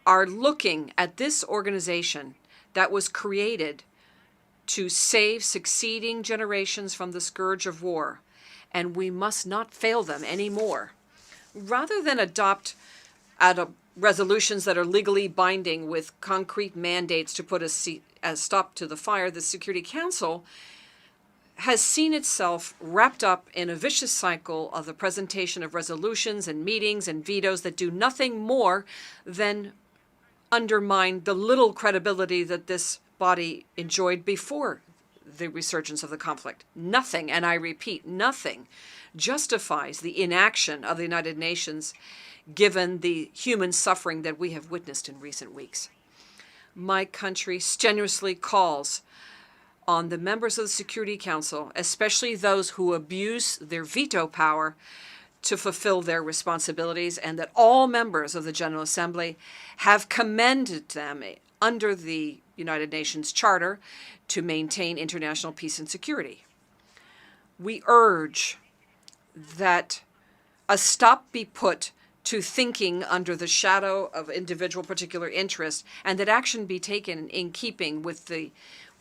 are looking at this organization that was created to save succeeding generations from the scourge of war, and we must not fail them anymore. Rather than adopt resolutions that are legally binding with concrete mandates to put a stop to the fire, the Security Council has seen itself wrapped up in a vicious cycle of the presentation of resolutions and meetings and vetoes that do nothing more than undermine the little credibility that this body enjoyed before the resurgence of the conflict. Nothing, and I repeat, nothing, justifies the inaction of the United Nations given the human suffering that we have witnessed in recent weeks. My country strenuously calls on the members of the Security Council, especially those who abuse their veto power, to fulfill their responsibilities, and that all members of the General Assembly have commended them under the United Nations Charter to maintain international peace and security. We urge that a stop be put to thinking under the shadow of individual particular interest, and that action be taken in keeping with the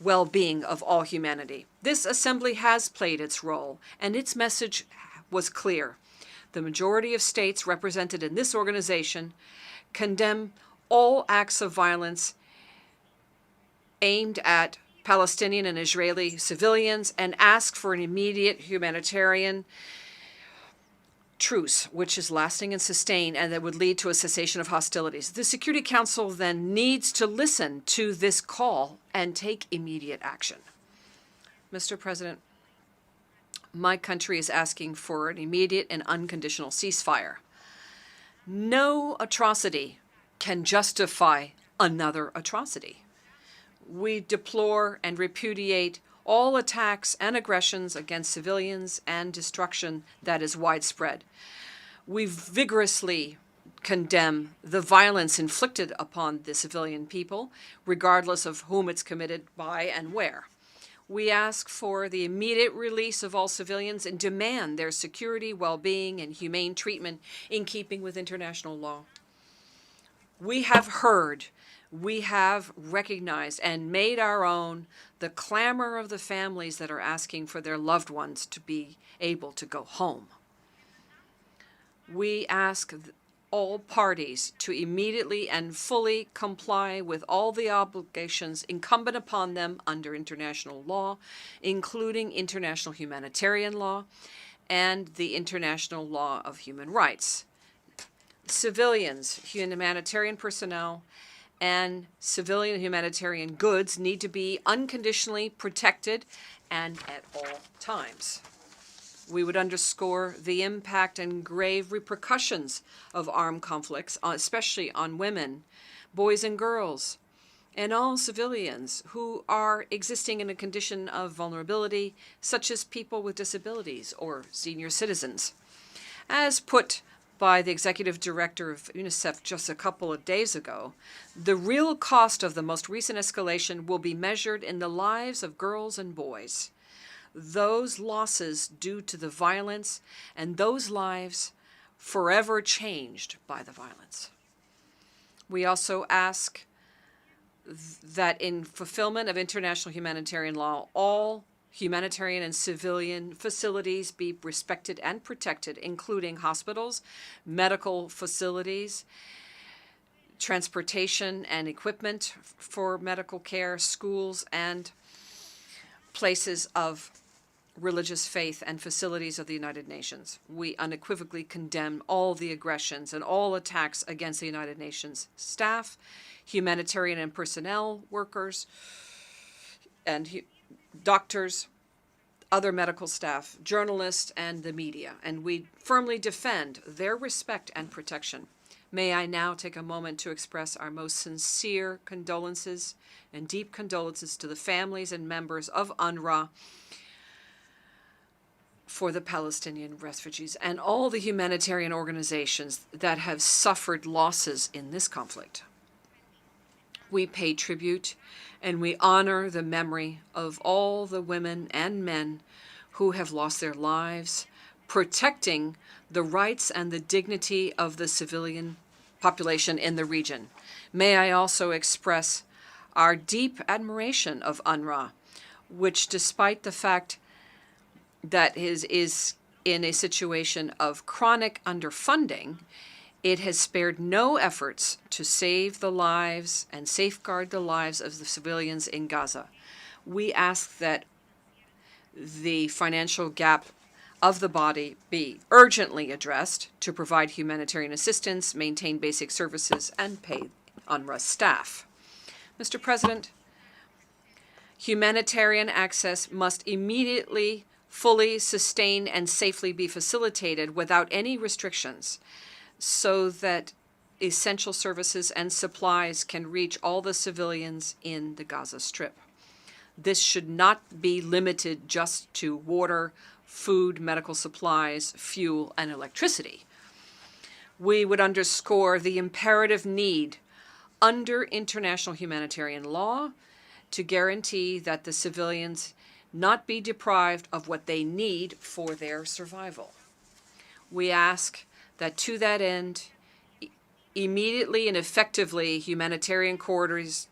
well-being of all humanity. This assembly has played its role, and its message was clear. The majority of states represented in this organization condemn all acts of violence aimed at Palestinian and Israeli civilians and ask for an immediate humanitarian truce, which is lasting and sustained, and that would lead to a cessation of hostilities. The Security Council then needs to listen to this call and take immediate action. Mr. President, my country is asking for an immediate and unconditional ceasefire. No atrocity can justify another atrocity. We deplore and repudiate all attacks and aggressions against civilians and destruction that is widespread. We vigorously condemn the violence inflicted upon the civilian people, regardless of whom it's committed by and where. We ask for the immediate release of all civilians and demand their security, well-being, and humane treatment in keeping with international law. We have heard, we have recognized and made our own the clamor of the families that are asking for their loved ones to be able to go home. We ask all parties to immediately and fully comply with all the obligations incumbent upon them under international law, including international humanitarian law and the international law of human rights. Civilians, humanitarian personnel, and civilian humanitarian goods need to be unconditionally protected and at all times. We would underscore the impact and grave repercussions of armed conflicts, especially on women, boys and girls, and all civilians who are existing in a condition of vulnerability, such as people with disabilities or senior citizens. As put by the executive director of UNICEF just a couple of days ago, the real cost of the most recent escalation will be measured in the lives of girls and boys. Those losses due to the violence and those lives forever changed by the violence. We also ask that in fulfillment of international humanitarian law, all humanitarian and civilian facilities be respected and protected, including hospitals, medical facilities, transportation and equipment for medical care, schools, and places of religious faith and facilities of the United Nations. We unequivocally condemn all the aggressions and all attacks against the United Nations staff, humanitarian and personnel workers, and doctors, other medical staff, journalists, and the media, and we firmly defend their respect and protection. May I now take a moment to express our most sincere condolences and deep condolences to the families and members of UNRWA for the Palestinian refugees and all the humanitarian organizations that have suffered losses in this conflict. We pay tribute and we honor the memory of all the women and men who have lost their lives, protecting the rights and the dignity of the civilian population in the region. May I also express our deep admiration of UNRWA, which, despite the fact that is in a situation of chronic underfunding, it has spared no efforts to save the lives and safeguard the lives of the civilians in Gaza. We ask that the financial gap of the body be urgently addressed to provide humanitarian assistance, maintain basic services, and pay UNRWA staff. Mr. President, humanitarian access must immediately, fully, sustain, and safely be facilitated without any restrictions so that essential services and supplies can reach all the civilians in the Gaza Strip. This should not be limited just to water, food, medical supplies, fuel, and electricity. We would underscore the imperative need under international humanitarian law to guarantee that the civilians not be deprived of what they need for their survival. We ask that to that end, immediately and effectively, humanitarian corridors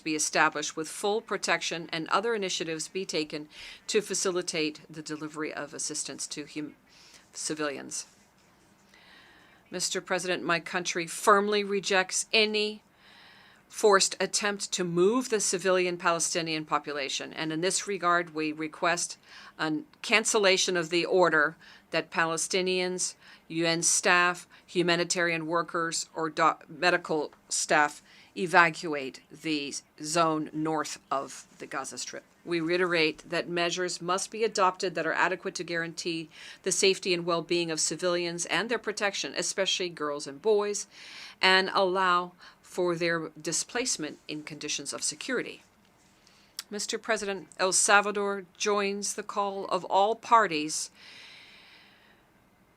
be established with full protection and other initiatives be taken to facilitate the delivery of assistance to civilians. Mr. President, my country firmly rejects any forced attempt to move the civilian Palestinian population, and in this regard, we request a cancellation of the order that Palestinians, UN staff, humanitarian workers, or medical staff evacuate the zone north of the Gaza Strip. We reiterate that measures must be adopted that are adequate to guarantee the safety and well-being of civilians and their protection, especially girls and boys, and allow for their displacement in conditions of security. Mr. President, El Salvador joins the call of all parties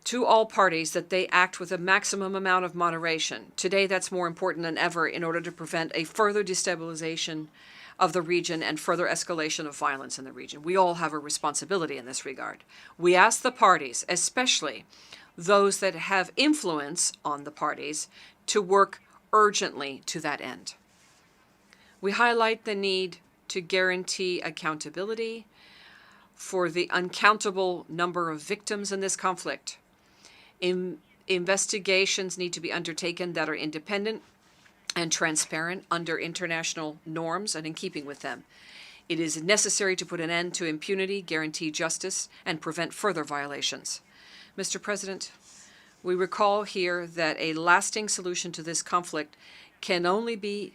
that they act with a maximum amount of moderation. Today, that's more important than ever in order to prevent a further destabilization of the region and further escalation of violence in the region. We all have a responsibility in this regard. We ask the parties, especially those that have influence on the parties, to work urgently to that end. We highlight the need to guarantee accountability for the uncountable number of victims in this conflict. Investigations need to be undertaken that are independent and transparent under international norms and in keeping with them. It is necessary to put an end to impunity, guarantee justice, and prevent further violations. Mr. President, we recall here that a lasting solution to this conflict can only be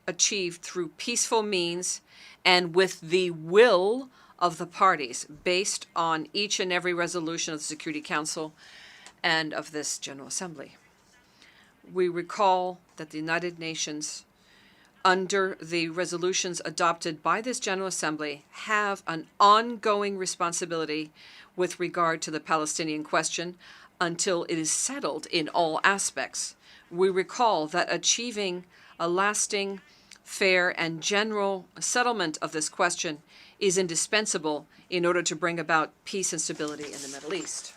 achieved through peaceful means and with the will of the parties, based on each and every resolution of the Security Council and of this General Assembly. We recall that the United Nations, under the resolutions adopted by this General Assembly, have an ongoing responsibility with regard to the Palestinian question until it is settled in all aspects. We recall that achieving a lasting, fair, and general settlement of this question is indispensable in order to bring about peace and stability in the Middle East.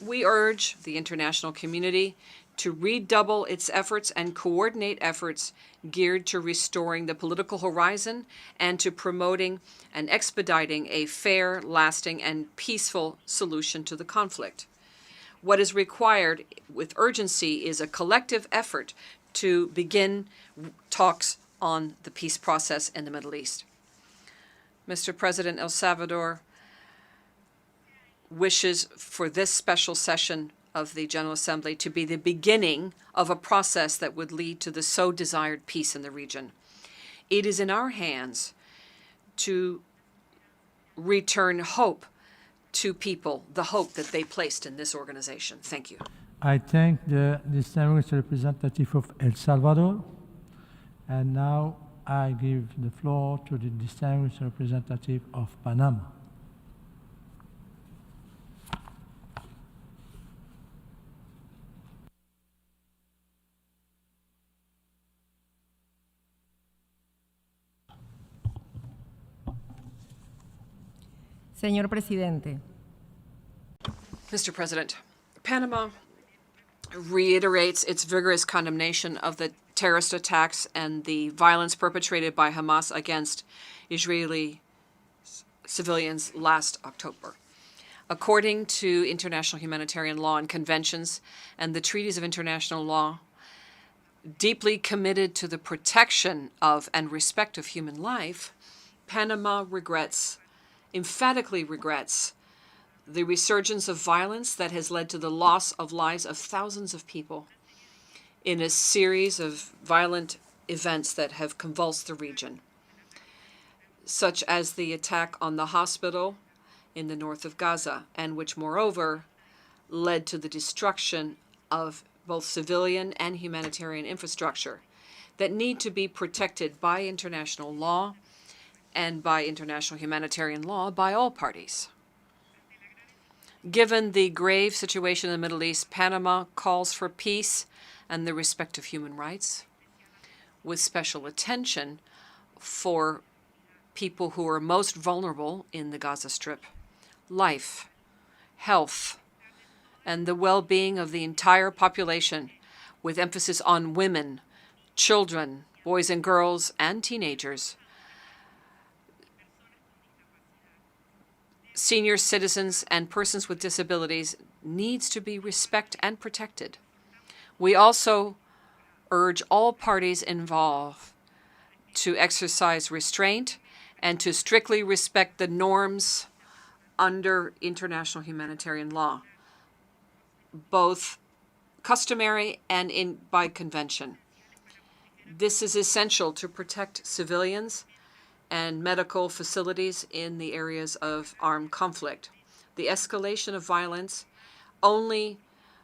We urge the international community to redouble its efforts and coordinate efforts geared to restoring the political horizon and to promoting and expediting a fair, lasting, and peaceful solution to the conflict. What is required with urgency is a collective effort to begin talks on the peace process in the Middle East. Mr. President, El Salvador wishes for this special session of the General Assembly to be the beginning of a process that would lead to the so desired peace in the region. It is in our hands to return hope to people, the hope that they placed in this organization. Thank you. I thank the distinguished representative of El Salvador, and now I give the floor to the distinguished representative of Panama. Señor Presidente. Mr. President, Panama reiterates its vigorous condemnation of the terrorist attacks and the violence perpetrated by Hamas against Israeli civilians last October. According to international humanitarian law and conventions and the treaties of international law, deeply committed to the protection of and respect of human life, Panama emphatically regrets the resurgence of violence that has led to the loss of lives of thousands of people in a series of violent events that have convulsed the region, such as the attack on the hospital in the north of Gaza, and which, moreover, led to the destruction of both civilian and humanitarian infrastructure that need to be protected by international law and by international humanitarian law by all parties. Given the grave situation in the Middle East, Panama calls for peace and the respect of human rights, with special attention for people who are most vulnerable in the Gaza Strip, life, health, and the well-being of the entire population, with emphasis on women, children, boys and girls, and teenagers, senior citizens, and persons with disabilities needs to be respected and protected. We also urge all parties involved to exercise restraint and to strictly respect the norms under international humanitarian law, both customary and by convention. This is essential to protect civilians and medical facilities in the areas of armed conflict. The escalation of violence only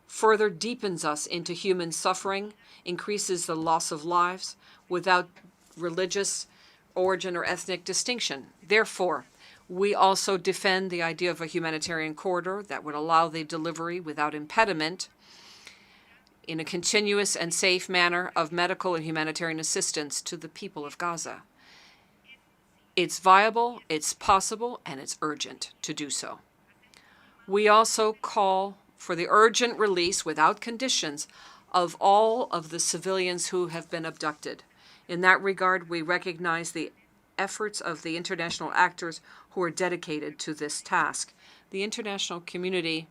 further deepens us into human suffering, increases the loss of lives without religious origin or ethnic distinction. Therefore, we also defend the idea of a humanitarian corridor that would allow the delivery without impediment in a continuous and safe manner of medical and humanitarian assistance to the people of Gaza. It's viable, it's possible, and it's urgent to do so. We also call for the urgent release, without conditions, of all of the civilians who have been abducted. In that regard, we recognize the efforts of the international actors who are dedicated to this task. The international community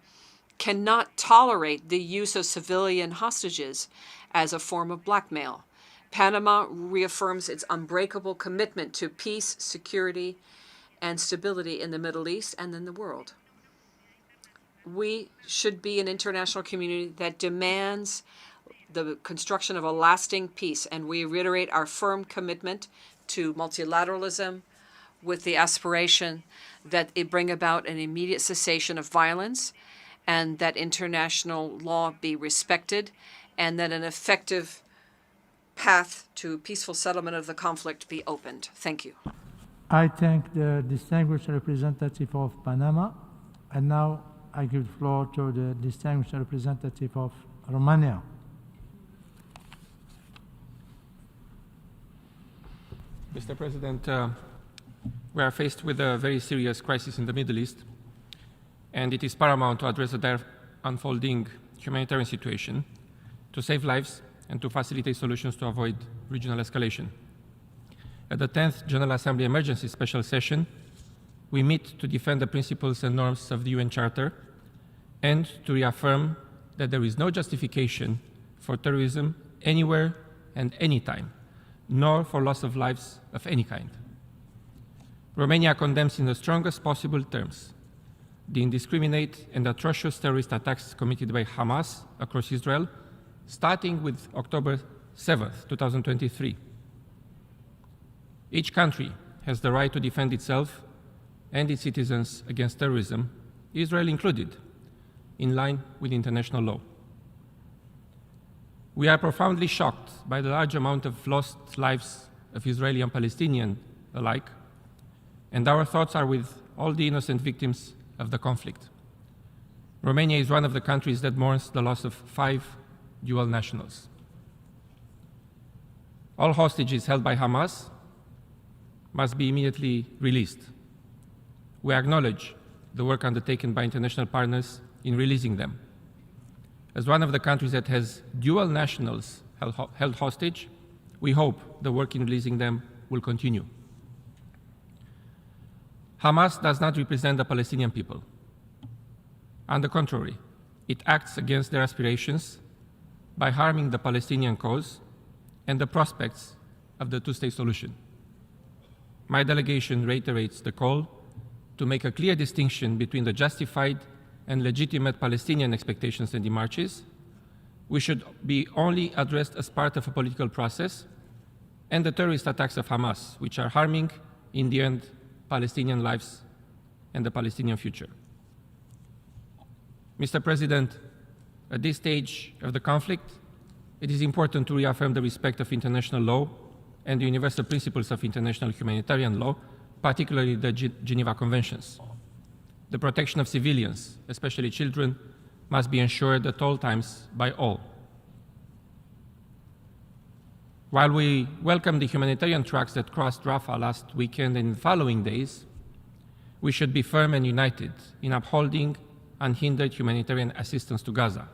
cannot tolerate the use of civilian hostages as a form of blackmail. Panama reaffirms its unbreakable commitment to peace, security, and stability in the Middle East and in the world. We should be an international community that demands the construction of a lasting peace, and we reiterate our firm commitment to multilateralism with the aspiration that it bring about an immediate cessation of violence and that international law be respected and that an effective path to peaceful settlement of the conflict be opened. Thank you. I thank the distinguished representative of Panama, and now I give the floor to the distinguished representative of Romania. Mr. President, we are faced with a very serious crisis in the Middle East, and it is paramount to address the unfolding humanitarian situation, to save lives, and to facilitate solutions to avoid regional escalation. At the 10th General Assembly Emergency Special Session, we meet to defend the principles and norms of the UN Charter and to reaffirm that there is no justification for terrorism anywhere and anytime, nor for loss of lives of any kind. Romania condemns in the strongest possible terms the indiscriminate and atrocious terrorist attacks committed by Hamas across Israel, starting with October 7th, 2023. Each country has the right to defend itself and its citizens against terrorism, Israel included, in line with international law. We are profoundly shocked by the large amount of lost lives of Israeli and Palestinian alike, and our thoughts are with all the innocent victims of the conflict. Romania is one of the countries that mourns the loss of 5 dual nationals. All hostages held by Hamas must be immediately released. We acknowledge the work undertaken by international partners in releasing them. As one of the countries that has dual nationals held hostage, we hope the work in releasing them will continue. Hamas does not represent the Palestinian people. On the contrary, it acts against their aspirations by harming the Palestinian cause and the prospects of the two-state solution. My delegation reiterates the call to make a clear distinction between the justified and legitimate Palestinian expectations and demarches, which should be only addressed as part of a political process, and the terrorist attacks of Hamas, which are harming, in the end, Palestinian lives and the Palestinian future. Mr. President, at this stage of the conflict, it is important to reaffirm the respect of international law and the universal principles of international humanitarian law, particularly the Geneva Conventions. The protection of civilians, especially children, must be ensured at all times by all. While we welcome the humanitarian trucks that crossed Rafah last weekend and in the following days, we should be firm and united in upholding unhindered humanitarian assistance to Gaza.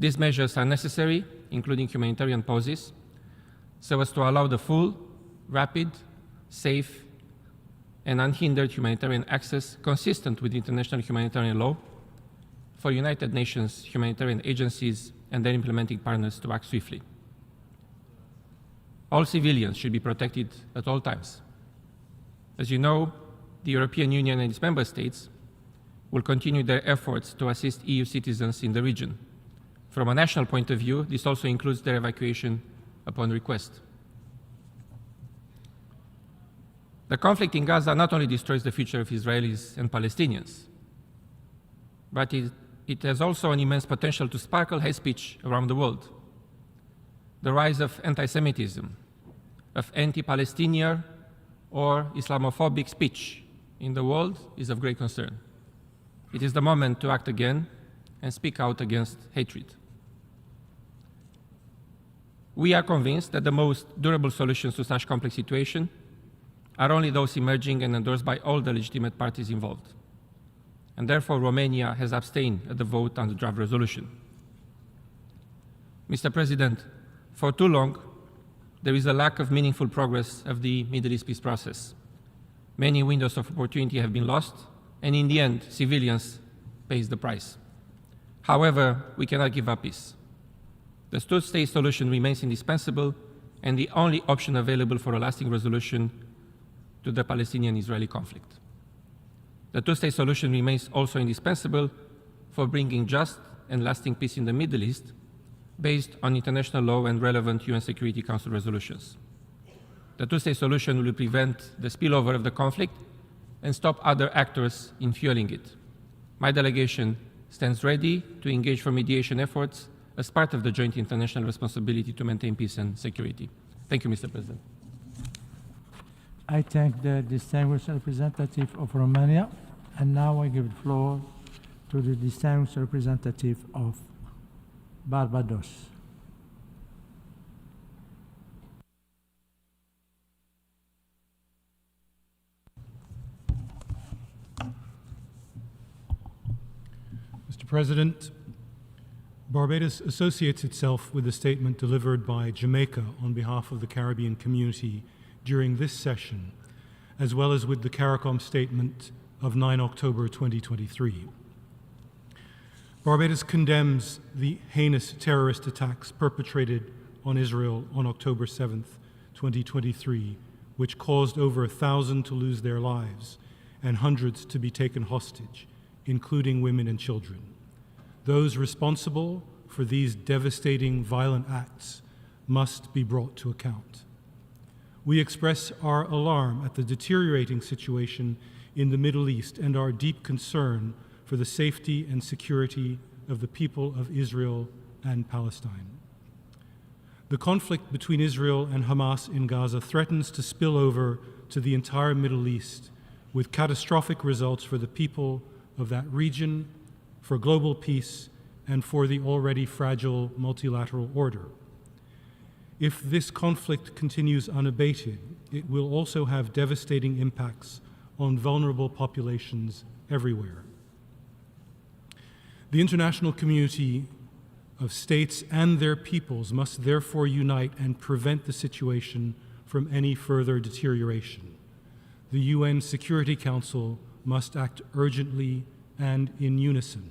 These measures are necessary, including humanitarian pauses, so as to allow the full, rapid, safe, and unhindered humanitarian access consistent with international humanitarian law for United Nations humanitarian agencies and their implementing partners to act swiftly. All civilians should be protected at all times. As you know, the European Union and its member states will continue their efforts to assist EU citizens in the region. From a national point of view, this also includes their evacuation upon request. The conflict in Gaza not only destroys the future of Israelis and Palestinians, but it has also an immense potential to sparkle hate speech around the world. The rise of anti-Semitism, of anti-Palestinian or Islamophobic speech in the world is of great concern. It is the moment to act again and speak out against hatred. We are convinced that the most durable solutions to such complex situations are only those emerging and endorsed by all the legitimate parties involved. And therefore, Romania has abstained at the vote on the draft resolution. Mr. President, for too long, there is a lack of meaningful progress of the Middle East peace process. Many windows of opportunity have been lost, and in the end, civilians pay the price. However, we cannot give up peace. The two-state solution remains indispensable and the only option available for a lasting resolution to the Palestinian-Israeli conflict. The two-state solution remains also indispensable for bringing just and lasting peace in the Middle East based on international law and relevant UN Security Council resolutions. The two-state solution will prevent the spillover of the conflict and stop other actors in fueling it. My delegation stands ready to engage for mediation efforts as part of the joint international responsibility to maintain peace and security. Thank you, Mr. President. I thank the distinguished representative of Romania, and now I give the floor to the distinguished representative of Barbados. Mr. President, Barbados associates itself with the statement delivered by Jamaica on behalf of the Caribbean community during this session, as well as with the CARICOM statement of 9 October 2023. Barbados condemns the heinous terrorist attacks perpetrated on Israel on October 7, 2023, which caused over 1,000 to lose their lives and hundreds to be taken hostage, including women and children. Those responsible for these devastating violent acts must be brought to account. We express our alarm at the deteriorating situation in the Middle East and our deep concern for the safety and security of the people of Israel and Palestine. The conflict between Israel and Hamas in Gaza threatens to spill over to the entire Middle East, with catastrophic results for the people of that region, for global peace, and for the already fragile multilateral order. If this conflict continues unabated, it will also have devastating impacts on vulnerable populations everywhere. The international community of states and their peoples must therefore unite and prevent the situation from any further deterioration. The UN Security Council must act urgently and in unison.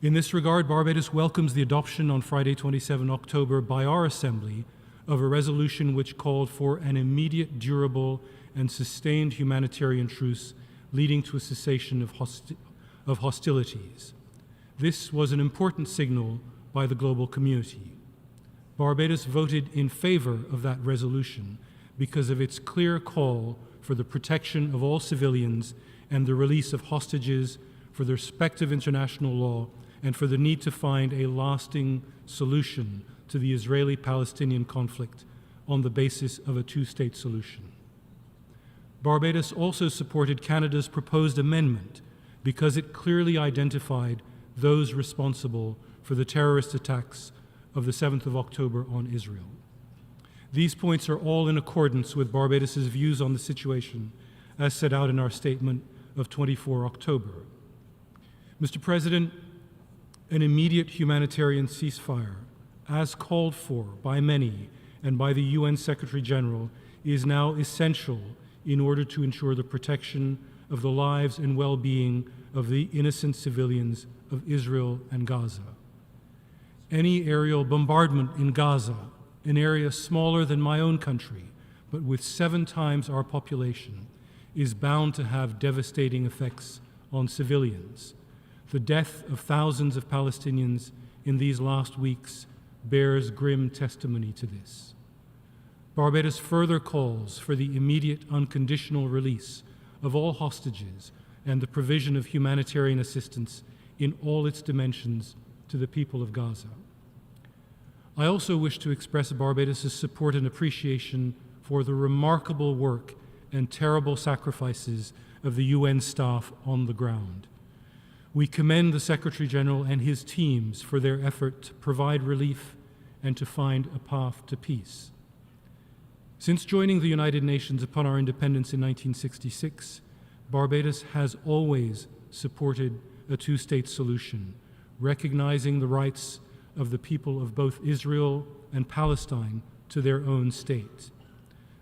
In this regard, Barbados welcomes the adoption on Friday, 27 October, by our Assembly of a resolution which called for an immediate, durable, and sustained humanitarian truce leading to a cessation of hostilities. This was an important signal by the global community. Barbados voted in favor of that resolution because of its clear call for the protection of all civilians and the release of hostages, for the respect of international law, and for the need to find a lasting solution to the Israeli-Palestinian conflict on the basis of a two-state solution. Barbados also supported Canada's proposed amendment because it clearly identified those responsible for the terrorist attacks of the 7th of October on Israel. These points are all in accordance with Barbados's views on the situation as set out in our statement of 24 October. Mr. President, an immediate humanitarian ceasefire, as called for by many and by the UN Secretary General, is now essential in order to ensure the protection of the lives and well-being of the innocent civilians of Israel and Gaza. Any aerial bombardment in Gaza, an area smaller than my own country, but with 7 times our population, is bound to have devastating effects on civilians. The death of thousands of Palestinians in these last weeks bears grim testimony to this. Barbados further calls for the immediate unconditional release of all hostages and the provision of humanitarian assistance in all its dimensions to the people of Gaza. I also wish to express Barbados's support and appreciation for the remarkable work and terrible sacrifices of the UN staff on the ground. We commend the Secretary General and his teams for their effort to provide relief and to find a path to peace. Since joining the United Nations upon our independence in 1966, Barbados has always supported a two-state solution, recognizing the rights of the people of both Israel and Palestine to their own state.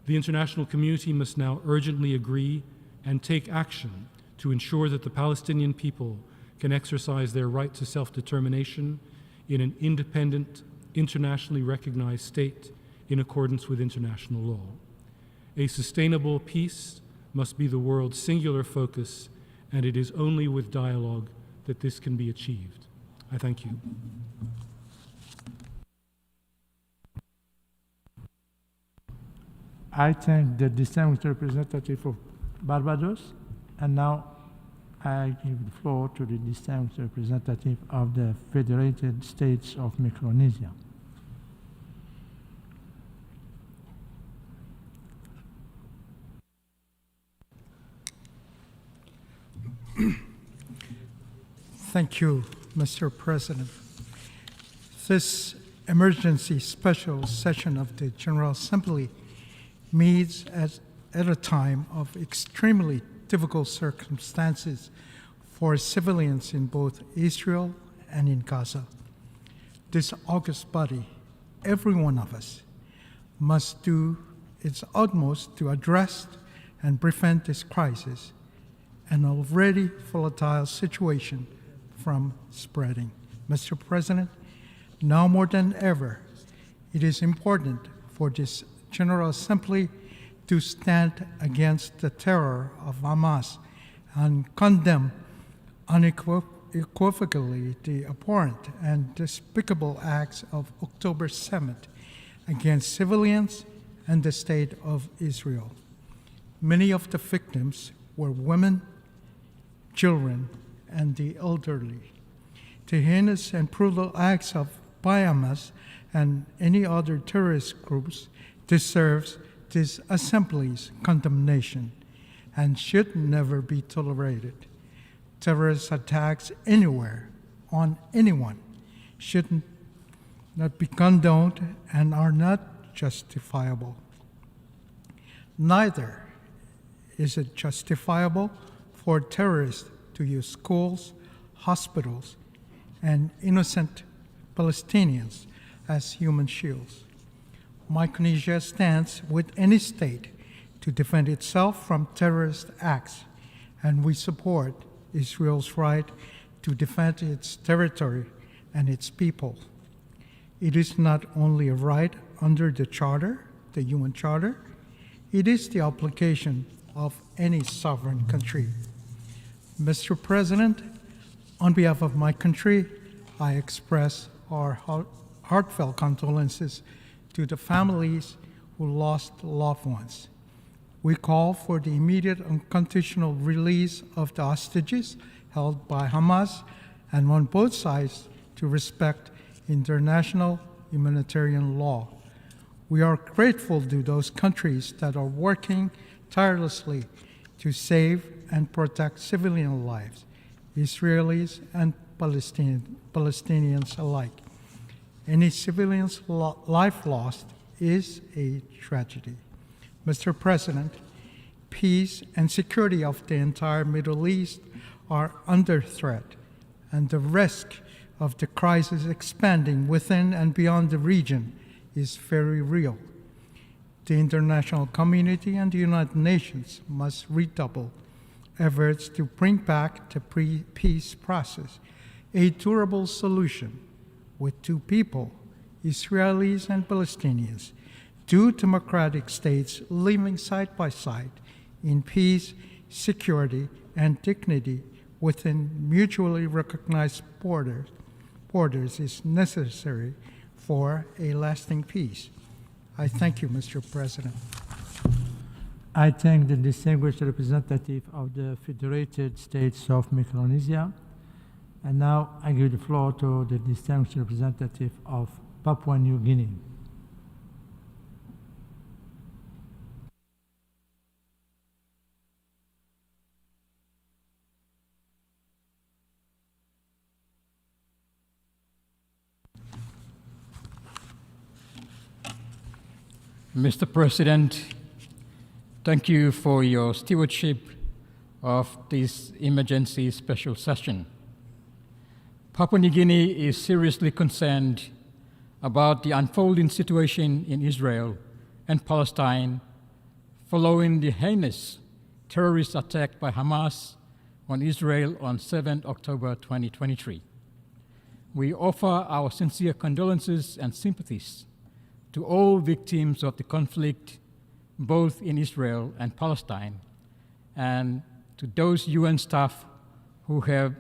The international community must now urgently agree and take action to ensure that the Palestinian people can exercise their right to self-determination in an independent, internationally recognized state in accordance with international law. A sustainable peace must be the world's singular focus, and it is only with dialogue that this can be achieved. I thank you. I thank the distinguished representative of Barbados, and now I give the floor to the distinguished representative of the Federated States of Micronesia. Thank you, Mr. President. This emergency special session of the General Assembly meets at a time of extremely difficult circumstances for civilians in both Israel and in Gaza. This august body, every one of us, must do its utmost to address and prevent this crisis, an already volatile situation, from spreading. Mr. President, now more than ever, it is important for this General Assembly to stand against the terror of Hamas and condemn unequivocally the abhorrent and despicable acts of October 7th against civilians and the State of Israel. Many of the victims were women, children, and the elderly. The heinous and brutal acts of Hamas and any other terrorist groups deserves this Assembly's condemnation and should never be tolerated. Terrorist attacks anywhere on anyone should not be condoned and are not justifiable. Neither is it justifiable for terrorists to use schools, hospitals, and innocent Palestinians as human shields. Micronesia stands with any state to defend itself from terrorist acts, and we support Israel's right to defend its territory and its people. It is not only a right under the Charter, the UN Charter, it is the obligation of any sovereign country. Mr. President, on behalf of my country, I express our heartfelt condolences to the families who lost loved ones. We call for the immediate unconditional release of the hostages held by Hamas and want both sides to respect international humanitarian law. We are grateful to those countries that are working tirelessly to save and protect civilian lives, Israelis and Palestinians alike. Any civilian's life lost is a tragedy. Mr. President, peace and security of the entire Middle East are under threat, and the risk of the crisis expanding within and beyond the region is very real. The international community and the United Nations must redouble efforts to bring back the peace process, a durable solution with two people, Israelis and Palestinians, two democratic states living side by side in peace, security, and dignity within mutually recognized borders is necessary for a lasting peace. I thank you, Mr. President. I thank the distinguished representative of the Federated States of Micronesia. And now I give the floor to the distinguished representative of Papua New Guinea. Mr. President, thank you for your stewardship of this emergency special session. Papua New Guinea is seriously concerned about the unfolding situation in Israel and Palestine following the heinous terrorist attack by Hamas on Israel on 7 October 2023. We offer our sincere condolences and sympathies to all victims of the conflict, both in Israel and Palestine, and to those UN staff who have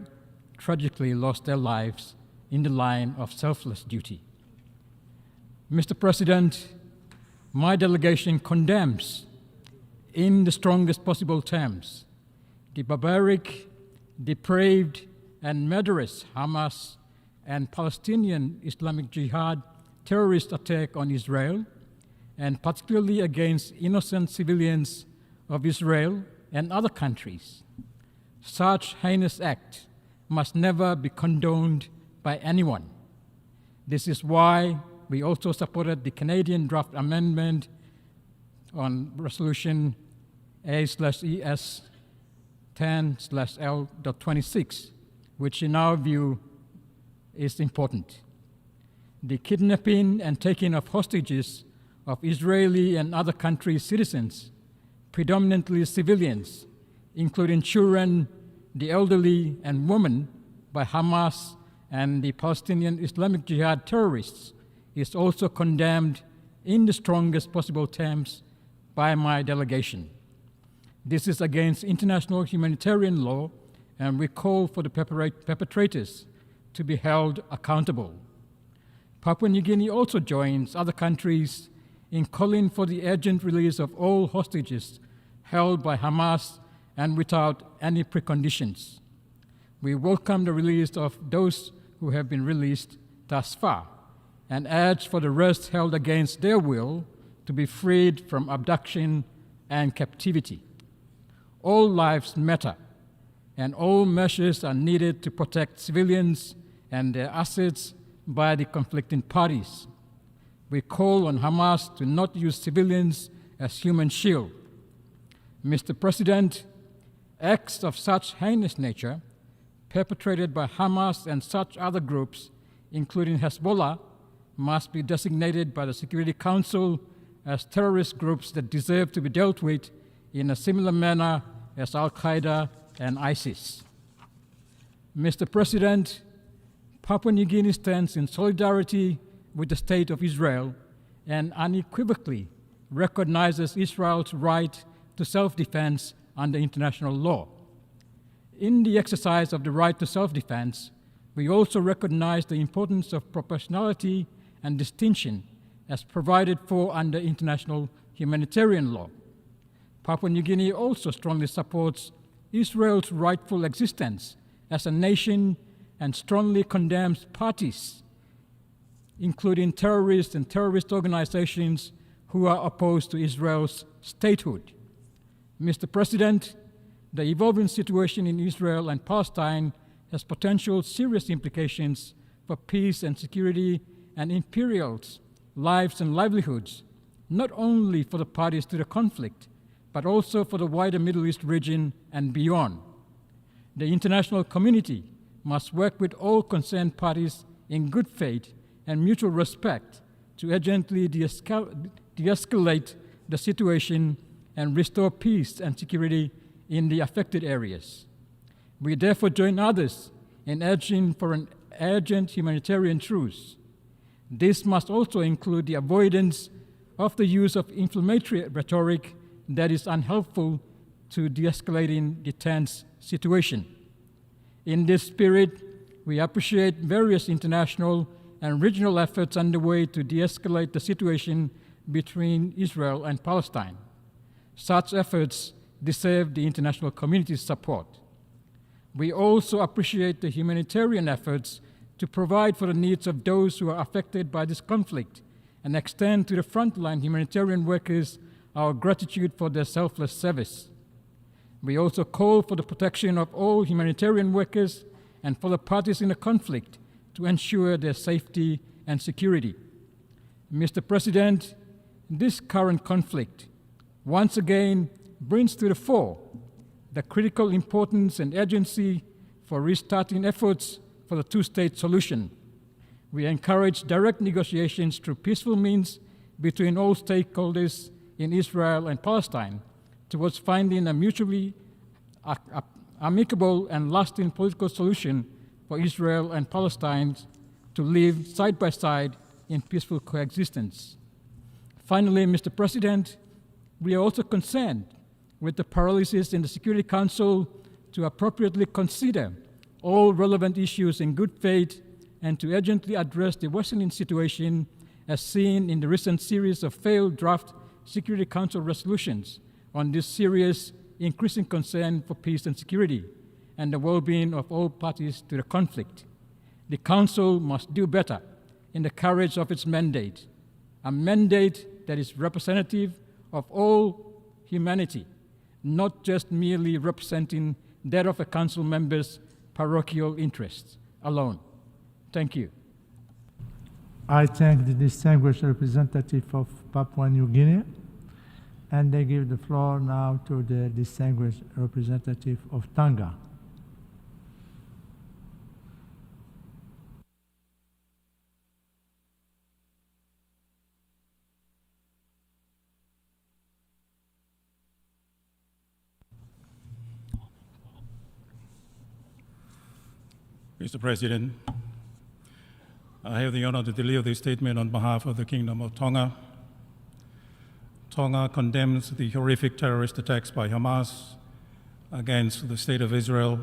tragically lost their lives in the line of selfless duty. Mr. President, my delegation condemns in the strongest possible terms the barbaric, depraved, and murderous Hamas and Palestinian Islamic Jihad terrorist attack on Israel, and particularly against innocent civilians of Israel and other countries. Such heinous act must never be condoned by anyone. This is why we also supported the Canadian draft amendment on Resolution A/ES 10/L.26, which in our view is important. The kidnapping and taking of hostages of Israeli and other countries' citizens, predominantly civilians, including children, the elderly, and women, by Hamas and the Palestinian Islamic Jihad terrorists, is also condemned in the strongest possible terms by my delegation. This is against international humanitarian law, and we call for the perpetrators to be held accountable. Papua New Guinea also joins other countries in calling for the urgent release of all hostages held by Hamas and without any preconditions. We welcome the release of those who have been released thus far and urge for the rest held against their will to be freed from abduction and captivity. All lives matter, and all measures are needed to protect civilians and their assets by the conflicting parties. We call on Hamas to not use civilians as human shield. Mr. President, acts of such heinous nature perpetrated by Hamas and such other groups, including Hezbollah, must be designated by the Security Council as terrorist groups that deserve to be dealt with in a similar manner as Al-Qaeda and ISIS. Mr. President, Papua New Guinea stands in solidarity with the State of Israel and unequivocally recognizes Israel's right to self-defense under international law. In the exercise of the right to self-defense, we also recognize the importance of proportionality and distinction as provided for under international humanitarian law. Papua New Guinea also strongly supports Israel's rightful existence as a nation and strongly condemns parties, including terrorists and terrorist organizations who are opposed to Israel's statehood. Mr. President, the evolving situation in Israel and Palestine has potential serious implications for peace and security and imperials, lives and livelihoods, not only for the parties to the conflict, but also for the wider Middle East region and beyond. The international community must work with all concerned parties in good faith and mutual respect to urgently de-escalate the situation and restore peace and security in the affected areas. We therefore join others in urging for an urgent humanitarian truce. This must also include the avoidance of the use of inflammatory rhetoric that is unhelpful to de-escalating the tense situation. In this spirit, we appreciate various international and regional efforts underway to de-escalate the situation between Israel and Palestine. Such efforts deserve the international community's support. We also appreciate the humanitarian efforts to provide for the needs of those who are affected by this conflict and extend to the frontline humanitarian workers our gratitude for their selfless service. We also call for the protection of all humanitarian workers and for the parties in the conflict to ensure their safety and security. Mr. President, this current conflict once again brings to the fore the critical importance and urgency for restarting efforts for the two-state solution. We encourage direct negotiations through peaceful means between all stakeholders in Israel and Palestine towards finding a mutually amicable and lasting political solution for Israel and Palestine to live side by side in peaceful coexistence. Finally, Mr. President, we are also concerned with the paralysis in the Security Council to appropriately consider all relevant issues in good faith and to urgently address the worsening situation as seen in the recent series of failed draft Security Council resolutions on this serious, increasing concern for peace and security and the well-being of all parties to the conflict. The Council must do better in the courage of its mandate, a mandate that is representative of all humanity, not just merely representing that of a Council member's parochial interests alone. Thank you. I thank the distinguished representative of Papua New Guinea, and I give the floor now to the distinguished representative of Tonga. Mr. President, I have the honor to deliver this statement on behalf of the Kingdom of Tonga. Tonga condemns the horrific terrorist attacks by Hamas against the State of Israel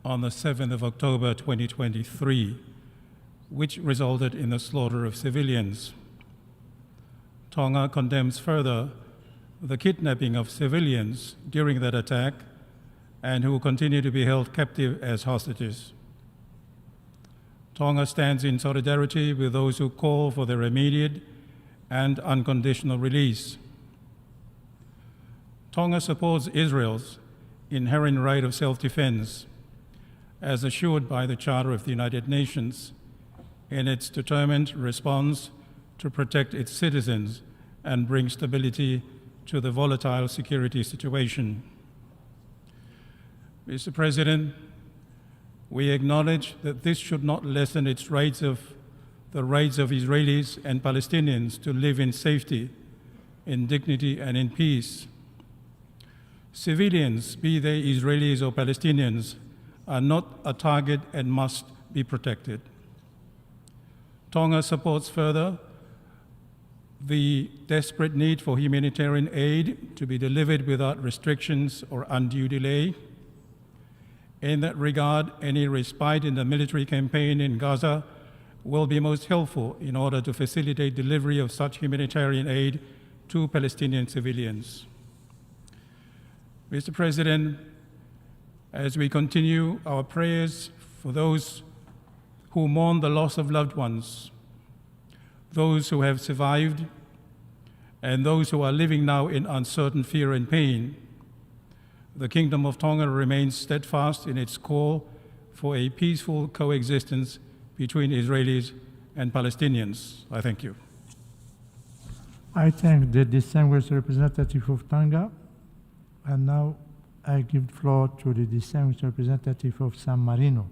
on the 7th of October 2023, which resulted in the slaughter of civilians. Tonga condemns further the kidnapping of civilians during that attack and who continue to be held captive as hostages. Tonga stands in solidarity with those who call for their immediate and unconditional release. Tonga supports Israel's inherent right of self-defense, as assured by the Charter of the United Nations, in its determined response to protect its citizens and bring stability to the volatile security situation. Mr. President, we acknowledge that this should not lessen the rights of Israelis and Palestinians to live in safety, in dignity, and in peace. Civilians, be they Israelis or Palestinians, are not a target and must be protected. Tonga supports further the desperate need for humanitarian aid to be delivered without restrictions or undue delay. In that regard, any respite in the military campaign in Gaza will be most helpful in order to facilitate delivery of such humanitarian aid to Palestinian civilians. Mr. President, as we continue our prayers for those who mourn the loss of loved ones, those who have survived, and those who are living now in uncertain fear and pain, the Kingdom of Tonga remains steadfast in its call for a peaceful coexistence between Israelis and Palestinians. I thank you. I thank the distinguished representative of Tonga, and now I give the floor to the distinguished representative of San Marino.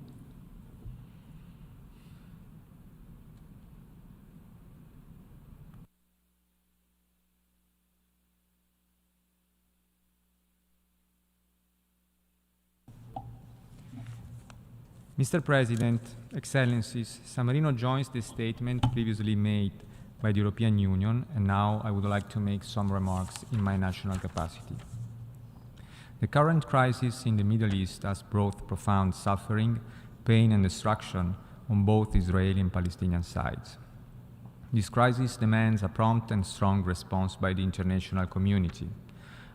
Mr. President, Excellencies, San Marino joins the statement previously made by the European Union, and now I would like to make some remarks in my national capacity. The current crisis in the Middle East has brought profound suffering, pain, and destruction on both Israeli and Palestinian sides. This crisis demands a prompt and strong response by the international community.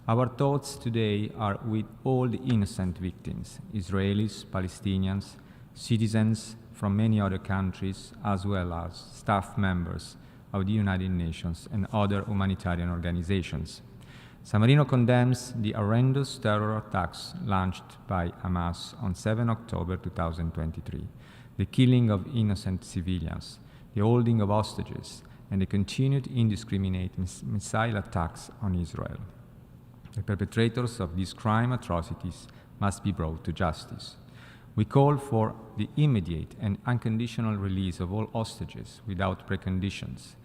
Our thoughts today are with all the innocent victims, Israelis, Palestinians, citizens from many other countries, as well as staff members of the United Nations and other humanitarian organizations. San Marino condemns the horrendous terror attacks launched by Hamas on 7 October 2023, the killing of innocent civilians, the holding of hostages, and the continued indiscriminate missile attacks on Israel. The perpetrators of these crime atrocities must be brought to justice. We call for the immediate and unconditional release of all hostages without preconditions.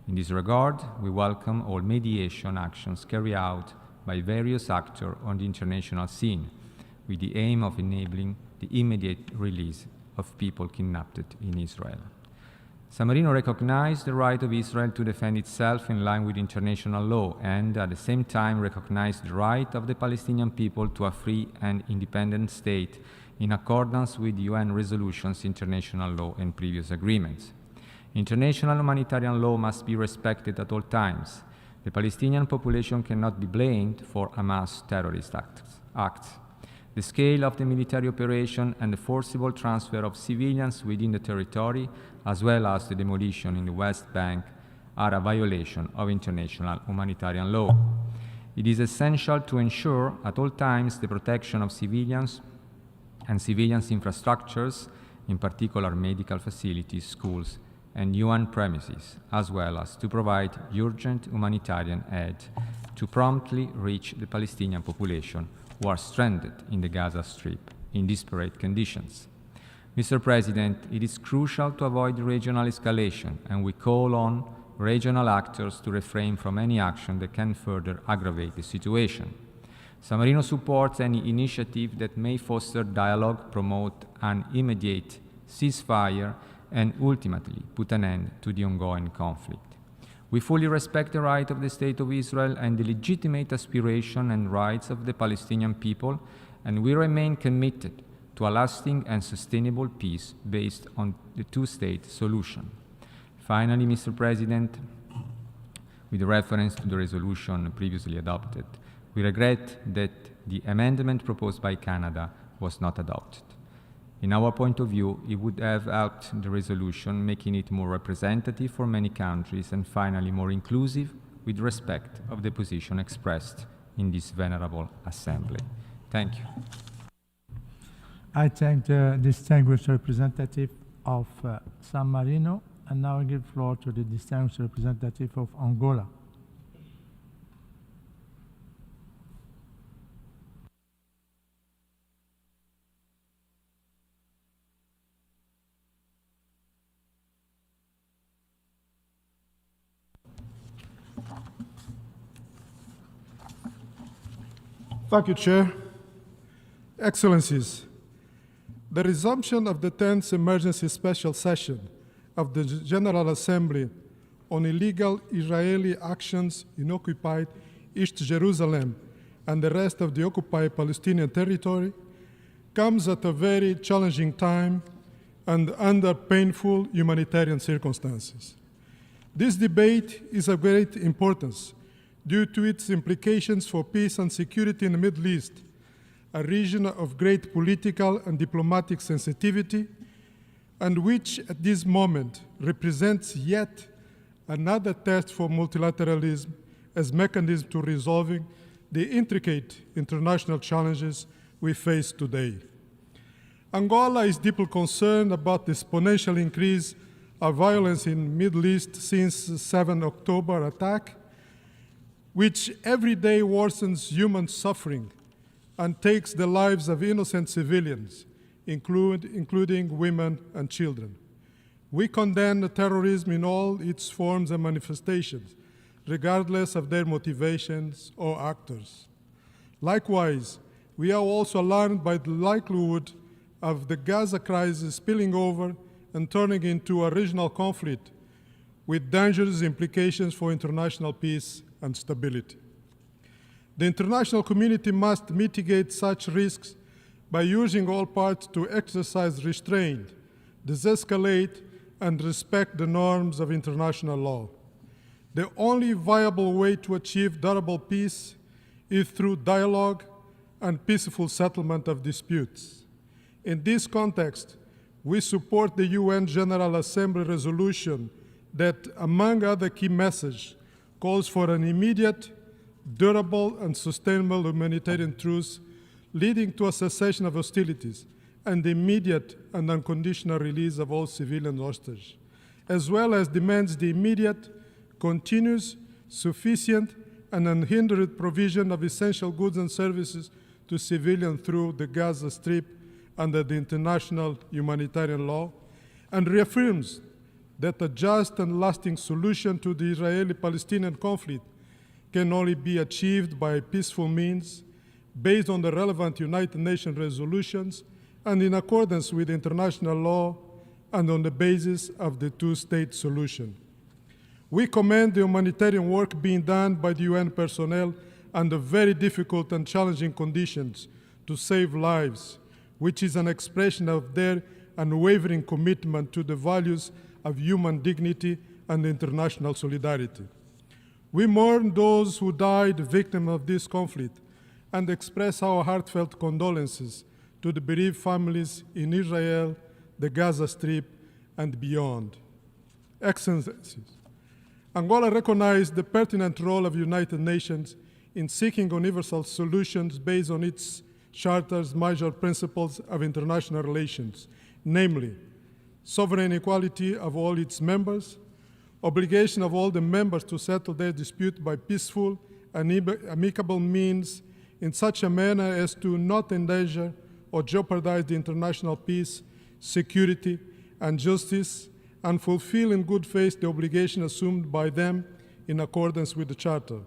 In this regard, we welcome all mediation actions carried out by various actors on the international scene, with the aim of enabling the immediate release of people kidnapped in Israel. San Marino recognized the right of Israel to defend itself in line with international law and, at the same time, recognized the right of the Palestinian people to a free and independent state in accordance with UN resolutions, international law, and previous agreements. International humanitarian law must be respected at all times. The Palestinian population cannot be blamed for Hamas terrorist acts. The scale of the military operation and the forcible transfer of civilians within the territory, as well as the demolition in the West Bank, are a violation of international humanitarian law. It is essential to ensure at all times the protection of civilians and civilians' infrastructures, in particular medical facilities, schools, and UN premises, as well as to provide urgent humanitarian aid to promptly reach the Palestinian population who are stranded in the Gaza Strip in desperate conditions. Mr. President, it is crucial to avoid regional escalation, and we call on regional actors to refrain from any action that can further aggravate the situation. San Marino supports any initiative that may foster dialogue, promote an immediate ceasefire, and ultimately put an end to the ongoing conflict. We fully respect the right of the State of Israel and the legitimate aspiration and rights of the Palestinian people, and we remain committed to a lasting and sustainable peace based on the two-state solution. Finally, Mr. President, with reference to the resolution previously adopted, we regret that the amendment proposed by Canada was not adopted. In our point of view, it would have helped the resolution, making it more representative for many countries and finally more inclusive with respect of the position expressed in this venerable assembly. Thank you. I thank the distinguished representative of San Marino, and now I give the floor to the distinguished representative of Angola. Thank you, Chair. Excellencies, the resumption of the 10th Emergency Special Session of the General Assembly on illegal Israeli actions in occupied East Jerusalem and the rest of the Occupied Palestinian Territory comes at a very challenging time and under painful humanitarian circumstances. This debate is of great importance due to its implications for peace and security in the Middle East, a region of great political and diplomatic sensitivity, and which at this moment represents yet another test for multilateralism as mechanism to resolving the intricate international challenges we face today. Angola is deeply concerned about the exponential increase of violence in the Middle East since the 7 October attack, which every day worsens human suffering and takes the lives of innocent civilians, including women and children. We condemn terrorism in all its forms and manifestations, regardless of their motivations or actors. Likewise, we are also alarmed by the likelihood of the Gaza crisis spilling over and turning into a regional conflict with dangerous implications for international peace and stability. The international community must mitigate such risks by urging all parties to exercise restraint, de-escalate, and respect the norms of international law. The only viable way to achieve durable peace is through dialogue and peaceful settlement of disputes. In this context, we support the UN General Assembly resolution that, among other key messages, calls for an immediate, durable, and sustainable humanitarian truce leading to a cessation of hostilities and the immediate and unconditional release of all civilian hostages, as well as demands the immediate, continuous, sufficient, and unhindered provision of essential goods and services to civilians through the Gaza Strip under the international humanitarian law, and reaffirms that a just and lasting solution to the Israeli-Palestinian conflict can only be achieved by peaceful means, based on the relevant United Nations resolutions and in accordance with international law and on the basis of the two-state solution. We commend the humanitarian work being done by the UN personnel under very difficult and challenging conditions to save lives, which is an expression of their unwavering commitment to the values of human dignity and international solidarity. We mourn those who died victim of this conflict and express our heartfelt condolences to the bereaved families in Israel, the Gaza Strip, and beyond. Excellencies, Angola recognized the pertinent role of the United Nations in seeking universal solutions based on its Charter's major principles of international relations, namely, sovereign equality of all its members, obligation of all the members to settle their dispute by peaceful and amicable means in such a manner as to not endanger or jeopardize the international peace, security, and justice, and fulfill in good faith the obligation assumed by them in accordance with the Charter.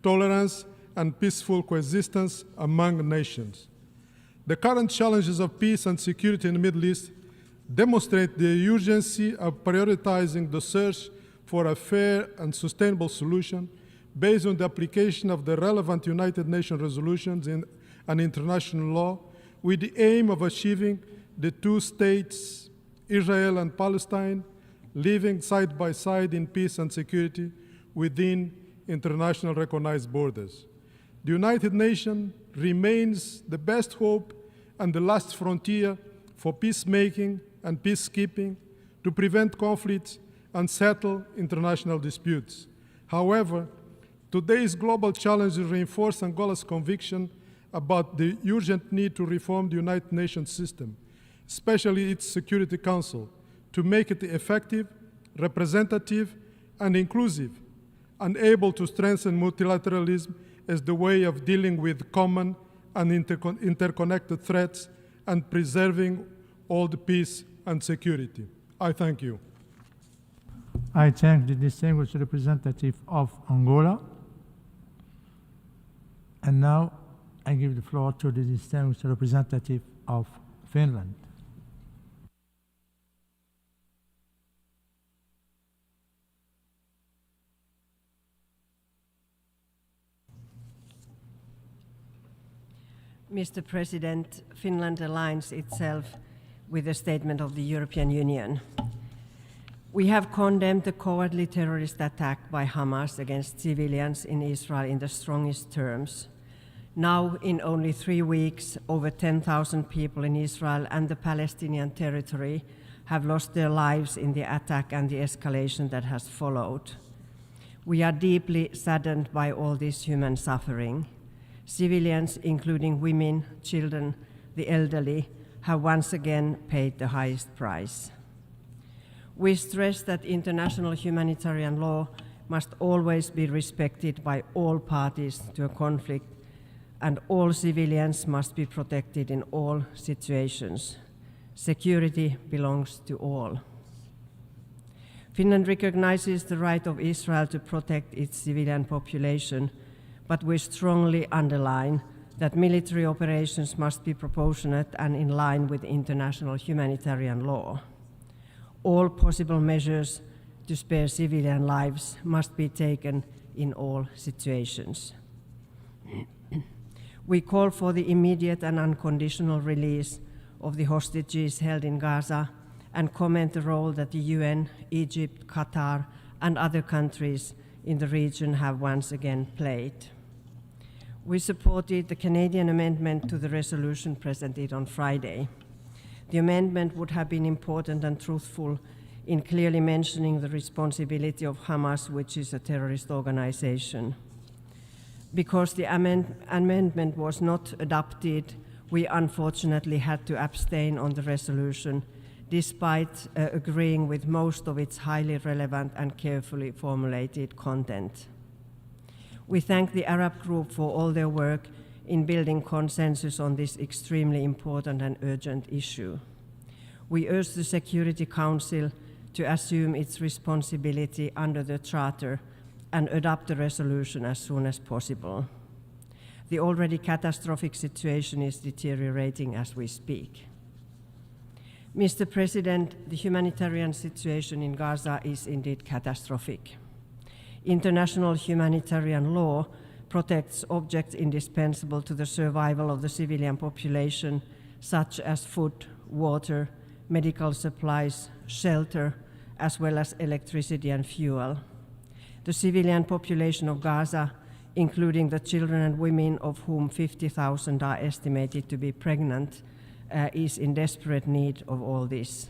Tolerance and peaceful coexistence among nations. The current challenges of peace and security in the Middle East demonstrate the urgency of prioritizing the search for a fair and sustainable solution based on the application of the relevant United Nations resolutions and international law with the aim of achieving the two states, Israel and Palestine, living side by side in peace and security within international recognized borders. The United Nations remains the best hope and the last frontier for peacemaking and peacekeeping to prevent conflicts and settle international disputes. However, today's global challenges reinforce Angola's conviction about the urgent need to reform the United Nations system, especially its Security Council, to make it effective, representative, and inclusive, and able to strengthen multilateralism as the way of dealing with common and interconnected threats and preserving all the peace and security. I thank you. I thank the distinguished representative of Angola. And now I give the floor to the distinguished representative of Finland. Mr. President, Finland aligns itself with the statement of the European Union. We have condemned the cowardly terrorist attack by Hamas against civilians in Israel in the strongest terms. Now, in only 3 weeks, over 10,000 people in Israel and the Palestinian territory have lost their lives in the attack and the escalation that has followed. We are deeply saddened by all this human suffering. Civilians, including women, children, the elderly, have once again paid the highest price. We stress that international humanitarian law must always be respected by all parties to a conflict, and all civilians must be protected in all situations. Security belongs to all. Finland recognizes the right of Israel to protect its civilian population, but we strongly underline that military operations must be proportionate and in line with international humanitarian law. All possible measures to spare civilian lives must be taken in all situations. We call for the immediate and unconditional release of the hostages held in Gaza and commend the role that the UN, Egypt, Qatar, and other countries in the region have once again played. We supported the Canadian amendment to the resolution presented on Friday. The amendment would have been important and truthful in clearly mentioning the responsibility of Hamas, which is a terrorist organization. Because the amendment was not adopted, we unfortunately had to abstain on the resolution, despite agreeing with most of its highly relevant and carefully formulated content. We thank the Arab group for all their work in building consensus on this extremely important and urgent issue. We urge the Security Council to assume its responsibility under the Charter and adopt a resolution as soon as possible. The already catastrophic situation is deteriorating as we speak. Mr. President, the humanitarian situation in Gaza is indeed catastrophic. International humanitarian law protects objects indispensable to the survival of the civilian population, such as food, water, medical supplies, shelter, as well as electricity and fuel. The civilian population of Gaza, including the children and women, of whom 50,000 are estimated to be pregnant, is in desperate need of all this.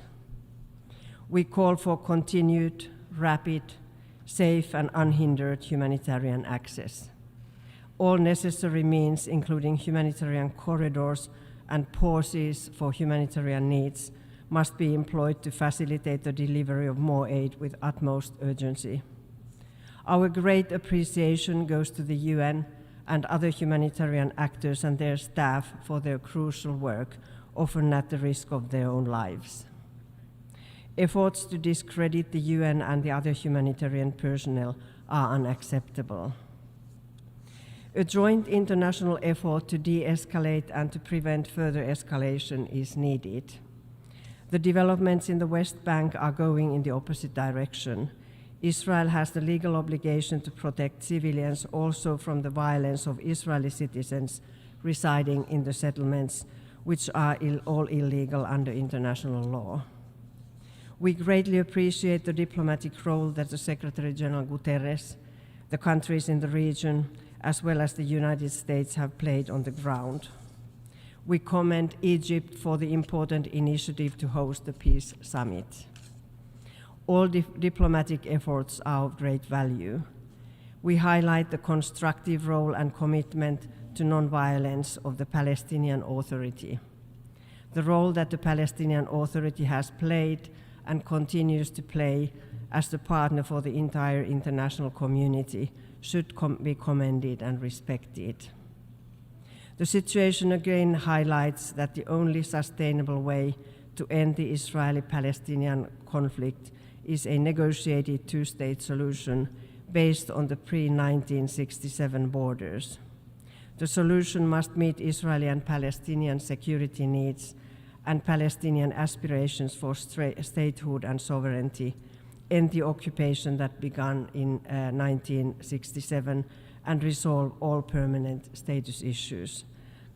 We call for continued, rapid, safe and unhindered humanitarian access. All necessary means, including humanitarian corridors and pauses for humanitarian needs, must be employed to facilitate the delivery of more aid with utmost urgency. Our great appreciation goes to the UN and other humanitarian actors and their staff for their crucial work, often at the risk of their own lives. Efforts to discredit the UN and the other humanitarian personnel are unacceptable. A joint international effort to de-escalate and to prevent further escalation is needed. The developments in the West Bank are going in the opposite direction. Israel has the legal obligation to protect civilians also from the violence of Israeli citizens residing in the settlements, which are all illegal under international law. We greatly appreciate the diplomatic role that the Secretary General Guterres, the countries in the region, as well as the United States have played on the ground. We commend Egypt for the important initiative to host the Peace Summit. All diplomatic efforts are of great value. We highlight the constructive role and commitment to nonviolence of the Palestinian Authority. The role that the Palestinian Authority has played and continues to play as the partner for the entire international community should be commended and respected. The situation again highlights that the only sustainable way to end the Israeli-Palestinian conflict is a negotiated two-state solution based on the pre-1967 borders. The solution must meet Israeli and Palestinian security needs and Palestinian aspirations for statehood and sovereignty, end the occupation that began in 1967, and resolve all permanent status issues.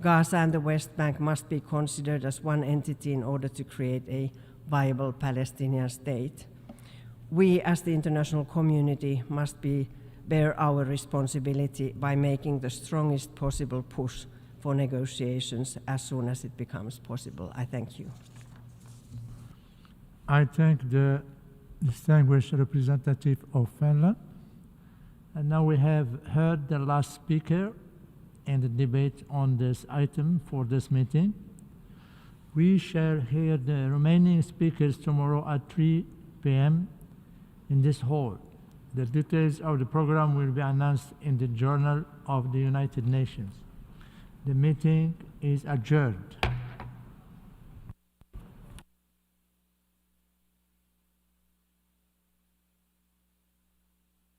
Gaza and the West Bank must be considered as one entity in order to create a viable Palestinian state. We, as the international community, must bear our responsibility by making the strongest possible push for negotiations as soon as it becomes possible. I thank you. I thank the distinguished representative of Finland. And now we have heard the last speaker in the debate on this item for this meeting. We shall hear the remaining speakers tomorrow at 3 p.m. in this hall. The details of the program will be announced in the Journal of the United Nations. The meeting is adjourned.